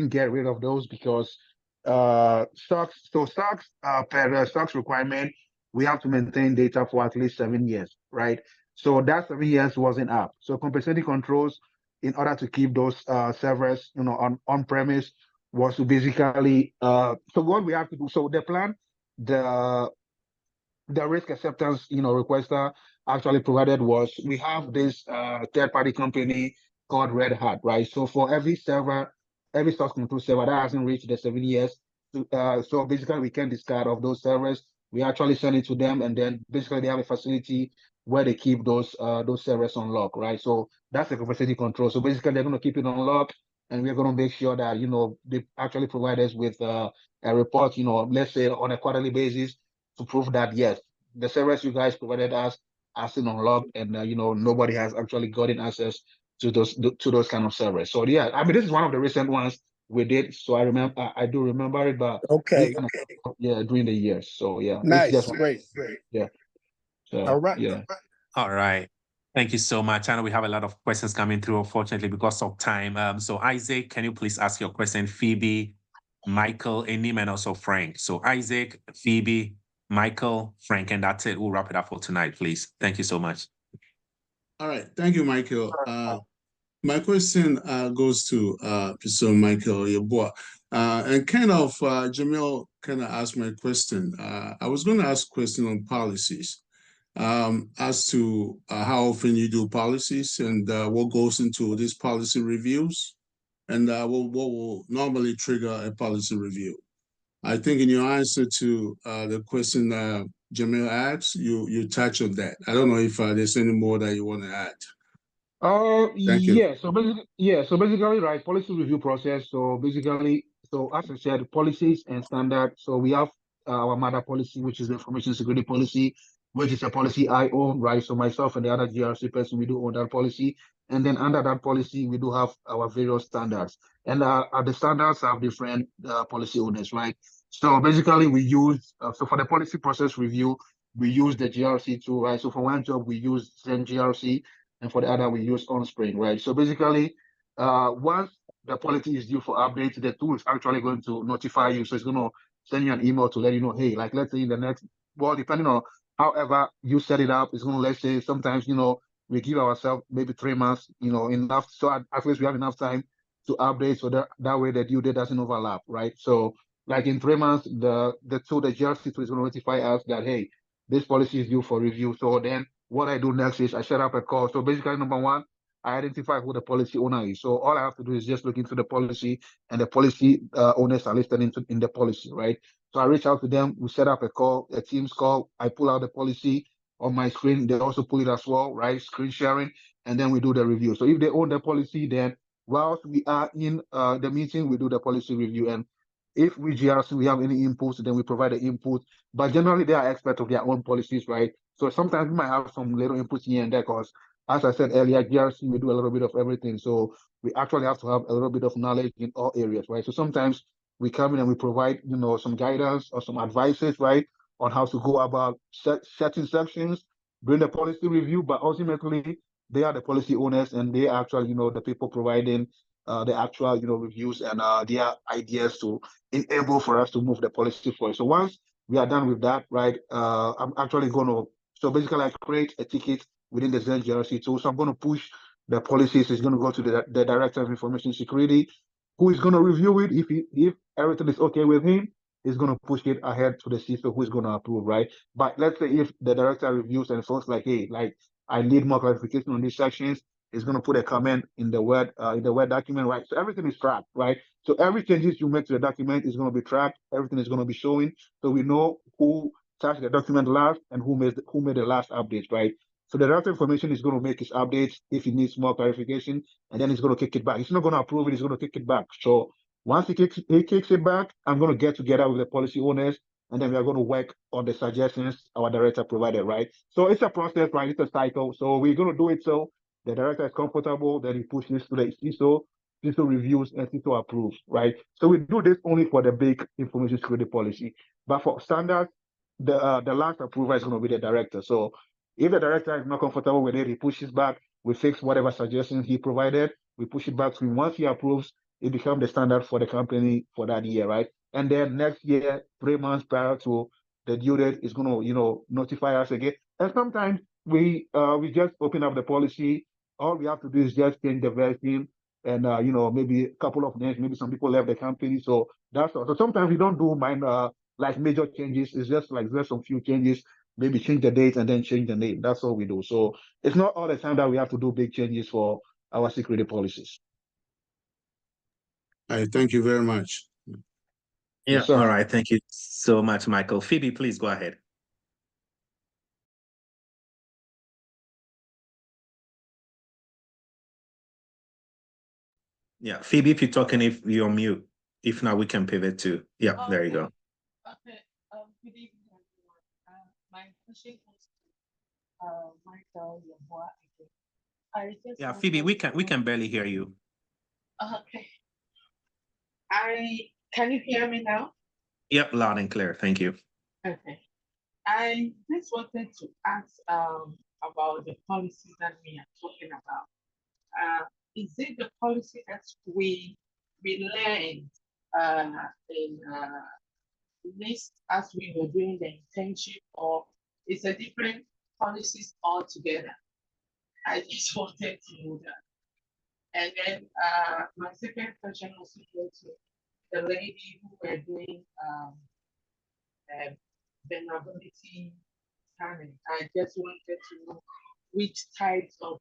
get rid of those because stocks per stocks requirement, we have to maintain data for at least 7 years, right? So that 7 years wasn't up. So compensating controls, in order to keep those servers on premise, was to basically so what we have to do. So the plan, the risk acceptance requester actually provided was, we have this third-party company called Red Hat, right? So for every server, every source control server that hasn't reached the 7 years, so basically we can discard of those servers. We actually send it to them, and then basically they have a facility where they keep those servers on lock, right? So that's the capacity control. So basically they're going to keep it on lock, and we're going to make sure that they actually provide us with a report, let's say on a quarterly basis, to prove that yes, the servers you guys provided us are still unlocked, and nobody has actually gotten access to those kind of servers. So yeah, I mean, this is one of the recent ones we did. So I do remember it, but okay, during the years. So yeah, nice, it's just great. Yeah. So, all right. Yeah. All right. Thank you so much. I know we have a lot of questions coming through, unfortunately, because of time. So Isaac, can you please ask your question? Phoebe, Michael, Enim, and also Frank. So Isaac, Phoebe, Michael, Frank, and that's it. We'll wrap it up for tonight, please. Thank you so much. All right. Thank you, Michael. My question goes to Professor Michael Yeboah. And kind of Jamil kind of asked my question. I was going to ask a question on policies. As to how often you do policies, and what goes into these policy reviews, and what will normally trigger a policy review. I think in your answer to the question Jamil asked, you touch on that. I don't know if there's any more that you want to add. Thank you. So basically, right, policy review process. So basically, as I said, policies and standards. So we have our mother policy, which is the information security policy, which is a policy I own, right? So myself and the other GRC person, we do own that policy. And then under that policy, we do have our various standards. And the standards have different policy owners, right? So basically, we use, so for the policy process review, we use the GRC tool, right? So for one job, we use Zen GRC, and for the other, we use OnSpring, right? So basically, once the policy is due for update, the tool is actually going to notify you. So it's going to send you an email to let you know, hey, like let's say in the next, well, depending on however you set it up, it's going to, let's say sometimes, we give ourselves maybe 3 months, enough. So at least we have enough time to update, so that way the due date doesn't overlap, right? So like in 3 months, the GRC tool is going to notify us that, hey, this policy is due for review. So then what I do next is I set up a call. So basically, number one, I identify who the policy owner is. So all I have to do is just look into the policy, and the policy owners are listed in the policy, right? So I reach out to them. We set up a call, a Teams call. I pull out the policy on my screen. They also pull it as well, right? Screen sharing, and then we do the review. So if they own the policy, then whilst we are in the meeting, we do the policy review. And if we GRC, we have any inputs, then we provide the input. But generally, they are experts of their own policies, right? So sometimes we might have some little inputs here and there, because as I said earlier, GRC, we do a little bit of everything. So we actually have to have a little bit of knowledge in all areas, right? So sometimes we come in and we provide, some guidance or some advices, right, on how to go about certain sections during the policy review. But ultimately, they are the policy owners, and they are actually, the people providing the actual, reviews and their ideas to enable for us to move the policy forward. So once we are done with that, right, I'm actually going to, so basically I create a ticket within the Zen GRC tool. So I'm going to push the policies. It's going to go to the Director of Information Security, who is going to review it. If everything is okay with him, he's going to push it ahead to the CISO, who is going to approve, right? But let's say if the director reviews and feels like, hey, like I need more clarification on these sections, he's going to put a comment in the Word document, right? So everything is tracked, right? So every changes you make to the document is going to be tracked. Everything is going to be showing, so we know who touched the document last and who made the last update, right? So the director information is going to make his updates if he needs more clarification, and then he's going to kick it back. He's not going to approve it. He's going to kick it back. So once he kicks it back, I'm going to get together with the policy owners, and then we are going to work on the suggestions our director provided, right? So it's a process, right? It's a cycle. So we're going to do it so the director is comfortable, then he pushes to the CISO reviews, and CISO approves, right? So we do this only for the big information security policy. But for standards, the last approval is going to be the director. So if the director is not comfortable with it, he pushes back, we fix whatever suggestions he provided, we push it back to him. Once he approves, it becomes the standard for the company for that year, right? And then next year, 3 months prior to the due date, is going to, notify us again. And sometimes we just open up the policy. All we have to do is just change the version and, maybe a couple of names, maybe some people left the company. So that's all. So sometimes we don't do minor, like major changes. It's just like there's some few changes, maybe change the date and then change the name. That's all we do. So it's not all the time that we have to do big changes for our security policies. All right, thank you very much. Yeah, Yes, sir. all right. Thank you so much, Michael. Phoebe, please go ahead. Yeah, Phoebe, if you're talking, if you're mute. If not, we can pivot to, yeah, okay. There you go. Okay, good evening, everyone. My question is Michael, yeah, Phoebe, we can barely hear you. Okay. Can you hear me now? Yep, loud and clear. Thank you. Okay. I just wanted to ask about the policy that we are talking about. Is it the policy that we learned in NIST as we were doing the internship, or it's a different policies altogether? I just wanted to know that. And then my second question also goes to the lady who were doing vulnerability scanning. I just wanted to know which types of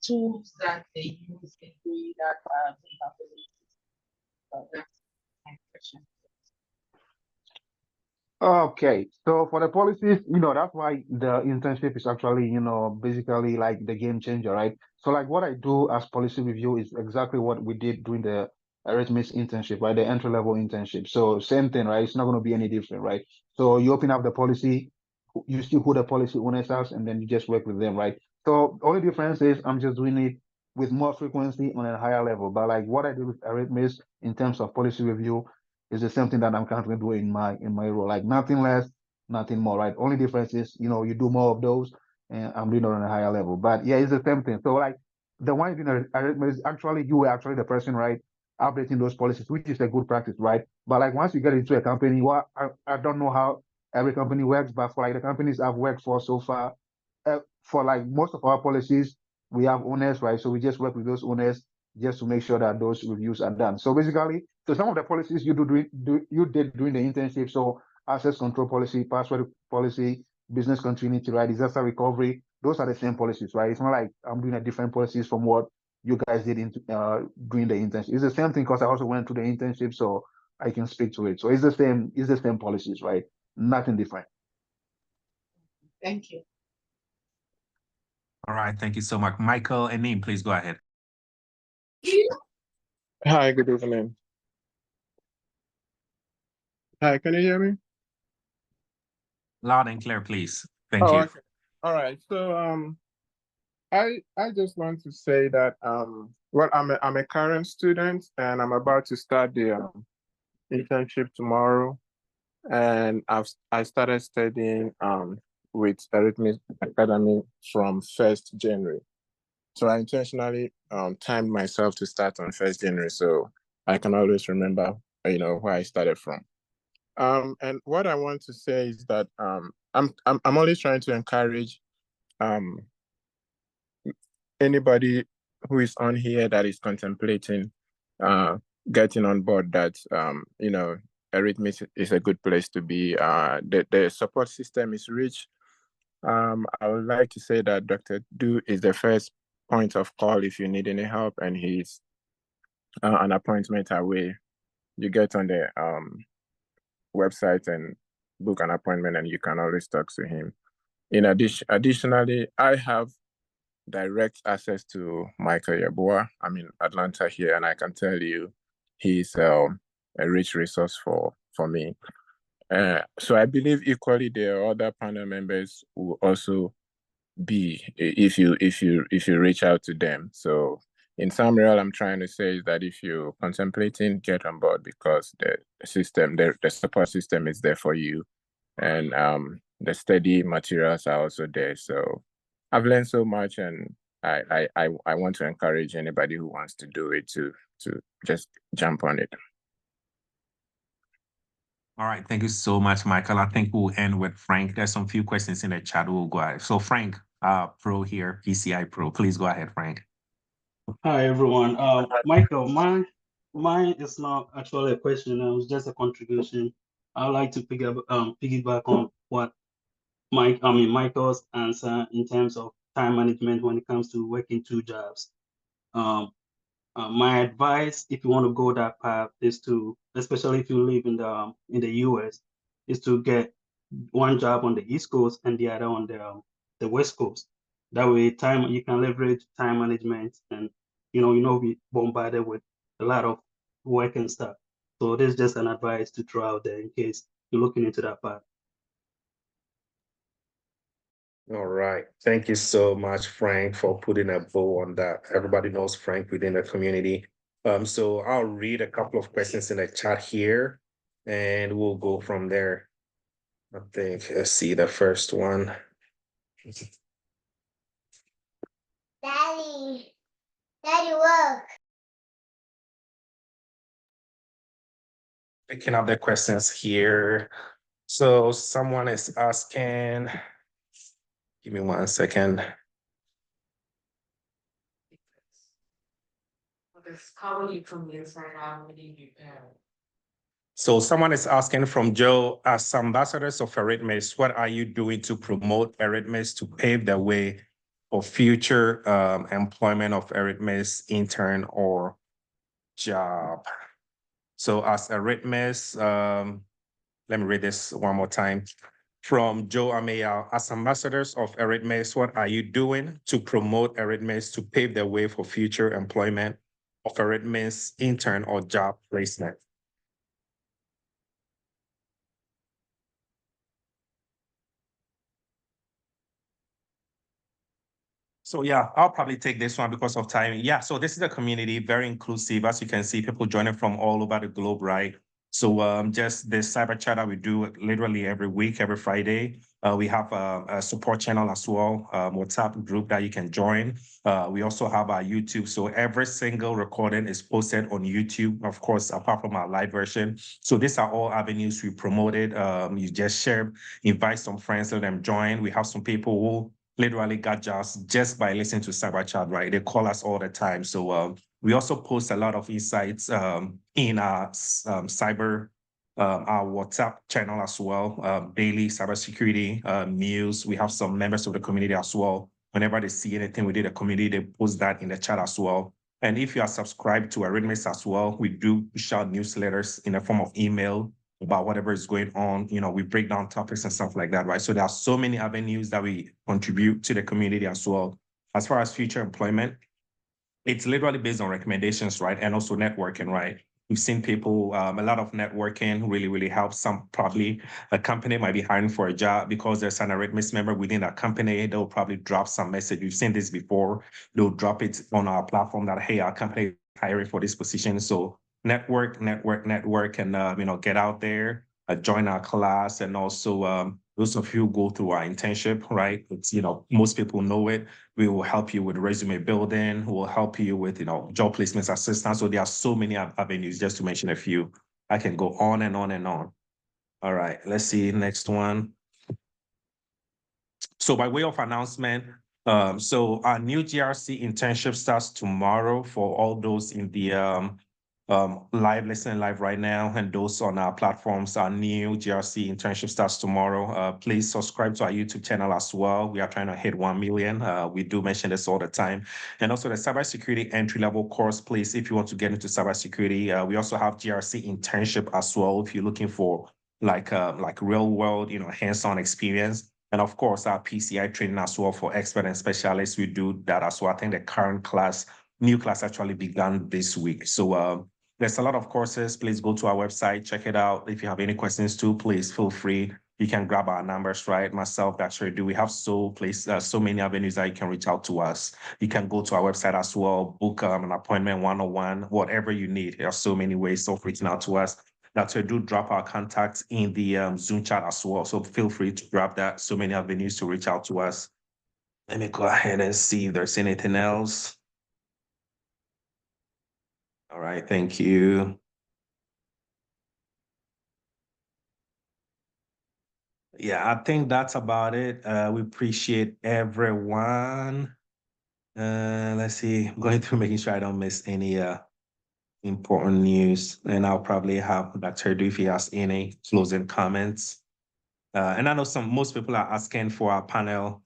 tools that they use in doing that vulnerability. So that's my question. Okay, so for the policies, that's why the internship is actually, basically like the game changer, right? So like what I do as policy review is exactly what we did during the Eretmis internship, right? The entry-level internship. So same thing, right? It's not going to be any different, right? So you open up the policy, you see who the policy owners are, and then you just work with them, right? So the only difference is I'm just doing it with more frequency on a higher level. But like what I do with Eretmis in terms of policy review, is the same thing that I'm currently doing in my role, like nothing less, nothing more, right? Only difference is, you do more of those, and I'm doing it on a higher level. But yeah, it's the same thing. So like the one is actually you were actually the person, right, updating those policies, which is a good practice, right? But like once you get into a company, well, I don't know how every company works, but for like the companies I've worked for so far, for like most of our policies, we have owners, right? So we just work with those owners just to make sure that those reviews are done. So basically, so some of the policies you did during the internship, so access control policy, password policy, business continuity, right, disaster recovery, those are the same policies, right? It's not like I'm doing a different policies from what you guys did during the internship. It's the same thing because I also went to the internship, so I can speak to it. So it's the same policies, right? Nothing different. Thank you. All right, thank you so much. Michael and Neem, please go ahead. Hi, good evening. Hi, can you hear me? Loud and clear, please. Thank you. Okay. All right. So I just want to say that well, I'm a current student and I'm about to start the internship tomorrow, and I started studying with Eretmis Academy from 1st January. So I intentionally timed myself to start on 1st January, so I can always remember, where I started from. And what I want to say is that I'm always trying to encourage anybody who is on here that is contemplating getting on board that Eretmis is a good place to be. The support system is rich. I would like to say that Dr. Du is the first point of call if you need any help, and he's an appointment away. You get on the website and book an appointment, and you can always talk to him. Additionally, I have direct access to Michael Yeboah. I'm in Atlanta here, and I can tell you he's a rich resource for me. So I believe equally there are other panel members who also be if you reach out to them. So in summary, all I'm trying to say is that if you're contemplating, get on board, because the system, the support system is there for you, and the study materials are also there. So I've learned so much, and I want to encourage anybody who wants to do it to just jump on it. All right, thank you so much, Michael. I think we'll end with Frank. There's some few questions in the chat. We'll go ahead. So Frank, Pro here, PCI Pro. Please go ahead, Frank. Hi, everyone. Michael, mine is not actually a question. It was just a contribution. I'd like to piggyback on what Michael's answer in terms of time management when it comes to working two jobs. My advice, if you want to go that path, is to, especially if you live in the US, is to get one job on the East Coast and the other on the West Coast. That way, you can leverage time management, and be bombarded with a lot of work and stuff. So this is just an advice to throw out there in case you're looking into that path. All right. Thank you so much, Frank, for putting a bow on that. Everybody knows Frank within the community. So I'll read a couple of questions in the chat here, and we'll go from there. I think, let's see the first one. Daddy, look. Picking up the questions here. So someone is asking, give me 1 second. So someone is asking from Joe, as ambassadors of Eretmis, what are you doing to promote Eretmis to pave the way for future employment of Eretmis intern or job? So as Eretmis, let me read this one more time. From Joe Ameya, as ambassadors of Eretmis, what are you doing to promote Eretmis to pave the way for future employment of Eretmis intern or job placement? So yeah, I'll probably take this one because of timing. Yeah, so this is a community, very inclusive. As you can see, people joining from all over the globe, right? So just this cyber chat that we do literally every week, every Friday. We have a support channel as well, WhatsApp group that you can join. We also have our YouTube. So every single recording is posted on YouTube, of course, apart from our live version. So these are all avenues we promoted. You just share, invite some friends, let them join. We have some people who literally got jobs just by listening to Cyber Chat, right? They call us all the time. So we also post a lot of insights in our our WhatsApp channel as well, daily cybersecurity news. We have some members of the community as well. Whenever they see anything within the community, they post that in the chat as well. And if you are subscribed to Eretmis as well, we do push out newsletters in the form of email about whatever is going on. We break down topics and stuff like that, right? So there are so many avenues that we contribute to the community as well. As far as future employment, it's literally based on recommendations, right? And also networking, right? We've seen people, a lot of networking really helps. Some probably a company might be hiring for a job because there's an Eretmis member within that company. They'll probably drop some message. We've seen this before. They'll drop it on our platform that, hey, our company is hiring for this position. So network, and get out there. join our class, and also those of you who go through our internship, right? It's, most people know it. We will help you with resume building. We'll help you with, job placements assistance. So there are so many avenues, just to mention a few. I can go on and on and on. All right, let's see, next one. So by way of announcement, so our new GRC internship starts tomorrow for all those in the listening live right now, and those on our platforms. Our new GRC internship starts tomorrow. Please subscribe to our YouTube channel as well. We are trying to hit 1 million. We do mention this all the time. And also the cybersecurity entry-level course, please, if you want to get into cybersecurity. We also have GRC internship as well, if you're looking for like real world, hands-on experience. And of course, our PCI training as well for expert and specialists. We do that as well. I think the current class, new class actually began this week. So there's a lot of courses. Please go to our website, check it out. If you have any questions too, please feel free. You can grab our numbers, right? Myself, Dr. Do. We have so many avenues that you can reach out to us. You can go to our website as well, book an appointment 101, whatever you need. There are so many ways of reaching out to us. Dr. Do drop our contacts in the Zoom chat as well. So feel free to grab that. So many avenues to reach out to us. Let me go ahead and see if there's anything else. All right, thank you. Yeah, I think that's about it. We appreciate everyone. Let's see, I'm going through making sure I don't miss any important news, and I'll probably have Dr. Do if he has any closing comments. And I know most people are asking for our panel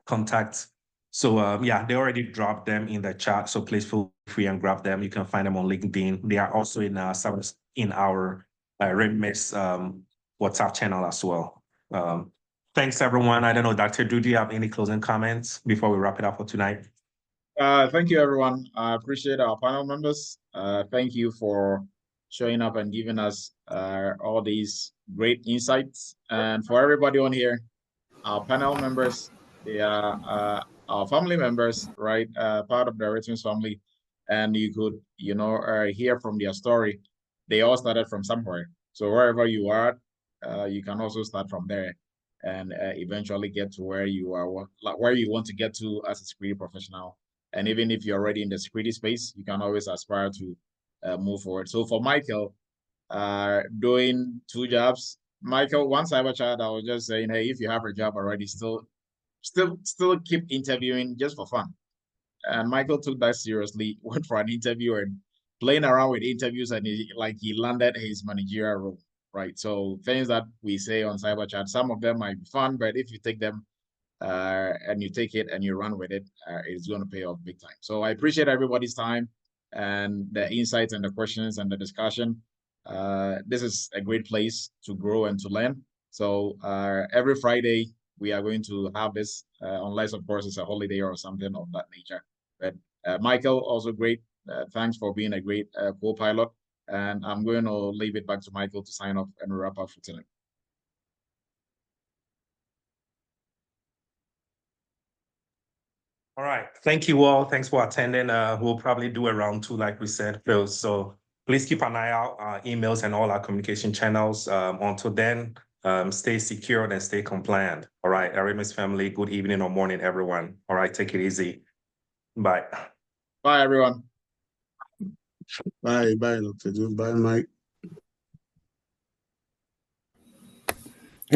contacts. So yeah, they already dropped them in the chat. So please feel free and grab them. You can find them on LinkedIn. They are also in our Eretmis WhatsApp channel as well. Thanks everyone. I don't know, Dr. Do you have any closing comments before we wrap it up for tonight? Thank you, everyone. I appreciate our panel members. Thank you for showing up and giving us all these great insights. And for everybody on here, our panel members, they are our family members, right? Part of the Eretmis family. And you could, hear from their story. They all started from somewhere. So wherever you are, you can also start from there and eventually get to where you are, where you want to get to as a security professional. And even if you're already in the security space, you can always aspire to move forward. So for Michael, doing 2 jobs, Michael, one cyber chat, I was just saying, hey, if you have a job already, still keep interviewing just for fun. And Michael took that seriously, went for an interview and playing around with interviews, and he landed his managerial role, right? So things that we say on cyber chat, some of them might be fun, but if you take them and you take it and you run with it, it's going to pay off big time. So I appreciate everybody's time and the insights and the questions and the discussion. This is a great place to grow and to learn. So every Friday, we are going to have this, unless, of course, it's a holiday or something of that nature. But Michael, also great. Thanks for being a great co-pilot. And I'm going to leave it back to Michael to sign off and wrap up for tonight. All right. Thank you all. Thanks for attending. We'll probably do a round 2, like we said, Phil. So please keep an eye out, our emails and all our communication channels. Until then, stay secure and stay compliant. All right. Eretmis family, good evening or morning, everyone. All right. Take it easy. Bye. Bye, everyone. Bye, Dr. June. Bye, Mike.